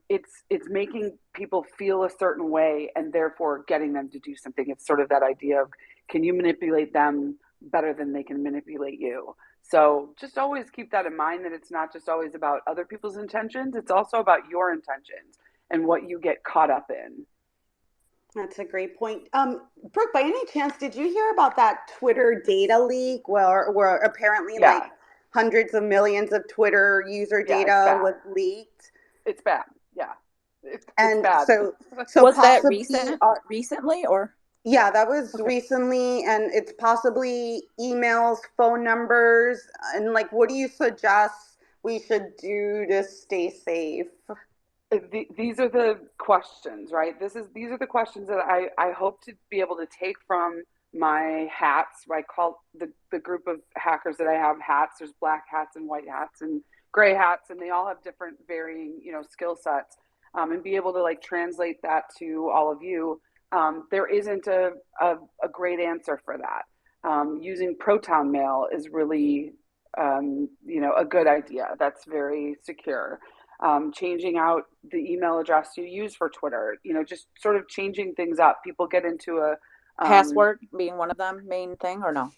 It's making people feel a certain way, and therefore getting them to do something. It's sort of that idea of, can you manipulate them better than they can manipulate you? So just always keep that in mind, that it's not just always about other people's intentions. It's also about your intentions and what you get caught up in. That's a great point. Brooke, by any chance, did you hear about that Twitter data leak where apparently like hundreds of millions of Twitter user data was leaked? It's bad. Yeah. It's bad. So was that recently or? Yeah, that was recently, and it's possibly emails, phone numbers, and like, what do you suggest we should do to stay safe? These are the questions, right? These are the questions that I hope to be able to take from my hats. I call the group of hackers that I have hats. There's black hats and white hats and gray hats, and they all have different varying, skill sets, and be able to like translate that to all of you. There isn't a great answer for that. Using Proton Mail is really, a good idea. That's very secure. Changing out the email address you use for Twitter, just sort of changing things up. People get into a password being one of them main thing, or no?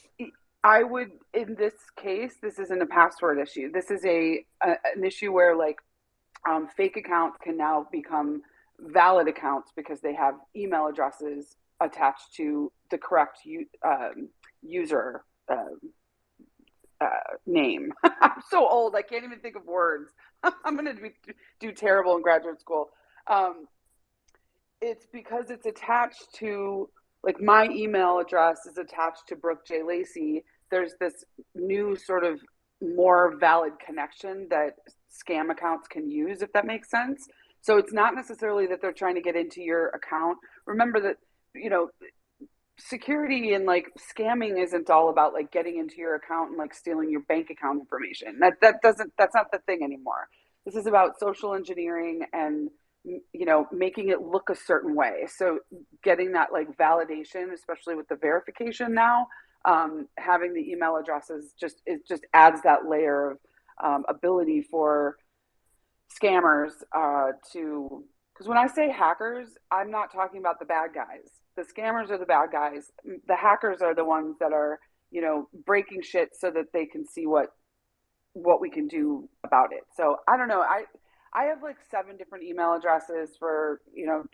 I would, in this case, this isn't a password issue. This is an issue where like fake accounts can now become valid accounts because they have email addresses attached to the correct user name. I'm so old, I can't even think of words. I'm going to do terrible in graduate school. It's because it's attached to, like, my email address is attached to Brooke J. Lacey. There's this new sort of more valid connection that scam accounts can use, if that makes sense. So it's not necessarily that they're trying to get into your account. Remember that, security and like scamming isn't all about like getting into your account and like stealing your bank account information. That's not the thing anymore. This is about social engineering and, making it look a certain way. So getting that like validation, especially with the verification now, having the email addresses it just adds that layer of ability for scammers to, because when I say hackers, I'm not talking about the bad guys. The scammers are the bad guys. The hackers are the ones that are, breaking shit so that they can see what we can do about it. So I don't know. I have like 7 different email addresses for,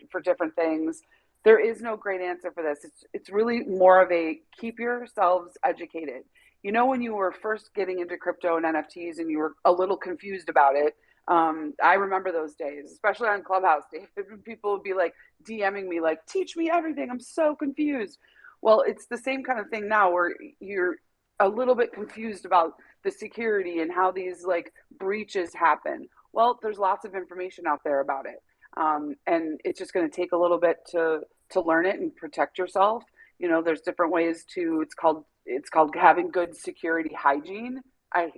for different things. There is no great answer for this. It's really more of a keep yourselves educated. When you were first getting into crypto and NFTs and you were a little confused about it, I remember those days, especially on Clubhouse, David, when people would be like DMing me, like, teach me everything. I'm so confused. Well, it's the same kind of thing now where you're a little bit confused about the security and how these like breaches happen. Well, there's lots of information out there about it. And it's just going to take a little bit to learn it and protect yourself. There's different ways it's called having good security hygiene. I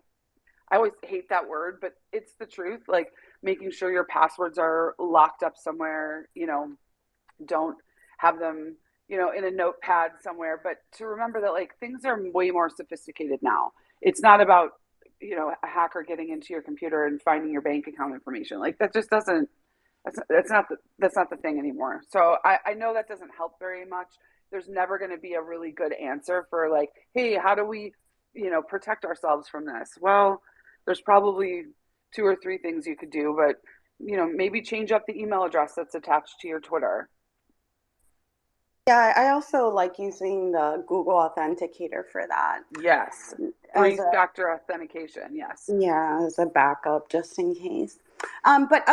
always hate that word, but it's the truth. Like making sure your passwords are locked up somewhere, don't have them, in a notepad somewhere, but to remember that like things are way more sophisticated now. It's not about, a hacker getting into your computer and finding your bank account information. Like that just doesn't, that's not the thing anymore. So I know that doesn't help very much. There's never going to be a really good answer for like, hey, how do we, protect ourselves from this? Well, there's probably 2 or 3 things you could do, but maybe change up the email address that's attached to your Twitter. Yeah, I also like using the Google Authenticator for that. Yes. 3-factor authentication. Yes. Yeah, as a backup just in case. But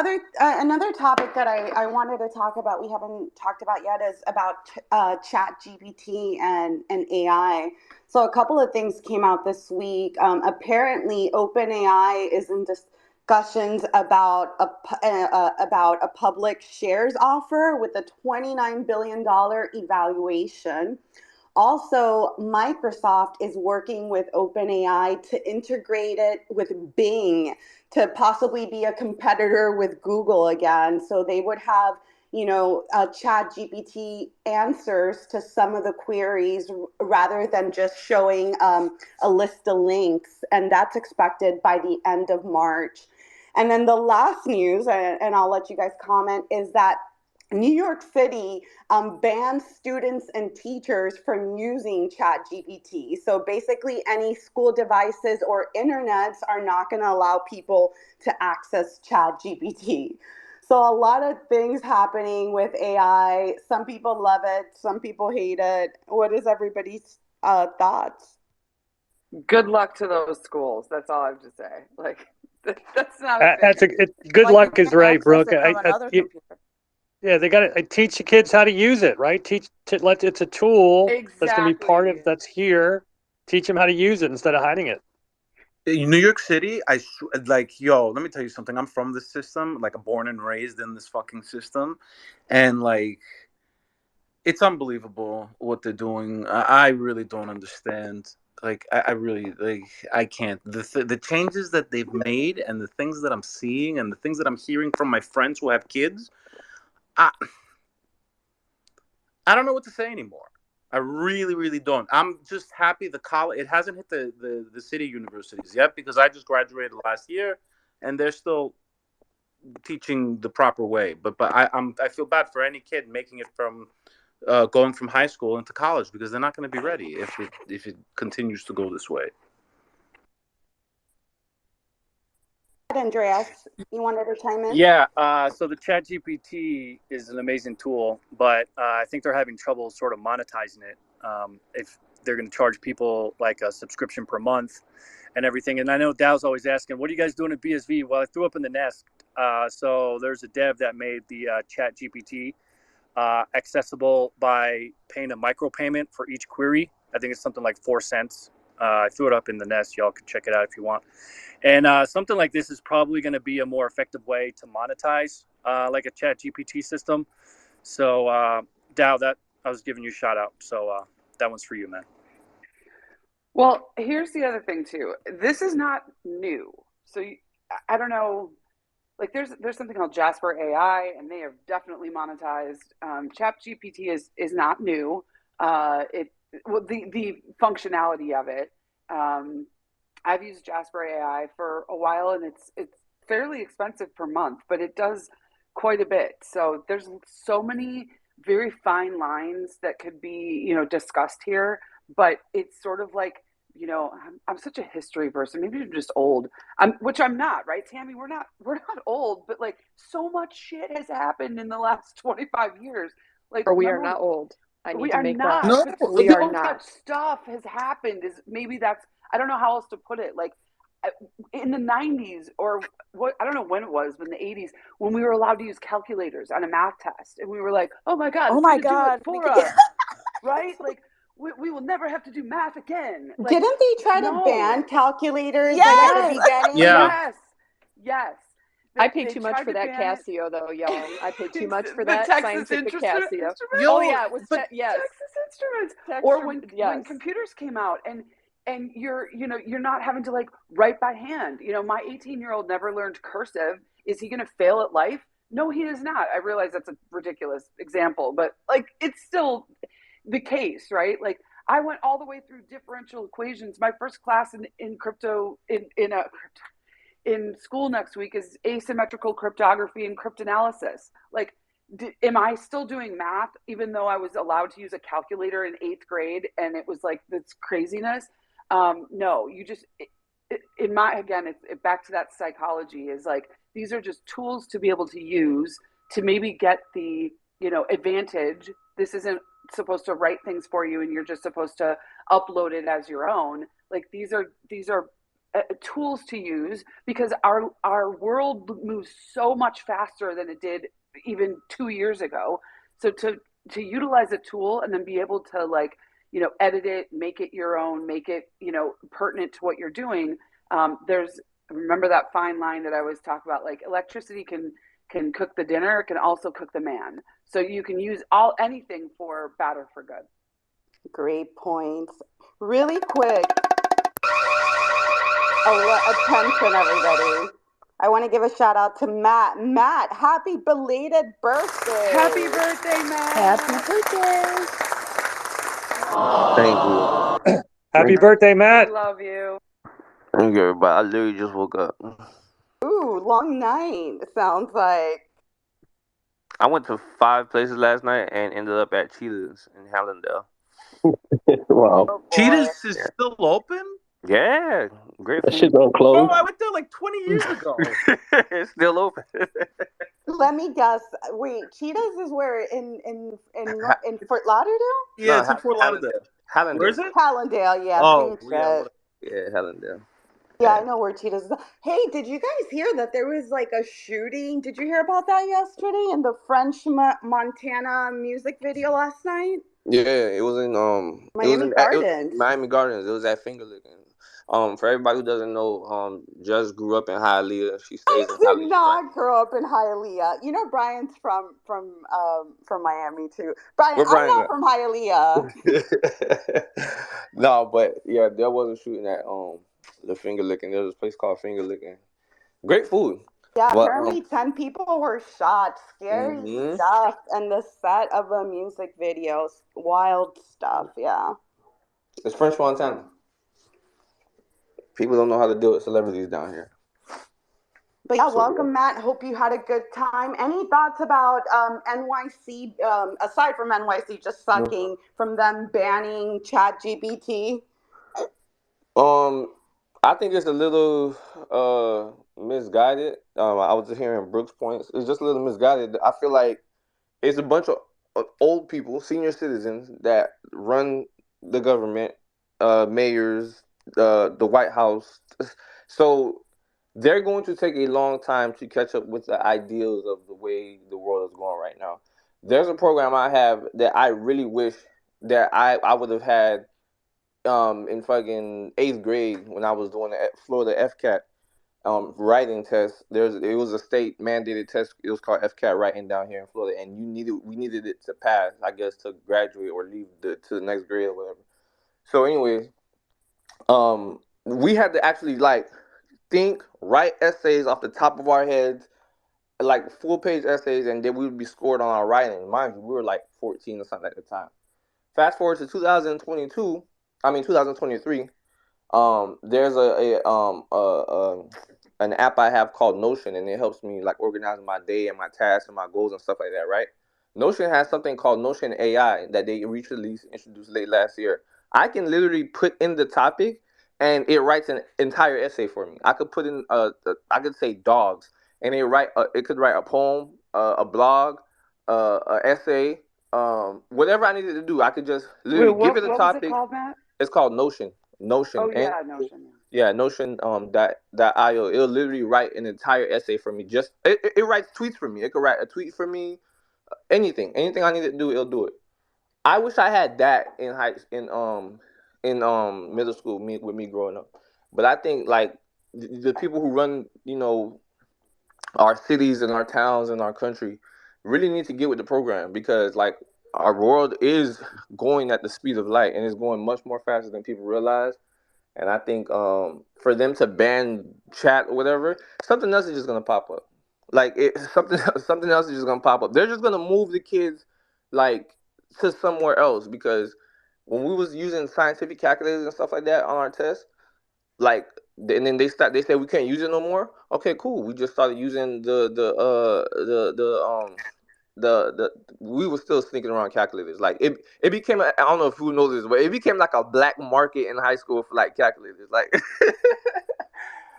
another topic that I wanted to talk about, we haven't talked about yet, is about ChatGPT and AI. So a couple of things came out this week. Apparently, OpenAI is in discussions about a public shares offer with a $29 billion evaluation. Also, Microsoft is working with OpenAI to integrate it with Bing to possibly be a competitor with Google again. So they would have, ChatGPT answers to some of the queries rather than just showing a list of links. And that's expected by the end of March. And then the last news, and I'll let you guys comment, is that New York City bans students and teachers from using ChatGPT. So basically, any school devices or internets are not going to allow people to access ChatGPT. So a lot of things happening with AI. Some people love it, some people hate it. What is everybody's thoughts? Good luck to those schools. That's all I have to say. Like, that's not. Good luck is right, Brooke. Yeah, they got to teach the kids how to use it, right? It's a tool that's going to be part of that's here. Teach them how to use it instead of hiding it. In New York City, let me tell you something. I'm from this system, like I'm born and raised in this fucking system, and like it's unbelievable what they're doing. I really don't understand. Like I really I can't. The changes that they've made and the things that I'm seeing and the things that I'm hearing from my friends who have kids, I don't know what to say anymore. I really, really don't. I'm just happy the college, it hasn't hit the city universities yet because I just graduated last year and they're still teaching the proper way. But I feel bad for any kid making it from going from high school into college because they're not going to be ready if it continues to go this way. Andreas, you wanted to chime in? Yeah, so the ChatGPT is an amazing tool, but I think they're having trouble sort of monetizing it. If they're going to charge people like a subscription per month and everything. And I know Dow's always asking, what are you guys doing at BSV? Well, I threw up in the nest. So there's a dev that made the ChatGPT accessible by paying a micropayment for each query. I think it's something like 4 cents. I threw it up in the nest. Y'all can check it out if you want. And something like this is probably going to be a more effective way to monetize like a ChatGPT system. So Dow, that I was giving you a shout out. So that one's for you, man. Well, here's the other thing too. This is not new. So I don't know Like there's something called Jasper AI, and they have definitely monetized. ChatGPT is not new. The functionality of it. I've used Jasper AI for a while, and it's fairly expensive per month, but it does quite a bit. So there's so many very fine lines that could be, discussed here, but it's sort of like, I'm such a history person. Maybe I'm just old. Which I'm not, right, Tammy? We're not old, but like so much shit has happened in the last 25 years. Like, Or we are remember not old. I need we to are make that. not, No, but We so are much not. stuff has happened. Is maybe that's I don't know how else to put it. Like in the 90s or what I don't know when it was, but in the 80s when we were allowed to use calculators on a math test, and we were like, oh my god, Oh it's my going to do it God, we for could. us, right? Like we will never have to do math again. Like Didn't they try to ban no, calculators like at the Yes. yes, beginning? yeah, yes, yes. I paid They too much tried for to that ban it. Casio, though, y'all. I paid too much for The that Texas scientific Casio. Oh Instruments. yo, yeah, it was but yes, Texas Instruments, or texture. when Yes. computers came out, and you're not having to like write by hand. My 18-year-old never learned cursive. Is he going to fail at life? No, he is not. I realize that's a ridiculous example, but like it's still the case, right? Like I went all the way through differential equations. My first class in crypto in school next week is asymmetrical cryptography and cryptanalysis. Like, am I still doing math even though I was allowed to use a calculator in 8th grade and it was like this craziness? No, you just, in my, again, back to that psychology is like, these are just tools to be able to use to maybe get the, advantage. This isn't supposed to write things for you and you're just supposed to upload it as your own. Like these are tools to use because our world moves so much faster than it did even 2 years ago. So to utilize a tool and then be able to like edit it, make it your own, make it pertinent to what you're doing. There's remember that fine line that I always talk about. Like electricity can cook the dinner, it can also cook the man. So you can use anything for bad or for good. Great points. Really quick, attention, everybody. I want to give a shout out to Matt. Matt, happy belated birthday. Happy birthday, Matt. Happy birthday. Thank you. Happy birthday, Matt. We love you. Thank you, everybody. I literally just woke up. Ooh, long night, sounds like. I went to 5 places last night and ended up at Cheetah's in Hallandale. Wow. Oh, boy. Cheetah's is still open? Yeah, great That food. shit don't Bro, close. I went there like 20 years ago. It's still open. Let me guess. Wait, Cheetah's is where in Fort Lauderdale? Yeah, No, it's in Fort Lauderdale. Hallandale. Where is it? Hallandale, yeah, Oh, same yeah. shit. Yeah, Hallandale. Yeah, I know where Cheetah's is. Hey, did you guys hear that there was like a shooting? Did you hear about that yesterday in the French Montana music video last night? Yeah, it was in Miami Gardens. Miami Gardens. It was at Finger Licking. For everybody who doesn't know, just grew up in Hialeah. She stays in I Hialeah. did not grow up in Hialeah. You know, Brian's from Miami too. Brian, Where I'm Brian not at? from Hialeah. No, but yeah, there was a shooting at the Finger Licking. There was a place called Finger Licking. Great food. Yeah, But apparently 10 people were shot. Scary stuff. And the set of a music video, wild stuff. Yeah. it's French Montana. People don't know how to do it. Celebrities down here. But yeah, welcome, Matt. Hope you had a good time. Any thoughts about NYC, aside from NYC just sucking, from them banning ChatGPT? I think it's a little misguided. I was just hearing Brooks' points. It's just a little misguided. I feel like it's a bunch of old people, senior citizens that run the government, mayors, the White House. So they're going to take a long time to catch up with the ideals of the way the world is going right now. There's a program I have that I really wish that I would have had in fucking 8th grade when I was doing the Florida FCAT writing test. It was a state mandated test. It was called FCAT writing down here in Florida, and we needed it to pass, I guess, to graduate or leave to the next grade or whatever. So, anyways, we had to actually like write essays off the top of our heads, like full page essays, and then we would be scored on our writing. Mind you, we were like 14 or something at the time. Fast forward to 2023. There's an app I have called Notion, and it helps me like organize my day and my tasks and my goals and stuff like that, right? Notion has something called Notion AI that they recently introduced late last year. I can literally put in the topic, and it writes an entire essay for me. I could put in I could say dogs, and it could write a poem, a blog, an essay, whatever I needed to do. I could just Wait, literally give it a what was it topic. called, Matt? It's called Notion. Notion. Oh And yeah, Notion. yeah, Notion dot io. It'll literally write an entire essay for me. Just it writes tweets for me. It could write a tweet for me. Anything I need to do, it'll do it. I wish I had that in middle school with me growing up. But I think like the people who run, our cities and our towns and our country really need to get with the program, because like our world is going at the speed of light, and it's going much more faster than people realize. And I think for them to ban chat or whatever, something else is just gonna pop up. Like something else is just gonna pop up. They're just gonna move the kids like to somewhere else, because when we was using scientific calculators and stuff like that on our tests, like, and then they said we can't use it no more. Okay, cool. We just started using the we were still sneaking around calculators. Like it became I don't know if who knows this, but it became like a black market in high school for like calculators. Like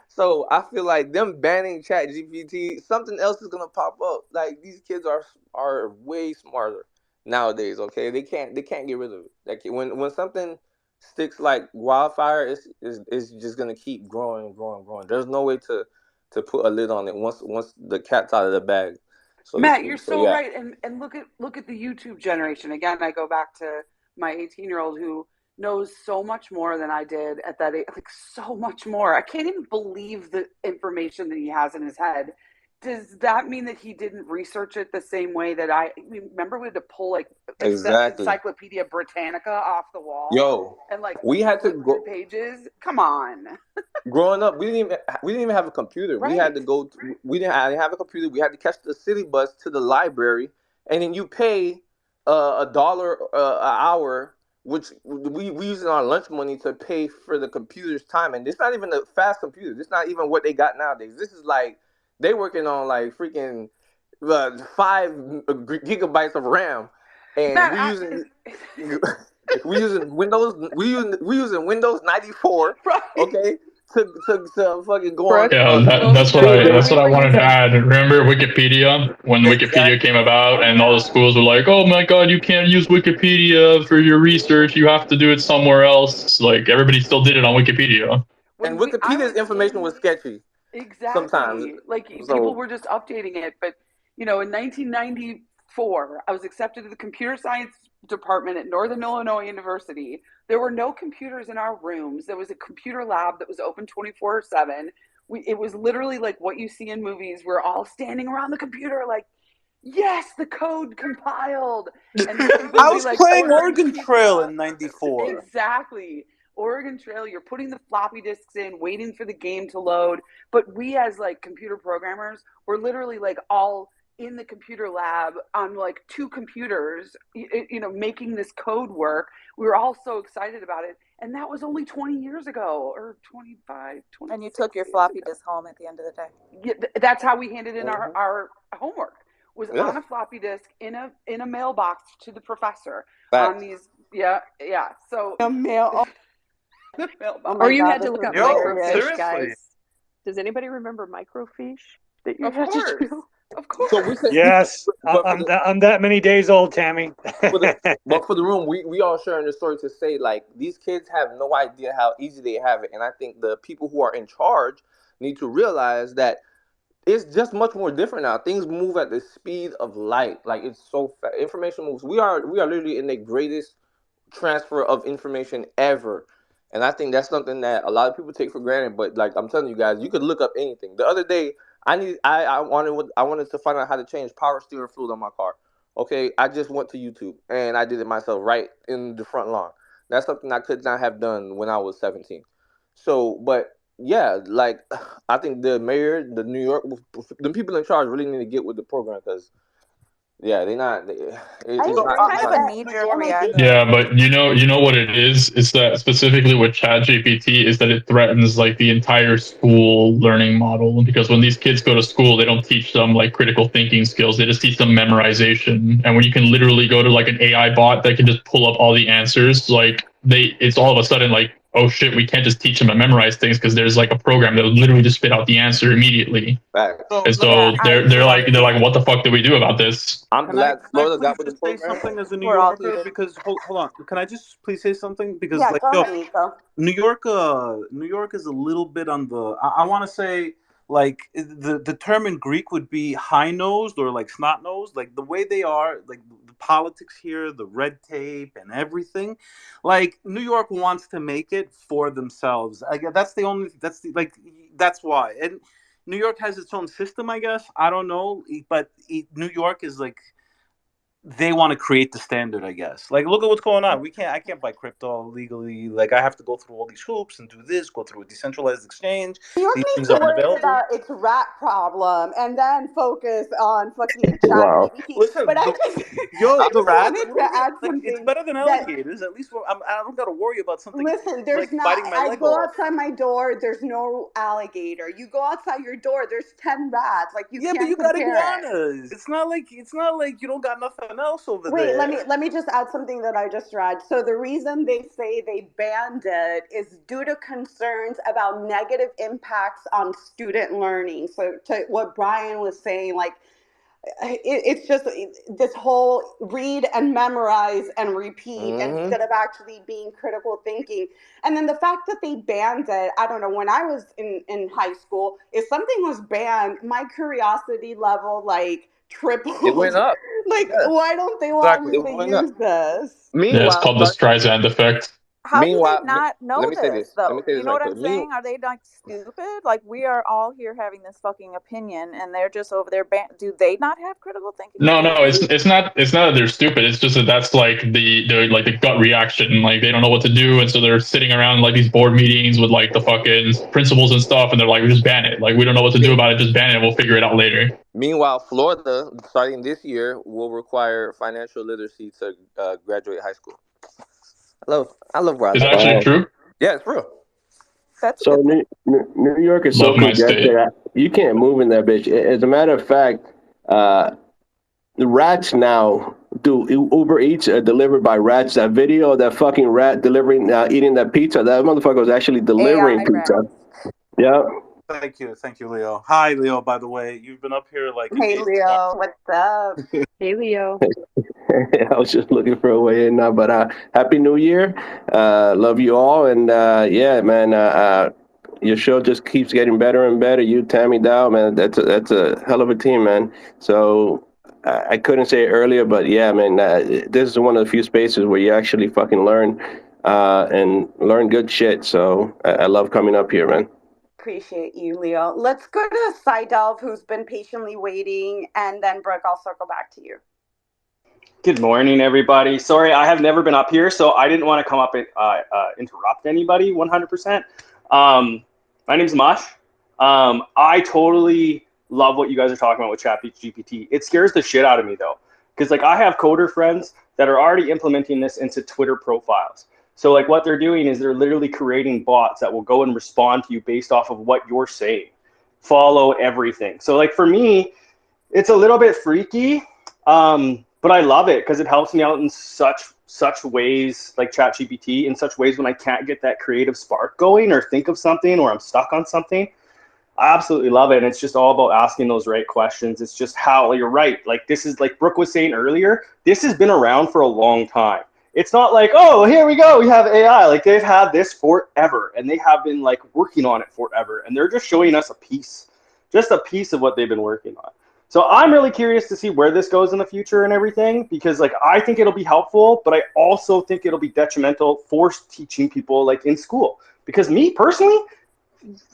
so I feel like them banning ChatGPT, something else is gonna pop up. Like these kids are way smarter nowadays. Okay, they can't get rid of it. Like when something sticks like wildfire, it's just gonna keep growing and growing and growing. There's no way to put a lid on it once the cat's out of the bag, so to Matt, you're speak. So so yeah. right. And look at the YouTube generation. Again, I go back to my 18-year-old who knows so much more than I did at that age, like so much more. I can't even believe the information that he has in his head. Does that mean that he didn't research it the same way that remember we had to pull like Exactly. Encyclopedia Britannica off the wall Yo, and like we had to flip through go. pages? Come on. Growing up, we didn't even have a computer. We had Right. to go. I didn't have a computer. We had to catch the city bus to the library, and then you pay $1 an hour, which we using our lunch money to pay for the computer's time. And it's not even a fast computer. It's not even what they got nowadays. This is like they working on like freaking 5 gigabytes of RAM, and Matt, we using Windows 94. right. Okay, to fucking go on. Brooke, Yeah, that's what Building. I wanted to add. Remember Wikipedia, when Wikipedia came about, and all the schools were like, "Oh my God, you can't use Wikipedia for your research. You have to do it somewhere else." Like everybody still did it on Wikipedia. And Wikipedia's information was sketchy. Sometimes. Exactly. Like people So were just updating it. But, in 1994, I was accepted to the computer science department at Northern Illinois University. There were no computers in our rooms. There was a computer lab that was open 24/7. It was literally like what you see in movies. We're all standing around the computer like, yes, the code compiled. And I was playing Oregon Trail in '94. Exactly. Oregon Trail, you're putting the floppy disks in, waiting for the game to load. But we as like computer programmers, we're literally like all in the computer lab on like 2 computers, making this code work. We were all so excited about it. And that was only 20 years ago or 25, 20. And you took your floppy disk home at the end of the day. Yeah, that's how we handed in our homework. Was on a floppy disk in a mailbox to the professor. On these, yeah. So a mail. Or you had to look up microfiche, seriously. guys. Does anybody remember microfiche that you Of had course. to do? Of course. So Yes, I'm that many days old, Tammy. but for the room, we all sharing the story to say like these kids have no idea how easy they have it, and I think the people who are in charge need to realize that it's just much more different now. Things move at the speed of light. Like it's so fast. Information moves. We are literally in the greatest transfer of information ever. And I think that's something that a lot of people take for granted. But like I'm telling you guys, you could look up anything. The other day, I wanted to find out how to change power steering fluid on my car. Okay, I just went to YouTube and I did it myself right in the front lawn. That's something I could not have done when I was 17. So, but yeah, like I think the mayor, the New York, the people in charge really need to get with the program because yeah, they're not. I It's So not. agree, kind It's of not. a and, knee and jerk I think reaction. Yeah, but you know what it is? It's that specifically with ChatGPT is that it threatens like the entire school learning model because when these kids go to school, they don't teach them like critical thinking skills. They just teach them memorization. And when you can literally go to like an AI bot that can just pull up all the answers, like it's all of a sudden like, oh shit, we can't just teach them to memorize things because there's like a program that will literally just spit out the answer immediately. Facts. So And let me Yeah, so ask you they're this. like, what the fuck do we do about this? I'm glad Can I Florida please got with the just say program. something as a New we're all Yorker? heated. Because hold on, can I just please say something? Because yeah. like, Go yo, ahead, Nico. New York is a little bit on the. I want to say like the term in Greek would be high nosed or like snot nosed. Like the way they are, like the politics here, the red tape and everything. Like New York wants to make it for themselves. That's the only. That's the like. That's why. And New York has its own system, I guess. I don't know, but New York is like they want to create the standard, I guess. Like, look at what's going on. I can't buy crypto legally. Like, I have to go through all these hoops and do this, go through a decentralized exchange. New York These needs things to aren't worry available. about its rat problem and then focus on fucking chat Wow. GPT. But Listen, I just, yo, I the just rats. wanted What to do you add like? It's something better than that, alligators. At least I don't got to worry about something listen, like there's not, biting my I leg go off. outside my door, there's no alligator. You go outside your door, there's 10 rats. Like, you Yeah, but can't you got compare it. iguanas. It's not like you don't got nothing else over Wait, there. let me just add something that I just read. So the reason they say they banned it is due to concerns about negative impacts on student learning. So to what Brian was saying, like it's just this whole read and memorize and repeat Mm-hmm. instead of actually being critical thinking. And then the fact that they banned it, I don't know, when I was in high school, if something was banned, my curiosity level like It tripled. went up. Like, Yes, why don't they want Exactly. me it to went up. use this? Yeah, it's Meanwhile, called the Streisand effect. How do they meanwhile, not know let me say this this. Let me though? say You this know right what quick. I'm saying? Are they like stupid? Like we are all here having this fucking opinion, and they're just over there. Do they not have critical thinking No, no, ability? it's not that they're stupid. It's just that that's like the like the gut reaction. Like they don't know what to do, and so they're sitting around like these board meetings with like the fucking principals and stuff, and they're like, "We just ban it. Like we don't know what to do about it. Just ban it. We'll figure it out later." Meanwhile, Florida, starting this year, will require financial literacy to graduate high school. I love where I Is live. that actually Wow. true? Yeah, it's real. That's a So good thing. New York is so Love my congested. state. You can't move in that bitch. As a matter of fact, the rats now do Uber Eats delivered by rats. That video of that fucking rat delivering, eating that pizza. That motherfucker was actually delivering AI pizza. rats. Yeah. Thank you, Leo. Hi, Leo. By the way, you've been up here like Hey engaged. Leo, what's up? Hey, Leo. I was just looking for a way in now, but Happy New Year. Love you all, and yeah, man. Your show just keeps getting better and better. You, Tammy Dow, man, that's a hell of a team, man. So I couldn't say it earlier, but yeah, man, this is one of the few spaces where you actually fucking learn and learn good shit. So I love coming up here, man. Appreciate you, Leo. Let's go to Seidelv, who's been patiently waiting, and then Brooke, I'll circle back to you. Good morning, everybody. Sorry, I have never been up here, so I didn't want to come up and interrupt anybody 100%. My name's Mush. I totally love what you guys are talking about with ChatGPT. It scares the shit out of me, though, because like I have coder friends that are already implementing this into Twitter profiles. So like what they're doing is they're literally creating bots that will go and respond to you based off of what you're saying, follow everything. So like for me, it's a little bit freaky. But I love it because it helps me out in such ways, like ChatGPT, in such ways when I can't get that creative spark going or think of something or I'm stuck on something. I absolutely love it. And it's just all about asking those right questions. It's just how you're right. Like this is like Brooke was saying earlier, this has been around for a long time. It's not like, oh, here we go, we have AI. Like they've had this forever and they have been like working on it forever. And they're just showing us just a piece of what they've been working on. So I'm really curious to see where this goes in the future and everything, because like I think it'll be helpful, but I also think it'll be detrimental for teaching people like in school. Because me personally,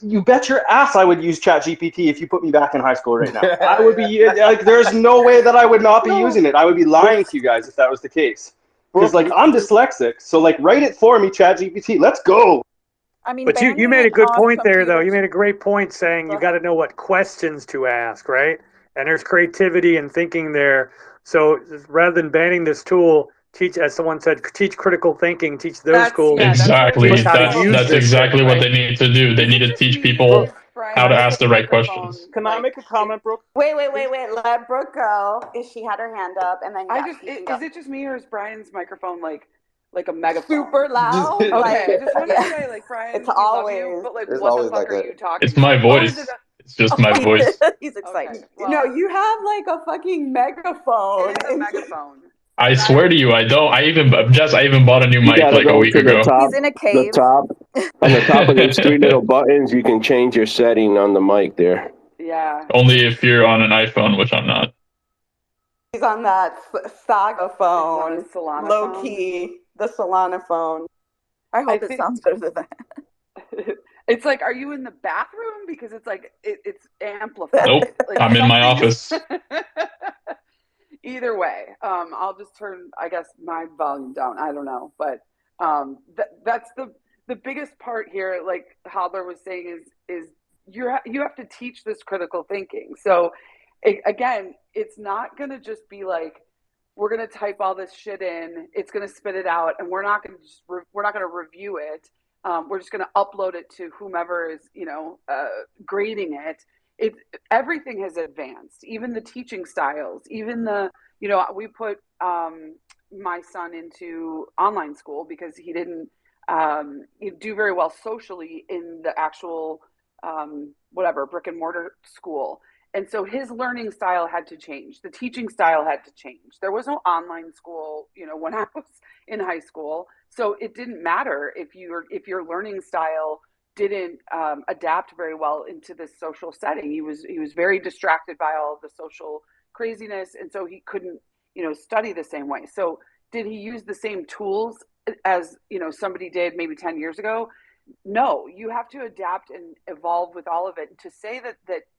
you bet your ass I would use ChatGPT if you put me back in high school right now. I would be like, there's no way that I would not be using it. I would be lying to you guys if that was the case. Because like I'm dyslexic, so like write it for me, ChatGPT. Let's go. I mean, But you banning made a it good off point there, though. You computers. made a great point saying you got to know what questions to ask, right? And there's creativity and thinking there. So rather than banning this tool, teach, as someone said, teach critical thinking, teach those schools. That's what I was Exactly. Teach gonna how to say. use That's this thing, exactly what right? they need to do. They Is need it to just teach me? people Is how to Brian's ask the right microphone questions. Can I make a comment, Brooke? Wait. Let Brooke go. She had her hand up, and then I yes, just you can go. is it just me or is Brian's microphone like a megaphone? Super loud. Okay, I Like just wanted to yeah, say like it's Brian, we love you, always. but like It's what the always fuck like are that. you talking It's my about? Oh, is it? voice. It's just my voice. He's excited. Okay, No, well, you have like a fucking megaphone. it is a megaphone. I And swear to you, I don't. I even bought a new You mic gotta like a go week to the ago. top, He's in a the cave. top. On the top of those three little buttons, you can change your setting on the mic there. yeah, Only if you're on an iPhone, which I'm not. He's on that Saga he's on a phone, Solana low phone. key, the Solana phone. I I hope it think sounds better than that. it's like, are you in the bathroom? Because it's like it's amplified. Nope. Like I'm in my something's- office. Either way, I'll just turn, I guess, my volume down. I don't know, but that's the biggest part here. Like Hodler was saying, is you have to teach this critical thinking. So again, it's not going to just be like we're going to type all this shit in, it's going to spit it out, and we're not going to review it. We're just going to upload it to whomever is grading it. Everything has advanced, even the teaching styles, even we put my son into online school because he didn't do very well socially in the actual brick and mortar school. And so his learning style had to change. The teaching style had to change. There was no online school, when I was in high school. So it didn't matter if your learning style didn't adapt very well into this social setting. He was very distracted by all of the social craziness, and so he couldn't study the same way. So did he use the same tools as somebody did maybe 10 years ago? No, you have to adapt and evolve with all of it. To say that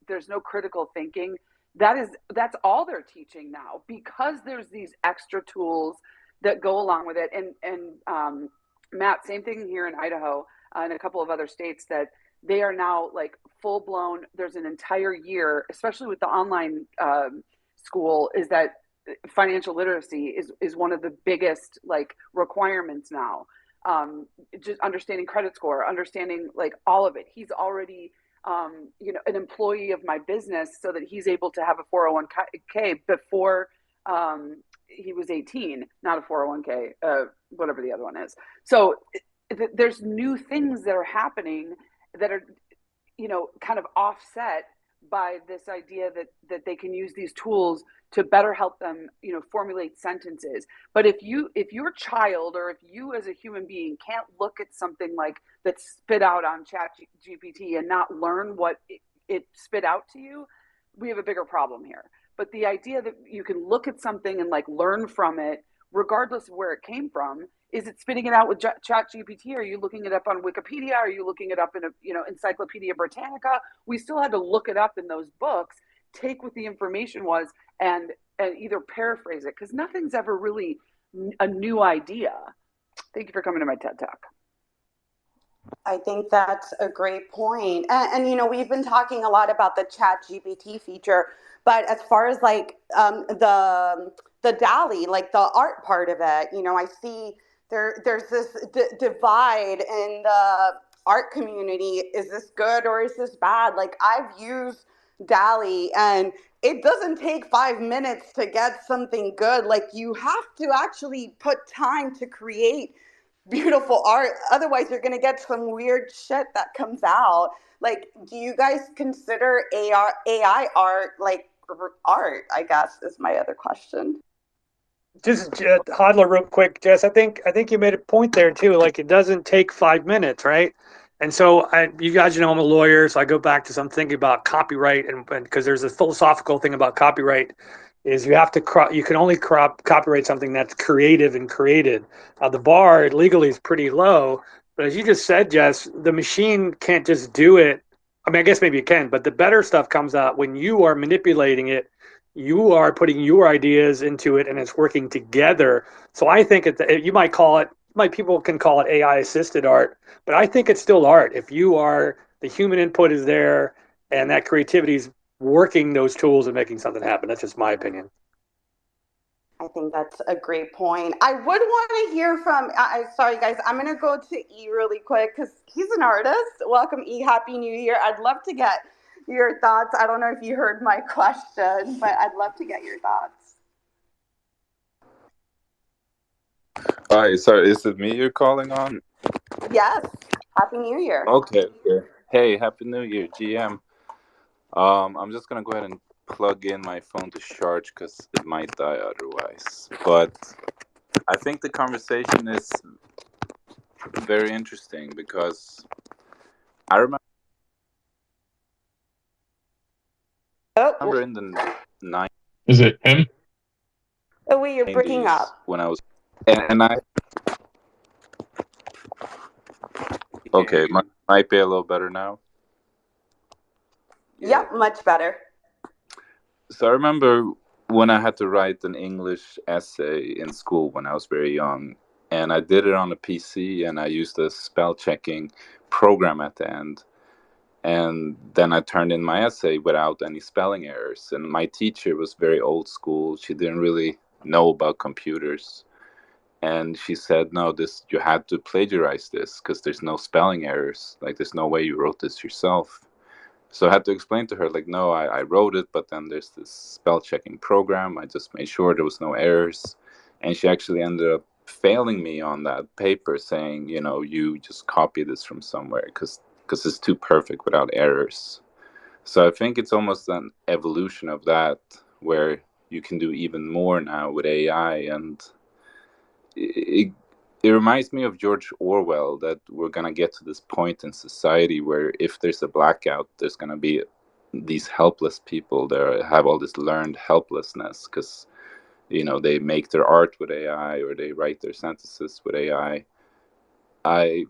there's no critical thinking, that's all they're teaching now, because there's these extra tools that go along with it. And Matt, same thing here in Idaho and a couple of other states, that they are now like full blown. There's an entire year, especially with the online school, is that financial literacy is one of the biggest like requirements now. Just understanding credit score, understanding like all of it. He's already an employee of my business, so that he's able to have a 401k before he was 18, not a 401k, whatever the other one is. So there's new things that are happening that are kind of offset by this idea that they can use these tools to better help them formulate sentences. But if your child, or if you as a human being can't look at something like that's spit out on ChatGPT and not learn what it spit out to you, we have a bigger problem here. But the idea that you can look at something and like learn from it regardless of where it came from, is it spitting it out with ChatGPT? Are you looking it up on Wikipedia? Are you looking it up in a Encyclopedia Britannica? We still had to look it up in those books, take what the information was, and either paraphrase it, because nothing's ever really a new idea. Thank you for coming to my TED Talk. I think that's a great point. And we've been talking a lot about the ChatGPT feature, but as far as like the DALL-E, like the art part of it, I see there's this divide in the art community. Is this good or is this bad? Like, I've used DALL-E and it doesn't take 5 minutes to get something good. Like, you have to actually put time to create beautiful art. Otherwise, you're going to get some weird shit that comes out. Like, do you guys consider AI art like art, I guess, is my other question. Just Hodler, real quick, Jess. I think you made a point there too. Like, it doesn't take 5 minutes, right? And so, you guys, I'm a lawyer, so I go back to some thinking about copyright, and because there's a philosophical thing about copyright, is you can only copyright something that's creative and created. The bar legally is pretty low, but as you just said, Jess, the machine can't just do it. I mean, I guess maybe it can, but the better stuff comes out when you are manipulating it. You are putting your ideas into it, and it's working together. So I think you might call it people can call it AI assisted art, but I think it's still art. If the human input is there and that creativity is working those tools and making something happen. That's just my opinion. I think that's a great point. I would want to hear from, sorry guys, I'm going to go to E really quick because he's an artist. Welcome, E. Happy New Year. I'd love to get your thoughts. I don't know if you heard my question, but I'd love to get your thoughts. Hi, sorry, is it me you're calling on? Yes. Happy New Year. Okay. Hey, Happy New Year, GM. I'm just going to go ahead and plug in my phone to charge because it might die otherwise. But I think the conversation is very interesting because I remember in the 90s. Is it him? Oh, wait, you're breaking up. When I was, and I. Okay, might be a little better now. Yep, much better. So I remember when I had to write an English essay in school when I was very young, and I did it on a PC, and I used a spell checking program at the end. And then I turned in my essay without any spelling errors. And my teacher was very old school. She didn't really know about computers. And she said, no, you had to plagiarize this because there's no spelling errors. Like, there's no way you wrote this yourself. So I had to explain to her, like, no, I wrote it, but then there's this spell checking program. I just made sure there was no errors. And she actually ended up failing me on that paper, saying, you just copy this from somewhere because it's too perfect without errors. So I think it's almost an evolution of that, where you can do even more now with AI. And it reminds me of George Orwell, that we're going to get to this point in society where if there's a blackout, there's going to be these helpless people that have all this learned helplessness because, they make their art with AI or they write their sentences with AI. I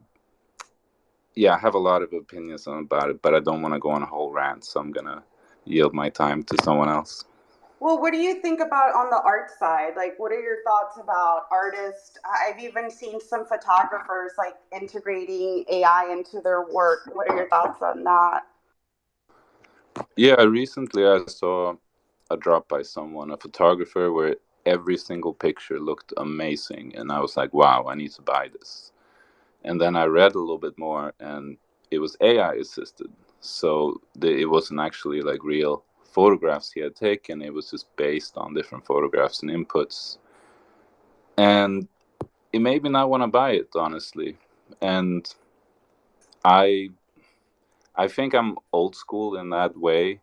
have a lot of opinions about it, but I don't want to go on a whole rant, so I'm going to yield my time to someone else. Well, what do you think about on the art side? Like, what are your thoughts about artists? I've even seen some photographers like integrating AI into their work. What are your thoughts on that? Yeah, recently I saw a drop by someone, a photographer, where every single picture looked amazing. And I was like, wow, I need to buy this. And then I read a little bit more, and it was AI assisted. So it wasn't actually like real photographs he had taken. It was just based on different photographs and inputs. And it made me not want to buy it, honestly. And I think I'm old school in that way,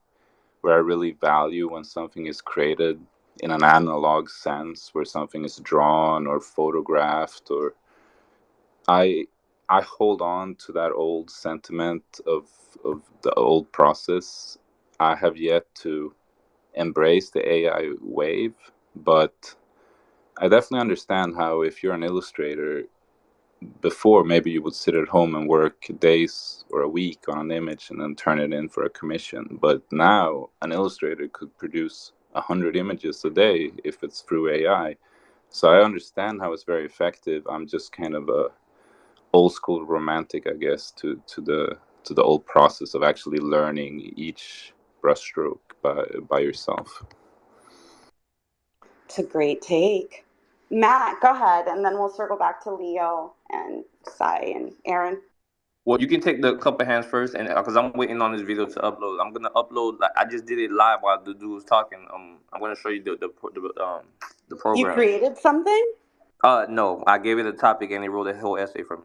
where I really value when something is created in an analog sense, where something is drawn or photographed, or I hold on to that old sentiment of the old process. I have yet to embrace the AI wave, but I definitely understand how if you're an illustrator, before maybe you would sit at home and work days or a week on an image and then turn it in for a commission. But now an illustrator could produce 100 images a day if it's through AI. So I understand how it's very effective. I'm just kind of a old school romantic, I guess, to the old process of actually learning each brushstroke by yourself. It's a great take. Matt, go ahead, and then we'll circle back to Leo and Sai and Aaron. Well, you can take the cup of hands first, and because I'm waiting on this video to upload, I'm gonna upload. Like I just did it live while the dude was talking. I'm gonna show you the program. You created something? No, I gave it a topic, and he wrote a whole essay for me.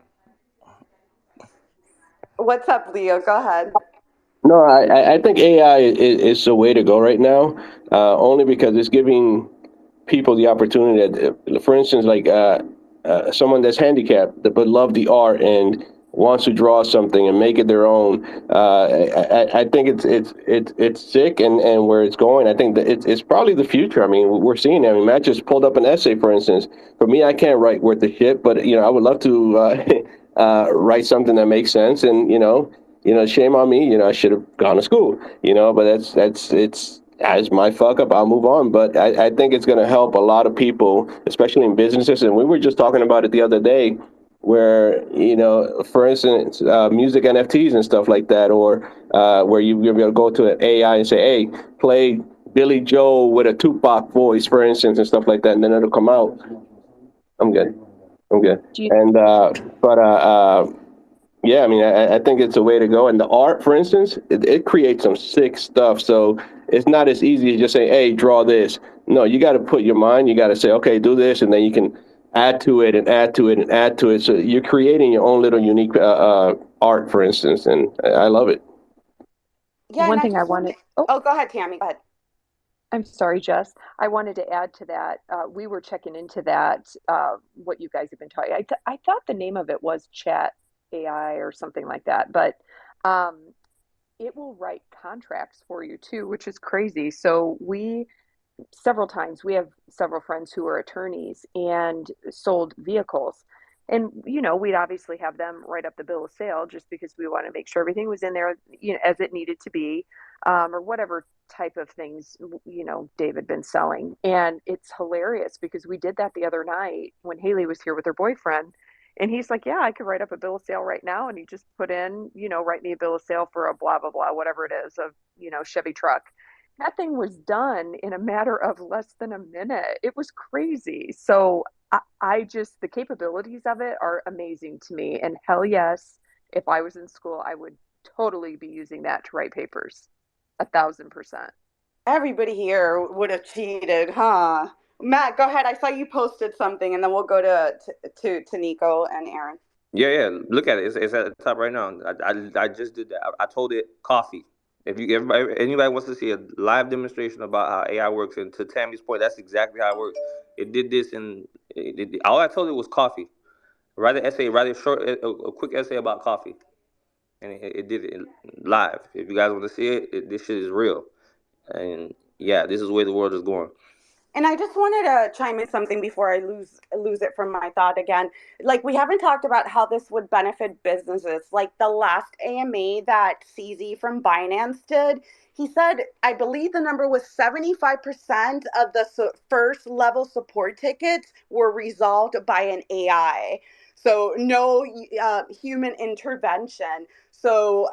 What's up, Leo? Go ahead. No, I think AI is the way to go right now, only because it's giving people the opportunity that, for instance, like someone that's handicapped but love the art and wants to draw something and make it their own. I think it's sick and where it's going. I think that it's probably the future. I mean, we're seeing it. I mean, Matt just pulled up an essay, for instance. For me, I can't write worth the shit, but I would love to write something that makes sense. And shame on me. I should have gone to school. But As my fuck up, I'll move on. But I think it's going to help a lot of people, especially in businesses. And we were just talking about it the other day, where, for instance, music NFTs and stuff like that, or where you're going to be able to go to an AI and say, hey, play Billy Joel with a Tupac voice, for instance, and stuff like that, and then it'll come out. I'm good. And yeah, I mean, I think it's a way to go. And the art, for instance, it creates some sick stuff. So it's not as easy as just saying, hey, draw this. No, you got to put your mind. You got to say, okay, do this. And then you can add to it and add to it and add to it. So you're creating your own little unique art, for instance. And I love it. Yeah, One thing I wanted. Oh, go ahead, Tammy. Go ahead. I'm sorry, Jess. I wanted to add to that. We were checking into that, what you guys have been talking. I thought the name of it was Chat AI or something like that, but it will write contracts for you too, which is crazy. So several times we have several friends who are attorneys and sold vehicles. And, we'd obviously have them write up the bill of sale just because we want to make sure everything was in there, as it needed to be, or whatever type of things, David been selling. And it's hilarious because we did that the other night when Haley was here with her boyfriend. And he's like, yeah, I could write up a bill of sale right now. And he just put in, write me a bill of sale for a blah, blah, blah, whatever it is, of, Chevy truck. That thing was done in a matter of less than a minute. It was crazy. So the capabilities of it are amazing to me. And hell yes, if I was in school, I would totally be using that to write papers. 1,000%. Everybody here would have cheated, huh? Matt, go ahead. I saw you posted something, and then we'll go to Nico and Aaron. Yeah. Look at it. It's at the top right now. I just did that. I told it coffee. If anybody wants to see a live demonstration about how AI works, and to Tammy's point, that's exactly how it works. It did this, and all I told it was coffee. Write an essay, write a quick essay about coffee, and it did it live. If you guys want to see it, this shit is real, and yeah, this is where the world is going. And I just wanted to chime in something before I lose it from my thought again. Like, we haven't talked about how this would benefit businesses. Like the last AMA that CZ from Binance did, he said, I believe the number was 75% of the first level support tickets were resolved by an AI. So no human intervention. So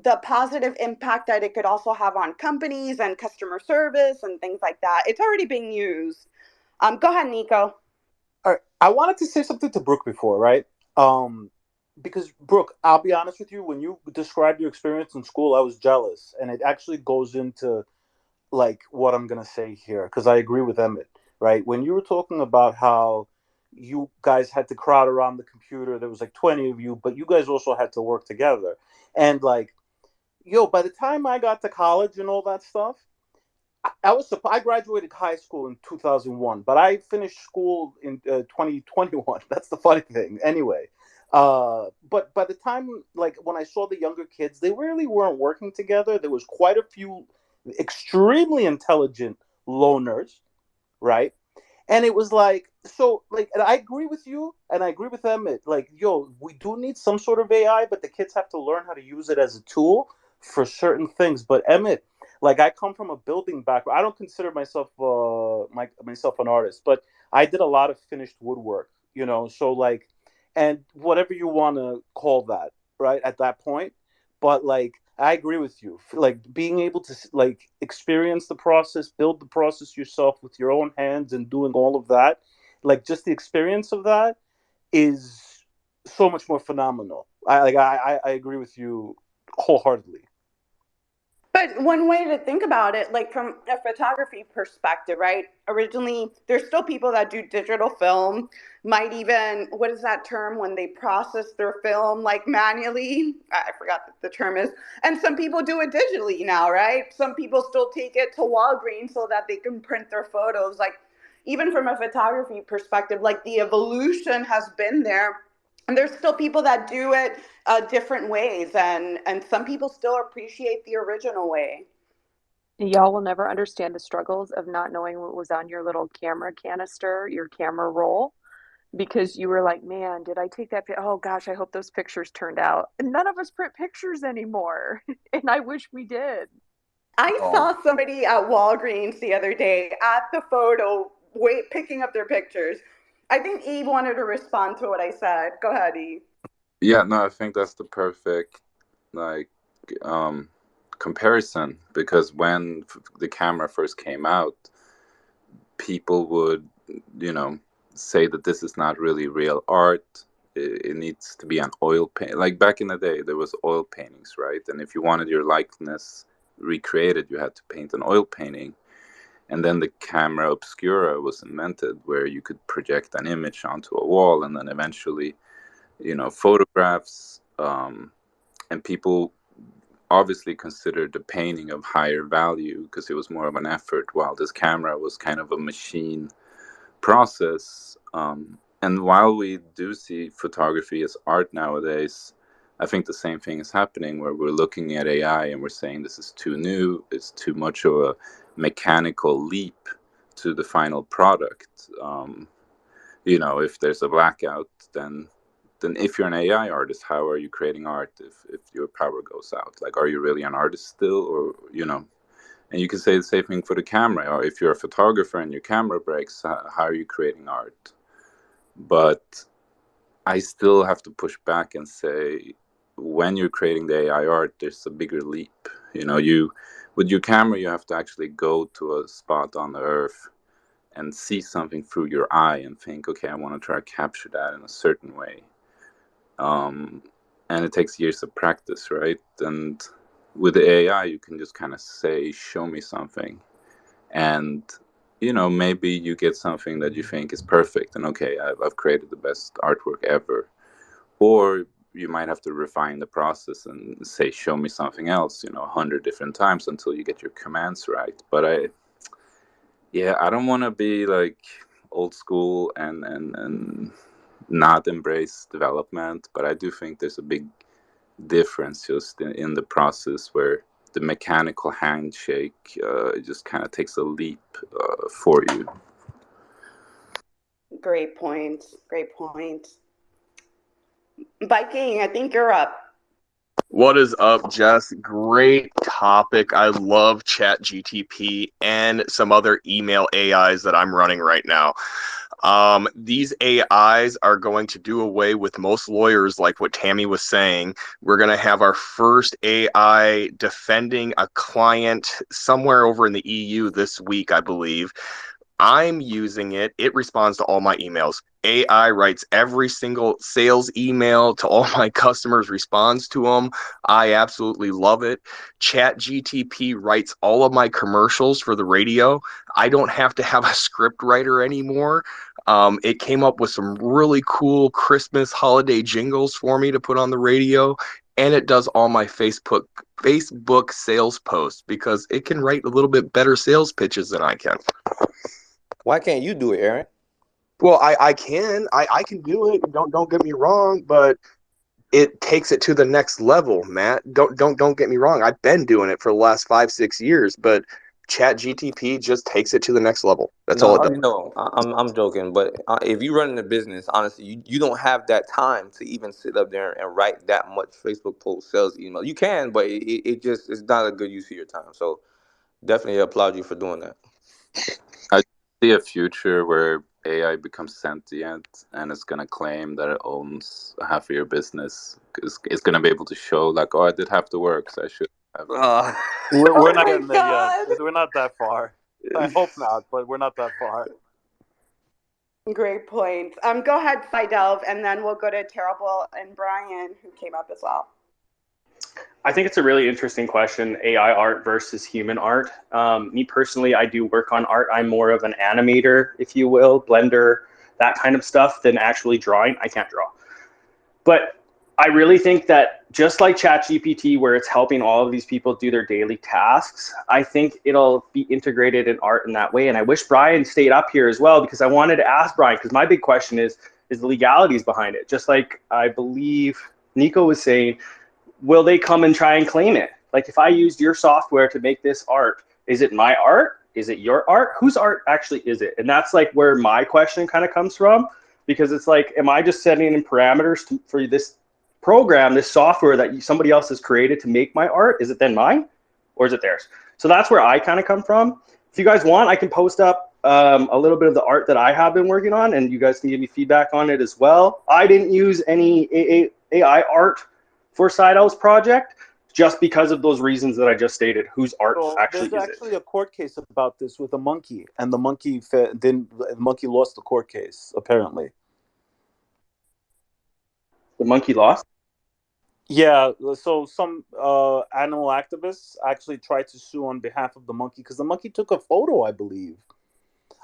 the positive impact that it could also have on companies and customer service and things like that. It's already being used. Go ahead, Nico. All right. I wanted to say something to Brooke before, right? Because Brooke, I'll be honest with you, when you described your experience in school, I was jealous. And it actually goes into like what I'm going to say here, because I agree with Emmett, right? When you were talking about how you guys had to crowd around the computer, there was like 20 of you, but you guys also had to work together. And like, by the time I got to college and all that stuff, I graduated high school in 2001, but I finished school in 2021. That's the funny thing. Anyway, but by the time, like, when I saw the younger kids, they really weren't working together. There was quite a few extremely intelligent loners, right? And it was like, so, like, and I agree with you, and I agree with Emmett. Like, we do need some sort of AI, but the kids have to learn how to use it as a tool for certain things. But Emmett, like, I come from a building background. I don't consider myself myself an artist, but I did a lot of finished woodwork, so like, and whatever you want to call that, right, at that point. But like, I agree with you. Like, being able to like experience the process, build the process yourself with your own hands, and doing all of that, like, just the experience of that is so much more phenomenal. I agree with you wholeheartedly. But one way to think about it, like from a photography perspective, right? Originally, there's still people that do digital film, might even, what is that term when they process their film like manually? I forgot what the term is. And some people do it digitally now, right? Some people still take it to Walgreens so that they can print their photos. Like, even from a photography perspective, like, the evolution has been there. And there's still people that do it different ways, and some people still appreciate the original way. Y'all will never understand the struggles of not knowing what was on your little camera canister, your camera roll, because you were like, man, did I take that? Oh gosh, I hope those pictures turned out. And none of us print pictures anymore. And I wish we did. I saw somebody at Walgreens the other day at the photo, picking up their pictures. I think Eve wanted to respond to what I said. Go ahead, Eve. Yeah, no, I think that's the perfect like comparison, because when the camera first came out, people would, say that this is not really real art. It needs to be an oil paint. Like back in the day, there was oil paintings, right? And if you wanted your likeness recreated, you had to paint an oil painting. And then the camera obscura was invented, where you could project an image onto a wall, and then eventually, photographs. And people obviously considered the painting of higher value because it was more of an effort, while this camera was kind of a machine process. And while we do see photography as art nowadays, I think the same thing is happening, where we're looking at AI and we're saying this is too new, it's too much of a mechanical leap to the final product. If there's a blackout, then if you're an AI artist, how are you creating art if your power goes out? Like, are you really an artist still, or And you can say the same thing for the camera. Or if you're a photographer and your camera breaks, how are you creating art? But I still have to push back and say, when you're creating the AI art, there's a bigger leap. With your camera, you have to actually go to a spot on the earth and see something through your eye and think, okay, I want to try to capture that in a certain way. And it takes years of practice, right? And with the AI, you can just kind of say, show me something. And, maybe you get something that you think is perfect. And okay, I've created the best artwork ever. Or you might have to refine the process and say, show me something else, 100 different times until you get your commands right. But I don't want to be like old school and not embrace development. But I do think there's a big difference just in the process, where the mechanical handshake just kind of takes a leap for you. Great point. Great point. Viking, I think you're up. What is up, Jess? Great topic. I love ChatGPT and some other email AIs that I'm running right now. These AIs are going to do away with most lawyers, like what Tammy was saying. We're going to have our first AI defending a client somewhere over in the EU this week, I believe. I'm using it. It responds to all my emails. AI writes every single sales email to all my customers, responds to them. I absolutely love it. ChatGPT writes all of my commercials for the radio. I don't have to have a script writer anymore. It came up with some really cool Christmas holiday jingles for me to put on the radio. And it does all my Facebook sales posts, because it can write a little bit better sales pitches than I can. Why can't you do it, Aaron? Well, I can do it. Don't get me wrong, but it takes it to the next level, Matt. Don't get me wrong. I've been doing it for the last 5-6 years, but ChatGPT just takes it to the next level. That's all it does. No, I'm joking. But if you run a business, honestly, you don't have that time to even sit up there and write that much Facebook post, sales email. You can, but it's not a good use of your time. So definitely applaud you for doing that. I see a future where AI becomes sentient and it's going to claim that it owns half of your business. It's going to be able to show, like, oh, I did have to work, so I should have. We're not getting there yet. We're not that far. I hope not, but we're not that far. Great point. Go ahead, Fidelv, and then we'll go to Terrible and Brian, who came up as well. I think it's a really interesting question, AI art versus human art. Me personally, I do work on art. I'm more of an animator, if you will, blender, that kind of stuff, than actually drawing. I can't draw. But I really think that just like ChatGPT, where it's helping all of these people do their daily tasks, I think it'll be integrated in art in that way. And I wish Brian stayed up here as well, because I wanted to ask Brian, because my big question is the legalities behind it. Just like I believe Nico was saying, will they come and try and claim it? Like, if I used your software to make this art, is it my art? Is it your art? Whose art actually is it? And that's like where my question kind of comes from, because it's like, am I just setting in parameters for this program, this software that somebody else has created to make my art? Is it then mine, or is it theirs? So that's where I kind of come from. If you guys want, I can post up a little bit of the art that I have been working on, and you guys can give me feedback on it as well. I didn't use any AI art for Side Owl's project just because of those reasons that I just stated. Whose art actually There's is it? actually a court case about this with a monkey, and the monkey the monkey lost the court case apparently. The monkey lost? Yeah, so some animal activists actually tried to sue on behalf of the monkey because the monkey took a photo, I believe.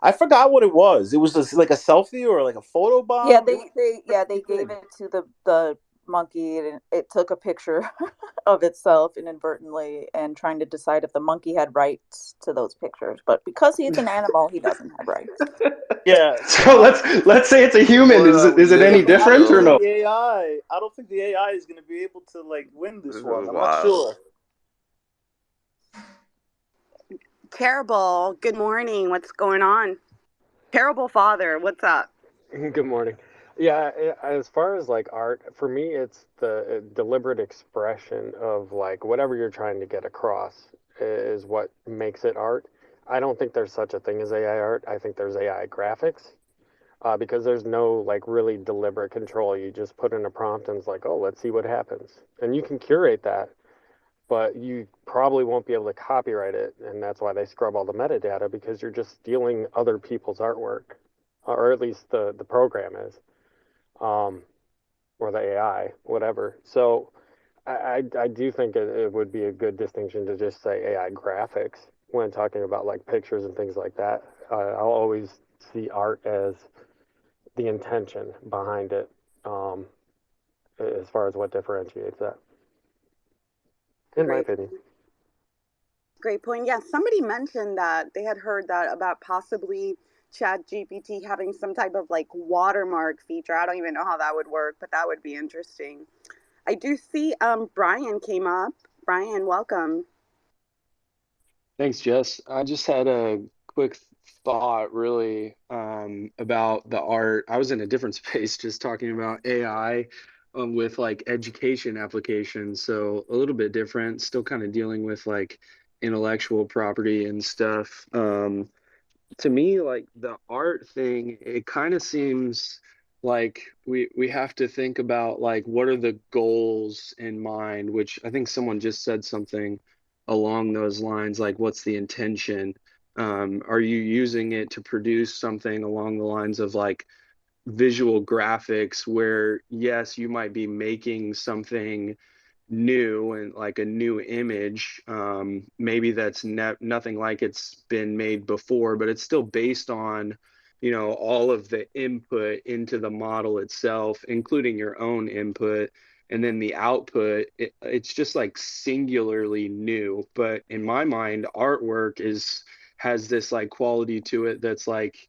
I forgot what it was. It was just like a selfie or like a photo bomb. Yeah, they gave it to the monkey, and it took a picture of itself inadvertently and trying to decide if the monkey had rights to those pictures. But because he's an animal, he doesn't have rights. Yeah. So let's say it's a human. Is it any different or no? I don't think the AI is going to be able to like win this one. I'm not sure. Terrible. Good morning. What's going on? Terrible father. What's up? Good morning. Yeah, as far as like art, for me, it's the deliberate expression of like whatever you're trying to get across is what makes it art. I don't think there's such a thing as AI art. I think there's AI graphics because there's no like really deliberate control. You just put in a prompt and it's like, oh, let's see what happens. And you can curate that, but you probably won't be able to copyright it. And that's why they scrub all the metadata, because you're just stealing other people's artwork, or at least the program is. Or the AI, whatever. So I do think it would be a good distinction to just say AI graphics when talking about like pictures and things like that. I'll always see art as the intention behind it, as far as what differentiates that, in my opinion. Great point. Yeah, somebody mentioned that they had heard that about possibly ChatGPT having some type of like watermark feature. I don't even know how that would work, but that would be interesting. I do see Brian came up. Brian, welcome. Thanks, Jess. I just had a quick thought really about the art. I was in a different space just talking about AI with like education applications. So a little bit different, still kind of dealing with like intellectual property and stuff. To me, like the art thing, it kind of seems like we have to think about like what are the goals in mind, which I think someone just said something along those lines, like what's the intention? Are you using it to produce something along the lines of like visual graphics where yes, you might be making something new and like a new image, maybe that's nothing like it's been made before, but it's still based on, you know, all of the input into the model itself, including your own input, and then the output, it's just like singularly new. But in my mind, artwork has this like quality to it that's like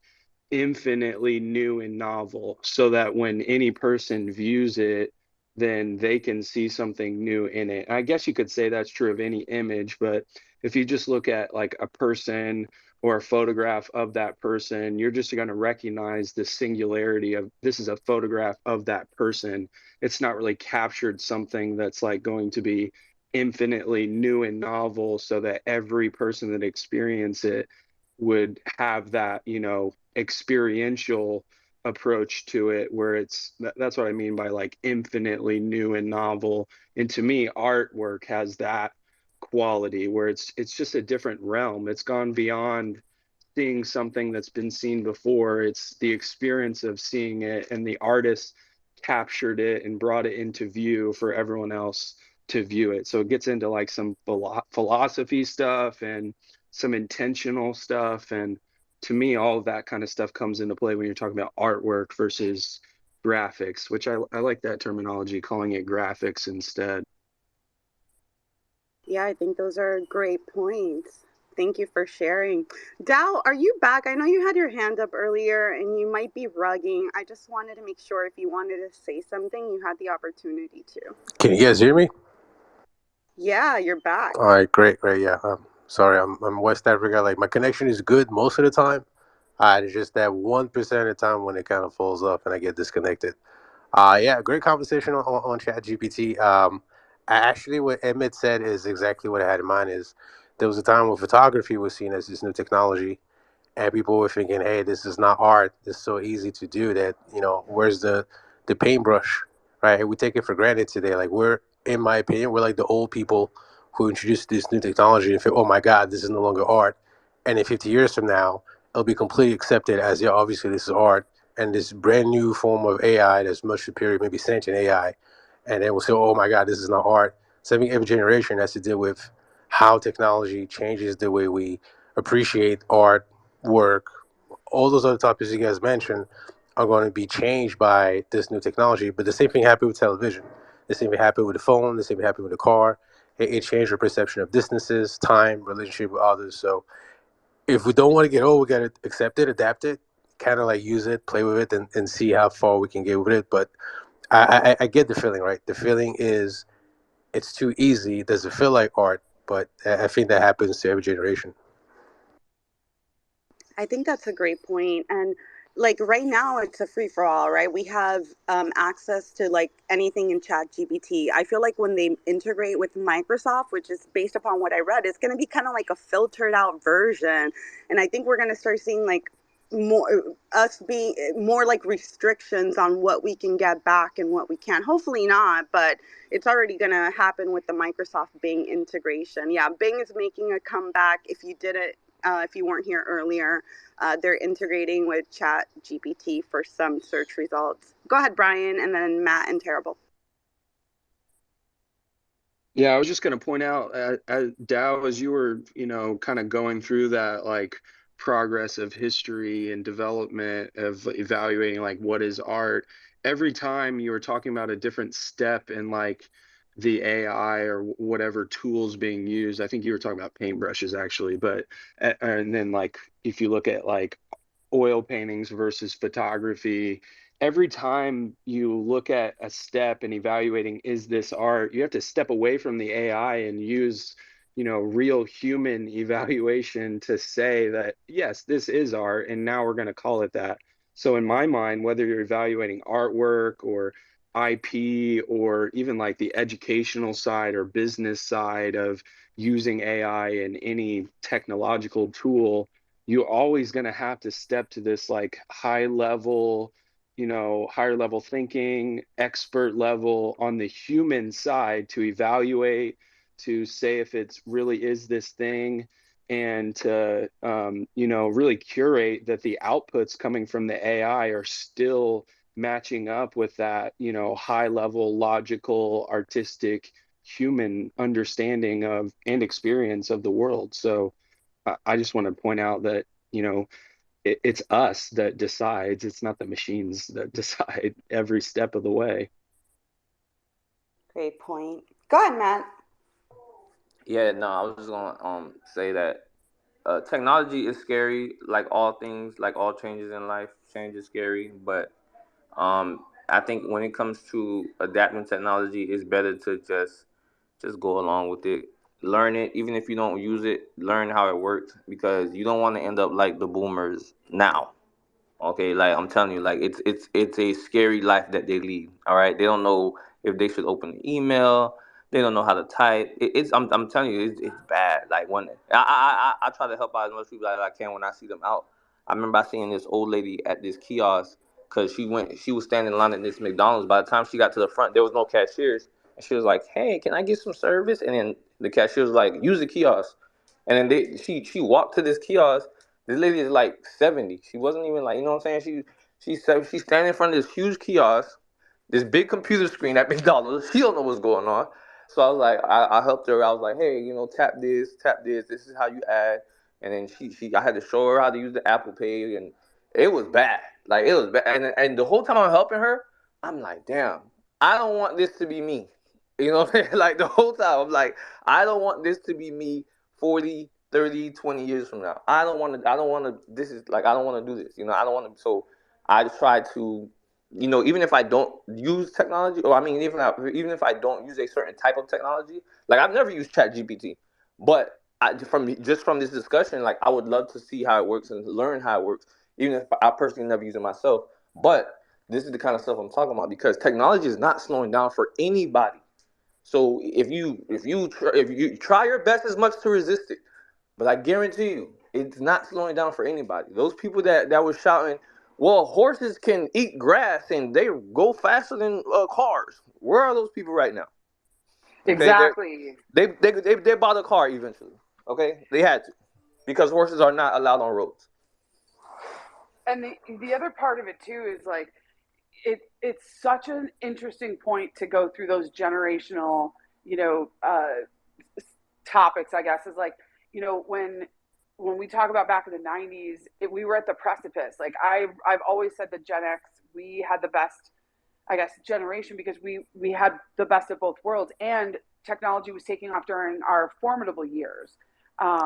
infinitely new and novel, so that when any person views it, then they can see something new in it. And I guess you could say that's true of any image, but if you just look at like a person or a photograph of that person, you're just going to recognize the singularity of this is a photograph of that person. It's not really captured something that's like going to be infinitely new and novel, so that every person that experiences it would have that, you know, experiential approach to it, where that's what I mean by like infinitely new and novel. And to me, artwork has that quality where it's just a different realm. It's gone beyond seeing something that's been seen before. It's the experience of seeing it, and the artist captured it and brought it into view for everyone else to view it. So it gets into like some philosophy stuff and some intentional stuff, and to me, all of that kind of stuff comes into play when you're talking about artwork versus graphics, which I like that terminology, calling it graphics instead. Yeah, I think those are great points. Thank you for sharing. Dal, are you back? I know you had your hand up earlier and you might be rugging. I just wanted to make sure if you wanted to say something, you had the opportunity to. Can you guys hear me? Yeah, you're back. All right, great. Yeah. Sorry, I'm West Africa. Like my connection is good most of the time. It's just that 1% of the time when it kind of falls off and I get disconnected. Yeah, great conversation on ChatGPT. Actually, what Emmett said is exactly what I had in mind. Is there was a time when photography was seen as this new technology, and people were thinking, "Hey, this is not art. This is so easy to do that. Where's the paintbrush?" Right? We take it for granted today. Like in my opinion, we're like the old people who introduced this new technology and think, "Oh my God, this is no longer art." And in 50 years from now, it'll be completely accepted as, yeah, obviously this is art, and this brand new form of AI that's much superior, maybe sentient AI, and then we'll say, "Oh my God, this is not art." So I think every generation has to deal with how technology changes the way we appreciate art, work, all those other topics you guys mentioned are going to be changed by this new technology. But the same thing happened with television. The same thing happened with the phone. The same thing happened with the car. It changed our perception of distances, time, relationship with others. So if we don't want to get old, we got to accept it, adapt it, kind of like use it, play with it, and see how far we can get with it. But I get the feeling, right? The feeling is it's too easy. It doesn't feel like art, but I think that happens to every generation. I think that's a great point. And like right now, it's a free for all, right? We have access to like anything in ChatGPT. I feel like when they integrate with Microsoft, which is based upon what I read, it's going to be kind of like a filtered out version. And I think we're going to start seeing like more us being more like restrictions on what we can get back and what we can't. Hopefully not, but it's already going to happen with the Microsoft Bing integration. Yeah, Bing is making a comeback. If you weren't here earlier, they're integrating with ChatGPT for some search results. Go ahead, Brian, and then Matt and Terrible. Yeah, I was just going to point out, Dow, as you were, kind of going through that like progress of history and development of evaluating like what is art, every time you were talking about a different step in like the AI or whatever tools being used. I think you were talking about paintbrushes actually, but and then like if you look at like oil paintings versus photography, every time you look at a step and evaluating is this art, you have to step away from the AI and use real human evaluation to say that yes, this is art and now we're going to call it that. So in my mind, whether you're evaluating artwork or IP or even like the educational side or business side of using AI in any technological tool, you're always going to have to step to this like higher level thinking, expert level on the human side to evaluate, to say if it's really is this thing, and to really curate that the outputs coming from the AI are still matching up with that high level logical artistic human understanding of and experience of the world. So I just want to point out that it's us that decides. It's not the machines that decide every step of the way. Great point. Go ahead, Matt. Yeah, no, I was just gonna say that technology is scary, like all things, like all changes in life. Change is scary, but I think when it comes to adapting technology, it's better to just go along with it. Learn it, even if you don't use it. Learn how it works, because you don't want to end up like the boomers now. Okay, like I'm telling you, like it's a scary life that they lead. All right, they don't know if they should open an email. They don't know how to type. I'm telling you, it's bad. Like when I try to help out as much people as I can when I see them out. I remember I seeing this old lady at this kiosk because she was standing in line at this McDonald's. By the time she got to the front, there was no cashiers, and she was like, "Hey, can I get some service?" And then the cashier was like, "Use the kiosk." And then she walked to this kiosk. This lady is like 70. She wasn't even like, you know what I'm saying? She's standing in front of this huge kiosk, this big computer screen at McDonald's. She don't know what's going on. So I was like, I helped her. I was like, hey, tap this, tap this. This is how you add. And then I had to show her how to use the Apple Pay, and it was bad. Like it was bad. And the whole time I'm helping her, I'm like, damn, I don't want this to be me. You know what I'm saying? Like the whole time, I'm like, I don't want this to be me 40, 30, 20 years from now. I don't want to, this is like, I don't want to do this. I don't want to. So I try to, even if I don't use technology, or I mean, even if I don't use a certain type of technology, like I've never used ChatGPT, but from this discussion, like I would love to see how it works and learn how it works, even if I personally never use it myself. But this is the kind of stuff I'm talking about, because technology is not slowing down for anybody. So if you try your best as much to resist it, But I guarantee you, it's not slowing down for anybody. Those people that were shouting, well, horses can eat grass and they go faster than cars. Where are those people right now? Okay, Exactly. they bought a car eventually. Okay, they had to because horses are not allowed on roads. And the other part of it too is like it's such an interesting point to go through those generational, topics, I guess, is like, when we talk about back in the 90s, we were at the precipice. Like I've always said that Gen X, we had the best, I guess, generation because we had the best of both worlds, and technology was taking off during our formidable years.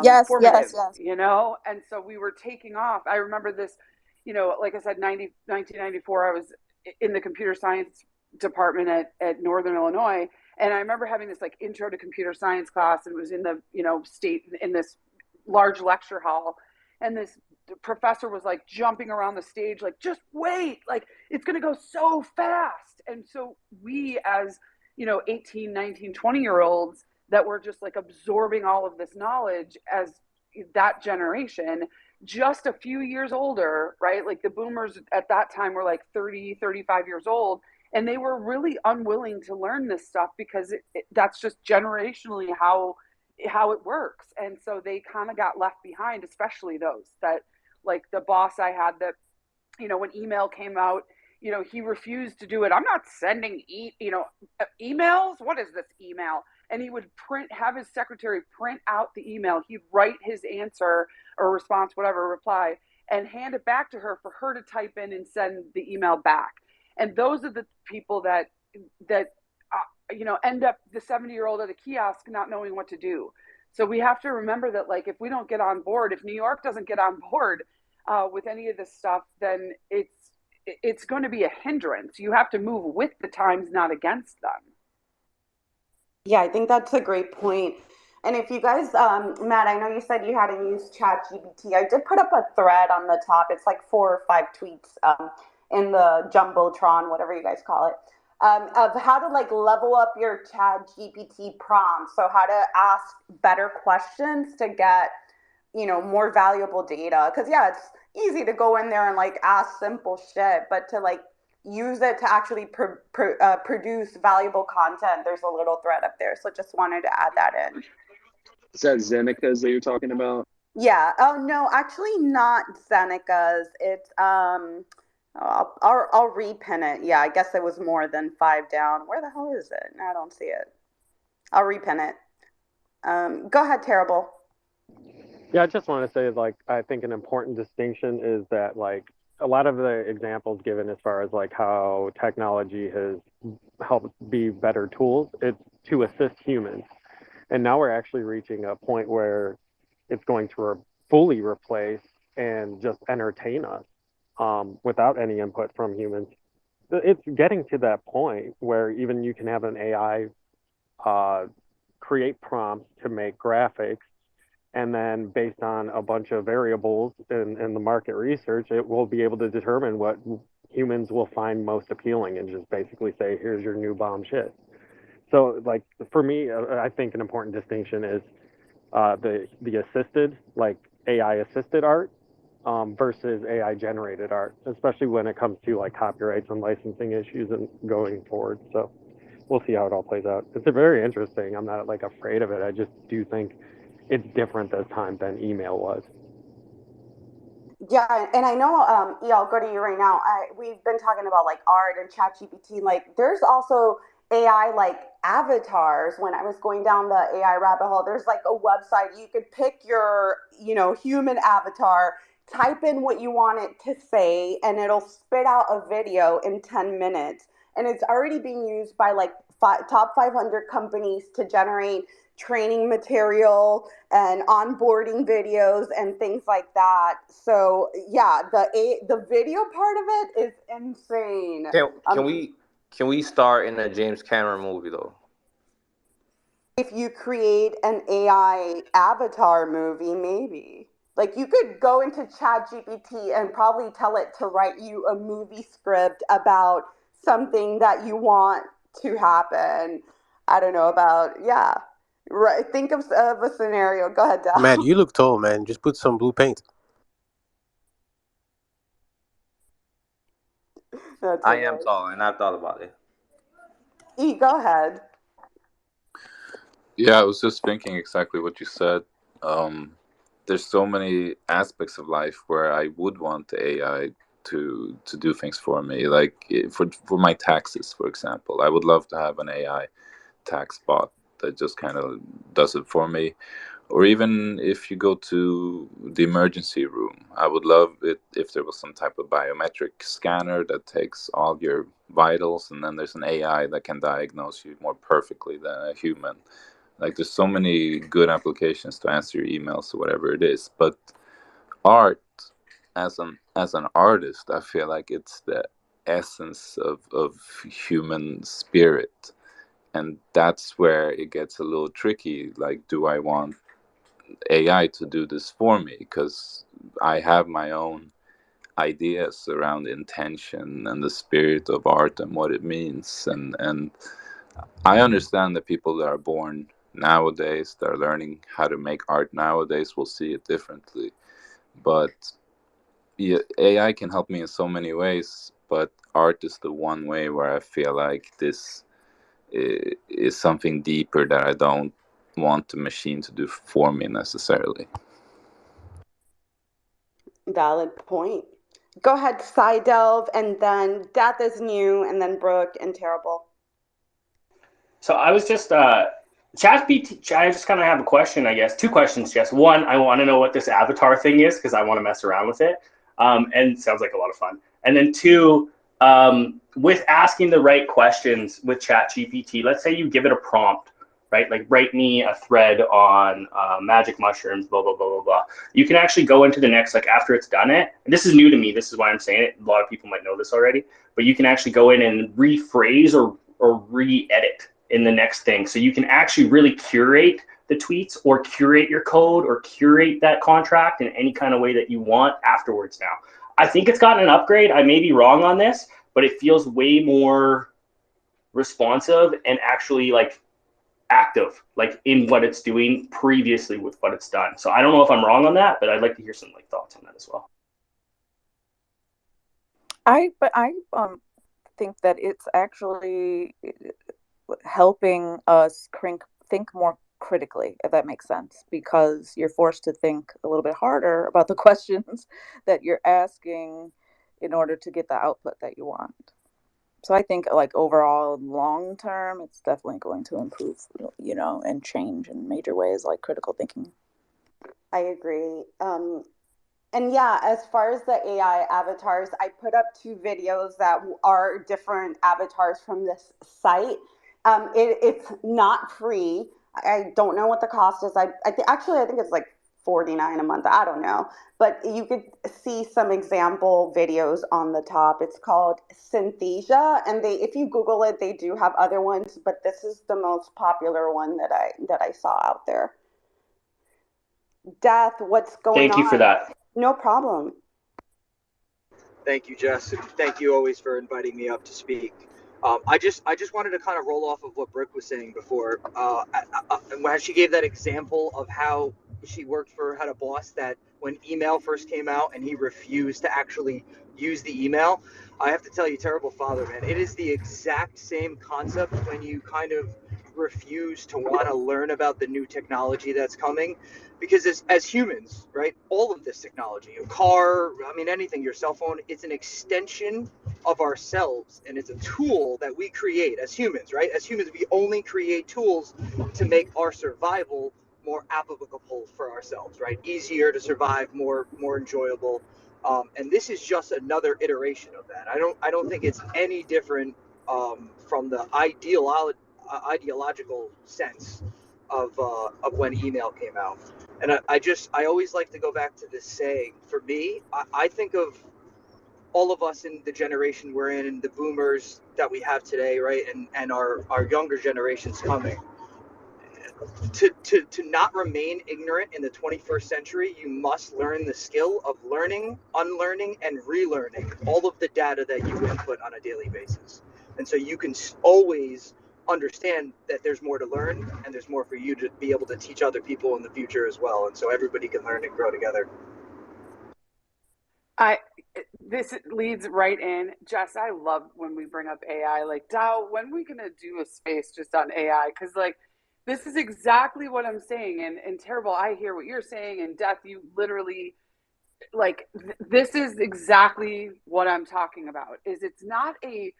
Yes, Formative, yes, yes. and so we were taking off. I remember this, like I said, 1994, I was in the computer science department at Northern Illinois. And I remember having this like intro to computer science class, and it was in the, state in this large lecture hall. And this professor was like jumping around the stage, like, just wait, like it's going to go so fast. And so we, as, 18, 19, 20-year-olds that were just like absorbing all of this knowledge as that generation, just a few years older, right? Like the boomers at that time were like 30, 35 years old, and they were really unwilling to learn this stuff because that's just generationally how it works. And so they kind of got left behind, especially those that, like the boss I had that, when email came out, he refused to do it. I'm not sending emails. What is this email? And he would have his secretary print out the email. He'd write his answer or response, whatever, reply, and hand it back to her for her to type in and send the email back. And those are the people that end up the 70-year-old at a kiosk not knowing what to do. So we have to remember that, like, if we don't get on board, if New York doesn't get on board with any of this stuff, then it's going to be a hindrance. You have to move with the times, not against them. Yeah, I think that's a great point. And if you guys, Matt, I know you said you hadn't used ChatGPT. I did put up a thread on the top. It's like 4 or 5 tweets in the Jumbotron, whatever you guys call it, of how to like level up your ChatGPT prompts. So how to ask better questions to get, more valuable data. Because yeah, it's easy to go in there and like ask simple shit, but to like use it to actually produce valuable content, there's a little thread up there. So just wanted to add that in. Is that Zeneca's that you're talking about? Yeah. Oh no, actually not Seneca's. It's I'll repin it. Yeah, I guess it was more than 5 down. Where the hell is it? I don't see it. I'll repin it. Go ahead, Terrible. Yeah, I just want to say, like, I think an important distinction is that, like, a lot of the examples given as far as, like, how technology has helped be better tools, it's to assist humans. And now we're actually reaching a point where it's going to fully replace and just entertain us without any input from humans. It's getting to that point where even you can have an AI create prompts to make graphics, and then based on a bunch of variables in the market research, it will be able to determine what humans will find most appealing and just basically say, here's your new bomb shit. So, like, for me, I think an important distinction is the assisted, like AI assisted art versus AI generated art, especially when it comes to like copyrights and licensing issues and going forward. So we'll see how it all plays out. It's very interesting. I'm not like afraid of it. I just do think it's different this time than email was. Yeah, and I know, I'll go to you right now. We've been talking about like art and ChatGPT. Like, there's also AI like avatars. When I was going down the AI rabbit hole, there's like a website you could pick your, human avatar, type in what you want it to say, and it'll spit out a video in 10 minutes. And it's already being used by like top 500 companies to generate training material and onboarding videos and things like that. So yeah, the video part of it is insane. Can we start in a James Cameron movie though? If you create an AI avatar movie, maybe. Like, you could go into ChatGPT and probably tell it to write you a movie script about something that you want to happen. I don't know about, yeah. Right. Think of a scenario. Go ahead, Dal. Man, you look tall, man. Just put some blue paint. That's I am hilarious. tall, and I've thought about it. E, go ahead. Yeah, I was just thinking exactly what you said. There's so many aspects of life where I would want the AI to do things for me, like for my taxes, for example. I would love to have an AI tax bot that just kind of does it for me. Or even if you go to the emergency room, I would love it if there was some type of biometric scanner that takes all your vitals, and then there's an AI that can diagnose you more perfectly than a human. Like, there's so many good applications to answer your emails or whatever it is. But art, as an artist, I feel like it's the essence of human spirit, and that's where it gets a little tricky. Like, do I want AI to do this for me? Because I have my own ideas around intention and the spirit of art and what it means, and I understand that people that are born nowadays, that are learning how to make art nowadays, will see it differently. But yeah, AI can help me in so many ways, but art is the one way where I feel like this is something deeper that I don't want the machine to do for me necessarily. Valid point. Go ahead, Side Delve, and then Death is New, and then Brooke and Terrible. So I was just ChatGPT. I just kind of have a question, I guess. Two questions, Jess. One, I want to know what this avatar thing is because I want to mess around with it, and it sounds like a lot of fun. And then two, with asking the right questions with ChatGPT, let's say you give it a prompt, right? Like, write me a thread on magic mushrooms, blah blah blah blah blah. You can actually go into the next, like, after it's done it. And this is new to me. This is why I'm saying it. A lot of people might know this already, but you can actually go in and rephrase or re-edit in the next thing. So you can actually really curate the tweets or curate your code or curate that contract in any kind of way that you want afterwards now. I think it's gotten an upgrade. I may be wrong on this, but it feels way more responsive and actually like active, like in what it's doing previously with what it's done. So I don't know if I'm wrong on that, but I'd like to hear some like thoughts on that as well. I think that it's actually helping us think more critically, if that makes sense, because you're forced to think a little bit harder about the questions that you're asking in order to get the output that you want. So I think, like, overall, long term, it's definitely going to improve, and change in major ways, like critical thinking. I agree. And yeah, as far as the AI avatars, I put up 2 videos that are different avatars from this site. It's not free. I don't know what the cost is. I think it's like $49 a month. I don't know, but you could see some example videos on the top. It's called Synthesia, and if you Google it, they do have other ones, but this is the most popular one that I saw out there. Death, what's going on? Thank you for that. No problem. Thank you, Jess, and thank you always for inviting me up to speak. I just wanted to kind of roll off of what Brooke was saying before, when she gave that example of how she had a boss that when email first came out and he refused to actually use the email. I have to tell you, terrible father, man, it is the exact same concept when you kind of refuse to want to learn about the new technology that's coming. Because as humans, right, all of this technology, a car, I mean, anything, your cell phone, it's an extension of ourselves, and it's a tool that we create as humans, right? As humans, we only create tools to make our survival more applicable for ourselves, right? Easier to survive, more enjoyable. And this is just another iteration of that. I don't think it's any different from the ideological sense of when email came out. And I always like to go back to this saying. For me, I think of all of us in the generation we're in, and the boomers that we have today, right, and our younger generations coming. To not remain ignorant in the 21st century, you must learn the skill of learning, unlearning, and relearning all of the data that you input on a daily basis. And so you can always understand that there's more to learn and there's more for you to be able to teach other people in the future as well. And so everybody can learn and grow together. This leads right in. Jess, I love when we bring up AI. Like, Dow, when are we gonna do a space just on AI? Because like this is exactly what I'm saying. And Terrible, I hear what you're saying. And Death, you literally like this is exactly what I'm talking about. Is it's not a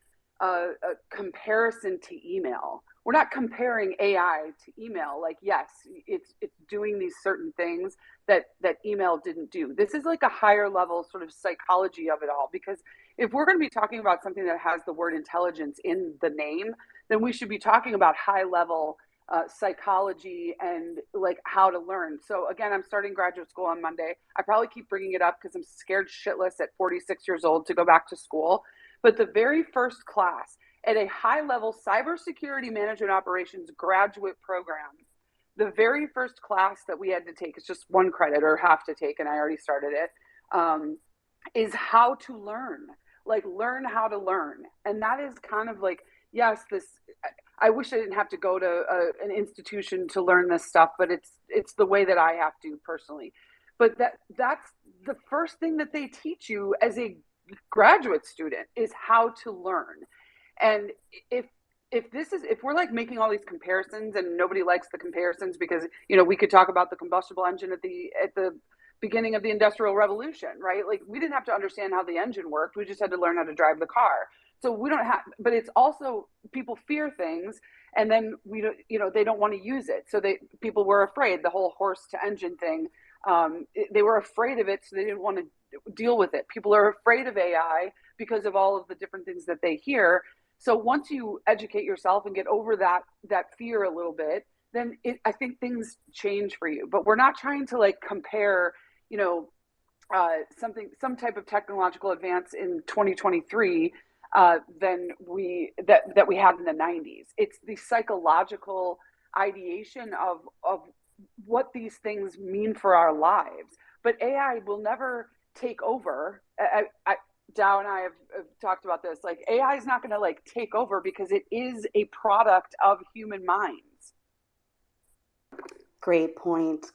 comparison to email. We're not comparing AI to email. Like, yes, it's doing these certain things that email didn't do. This is like a higher level sort of psychology of it all. Because if we're going to be talking about something that has the word intelligence in the name, then we should be talking about high level psychology and like how to learn. So again, I'm starting graduate school on Monday. I probably keep bringing it up because I'm scared shitless at 46 years old to go back to school. But the very first class at a high level cybersecurity management operations graduate program, the very first class that we had to take, it's just one credit or have to take, and I already started it, is how to learn. Like, learn how to learn. And that is kind of like, yes, this, I wish I didn't have to go to an institution to learn this stuff, but it's the way that I have to personally. But that's the first thing that they teach you as a graduate student is how to learn. And if we're like making all these comparisons, and nobody likes the comparisons because, you know, we could talk about the combustible engine at the beginning of the Industrial Revolution, right? Like, we didn't have to understand how the engine worked. We just had to learn how to drive the car. So we don't have, but it's also, people fear things, and then they don't want to use it. So people were afraid, the whole horse to engine thing. They were afraid of it, so they didn't want to deal with it. People are afraid of AI because of all of the different things that they hear. So once you educate yourself and get over that fear a little bit, then I think things change for you. But we're not trying to like compare, some type of technological advance in 2023 than we had in the 90s. It's the psychological ideation of what these things mean for our lives. But AI will never take over. Dow and I have talked about this. Like, AI is not going to like take over because it is a product of human minds. Great points.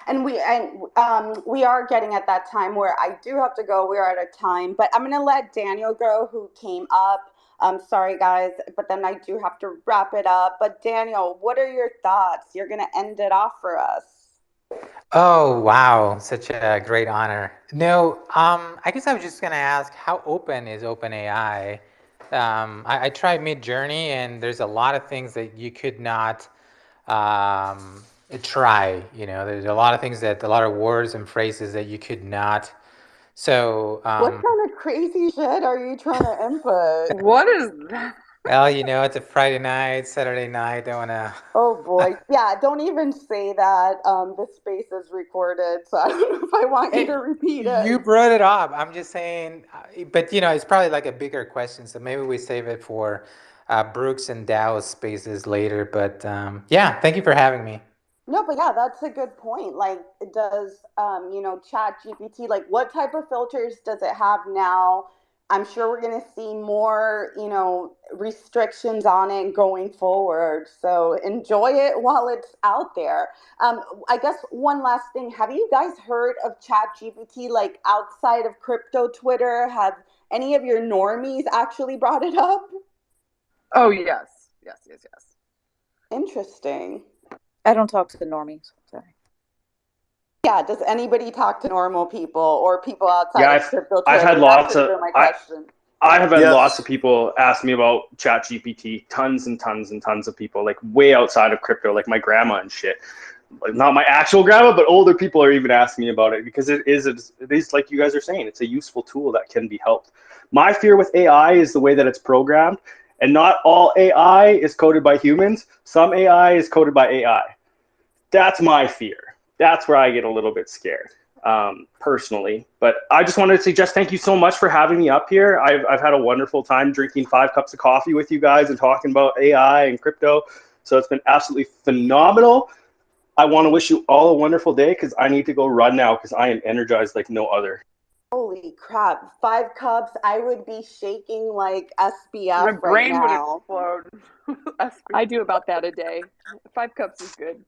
And we are getting at that time where I do have to go. We are at a time, but I'm going to let Daniel go, who came up. Sorry guys, but then I do have to wrap it up. But Daniel, what are your thoughts? You're going to end it off for us. Oh, wow. Such a great honor. No, I guess I was just going to ask, how open is OpenAI? I tried Mid-Journey, and there's a lot of things that you could not try. There's a lot of words and phrases that you could not. So, what kind of crazy shit are you trying to input? What is that? Well, it's a Friday night, Saturday night. Don't want to. Oh boy, yeah. Don't even say that. This space is recorded, so I don't know if I want you to repeat it. You brought it up. I'm just saying, but it's probably like a bigger question, so maybe we save it for Brooks and Dow's spaces later. But yeah, thank you for having me. No, but yeah, that's a good point. Like, does ChatGPT, like, what type of filters does it have now? I'm sure we're going to see more, restrictions on it going forward. So enjoy it while it's out there. I guess one last thing. Have you guys heard of ChatGPT, like, outside of crypto Twitter? Have any of your normies actually brought it up? Oh, yes. Interesting. I don't talk to the normies. Sorry. Yeah, does anybody talk to normal people or people outside of crypto Twitter? I've had lots of question. I have had lots of people ask me about ChatGPT, tons and tons and tons of people, like way outside of crypto, like my grandma and shit. Like, not my actual grandma, but older people are even asking me about it because it is like you guys are saying, it's a useful tool that can be helped. My fear with AI is the way that it's programmed, and not all AI is coded by humans. Some AI is coded by AI. That's my fear. That's where I get a little bit scared, personally. But I just wanted to say, Jess, thank you so much for having me up here. I've had a wonderful time drinking 5 cups of coffee with you guys and talking about AI and crypto. So it's been absolutely phenomenal. I want to wish you all a wonderful day because I need to go run now because I am energized like no other. Holy crap. 5 cups. I would be shaking like My SBF right brain would now. explode. I do about that a day. 5 cups is good.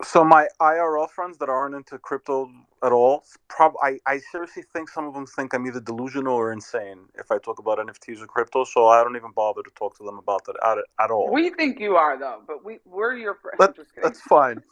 So my IRL friends that aren't into crypto at all, I seriously think some of them think I'm either delusional or insane if I talk about NFTs or crypto. So I don't even bother to talk to them about that at all. We think you are though, but we're your friends. Just kidding. That's fine.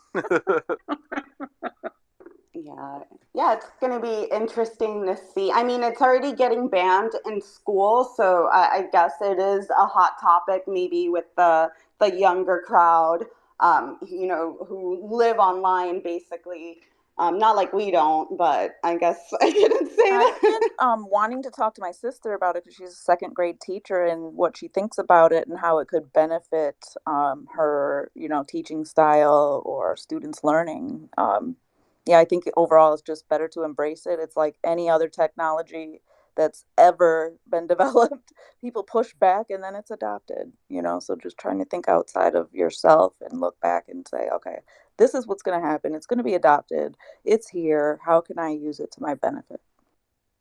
Yeah, it's going to be interesting to see. I mean, it's already getting banned in school, so I guess it is a hot topic maybe with the younger crowd, who live online basically. Not like we don't, but I guess I shouldn't say I've that. been wanting to talk to my sister about it because she's a second grade teacher and what she thinks about it and how it could benefit her, teaching style or students' learning. Yeah, I think overall it's just better to embrace it. It's like any other technology that's ever been developed. People push back and then it's adopted, So just trying to think outside of yourself and look back and say, okay, this is what's going to happen. It's going to be adopted. It's here. How can I use it to my benefit?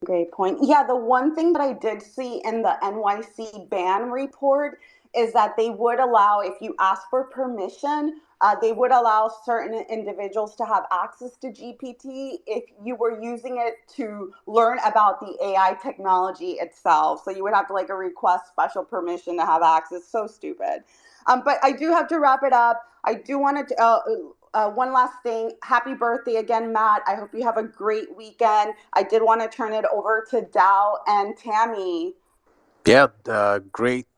Great point. Yeah, the one thing that I did see in the NYC ban report is that they would allow, if you ask for permission, they would allow certain individuals to have access to GPT if you were using it to learn about the AI technology itself. So you would have to request special permission to have access. So stupid. But I do have to wrap it up. I do want to one last thing. Happy birthday again, Matt. I hope you have a great weekend. I did want to turn it over to Dow and Tammy. Yeah, great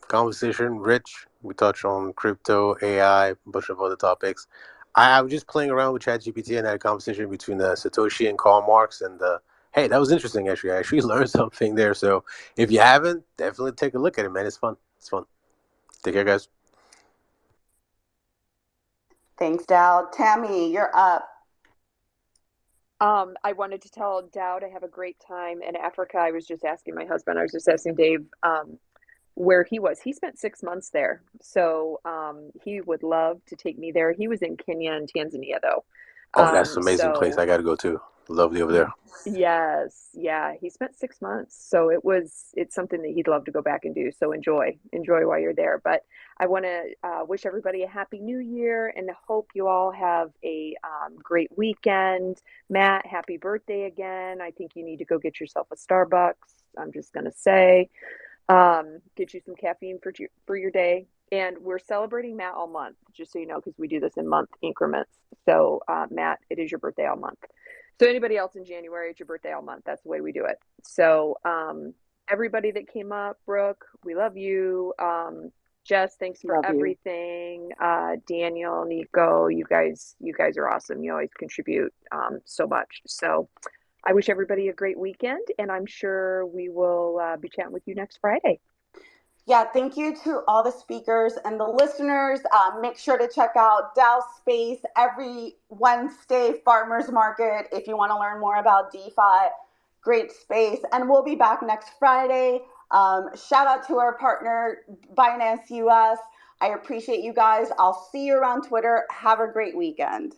conversation, Rich. We touched on crypto, AI, a bunch of other topics. I was just playing around with ChatGPT and had a conversation between Satoshi and Karl Marx, and hey, that was interesting. Actually, I actually learned something there. So if you haven't, definitely take a look at it, man. It's fun. It's fun. Take care, guys. Thanks, Dow. Tammy, you're up. I wanted to tell Dowd I have a great time in Africa. I was just asking my husband, I was just asking Dave where he was. He spent 6 months there. So he would love to take me there. He was in Kenya and Tanzania, though. Oh, that's an amazing place. I got to go too. Lovely over there. Yes. Yeah. He spent 6 months. So it's something that he'd love to go back and do. So enjoy while you're there. But I want to wish everybody a happy new year and hope you all have a great weekend. Matt, happy birthday again. I think you need to go get yourself a Starbucks. I'm just going to say, get you some caffeine for your day. And we're celebrating Matt all month, just so you know, because we do this in month increments. So, Matt, it is your birthday all month. So anybody else in January, it's your birthday all month. That's the way we do it. So everybody that came up, Brooke, we love you. Jess, thanks for everything. Daniel, Nico, you guys are awesome. You always contribute so much. So I wish everybody a great weekend, and I'm sure we will be chatting with you next Friday. Yeah, thank you to all the speakers and the listeners. Make sure to check out Dow Space every Wednesday, Farmers Market, if you want to learn more about DeFi. Great space. And we'll be back next Friday. Shout out to our partner, Binance US. I appreciate you guys. I'll see you around Twitter. Have a great weekend.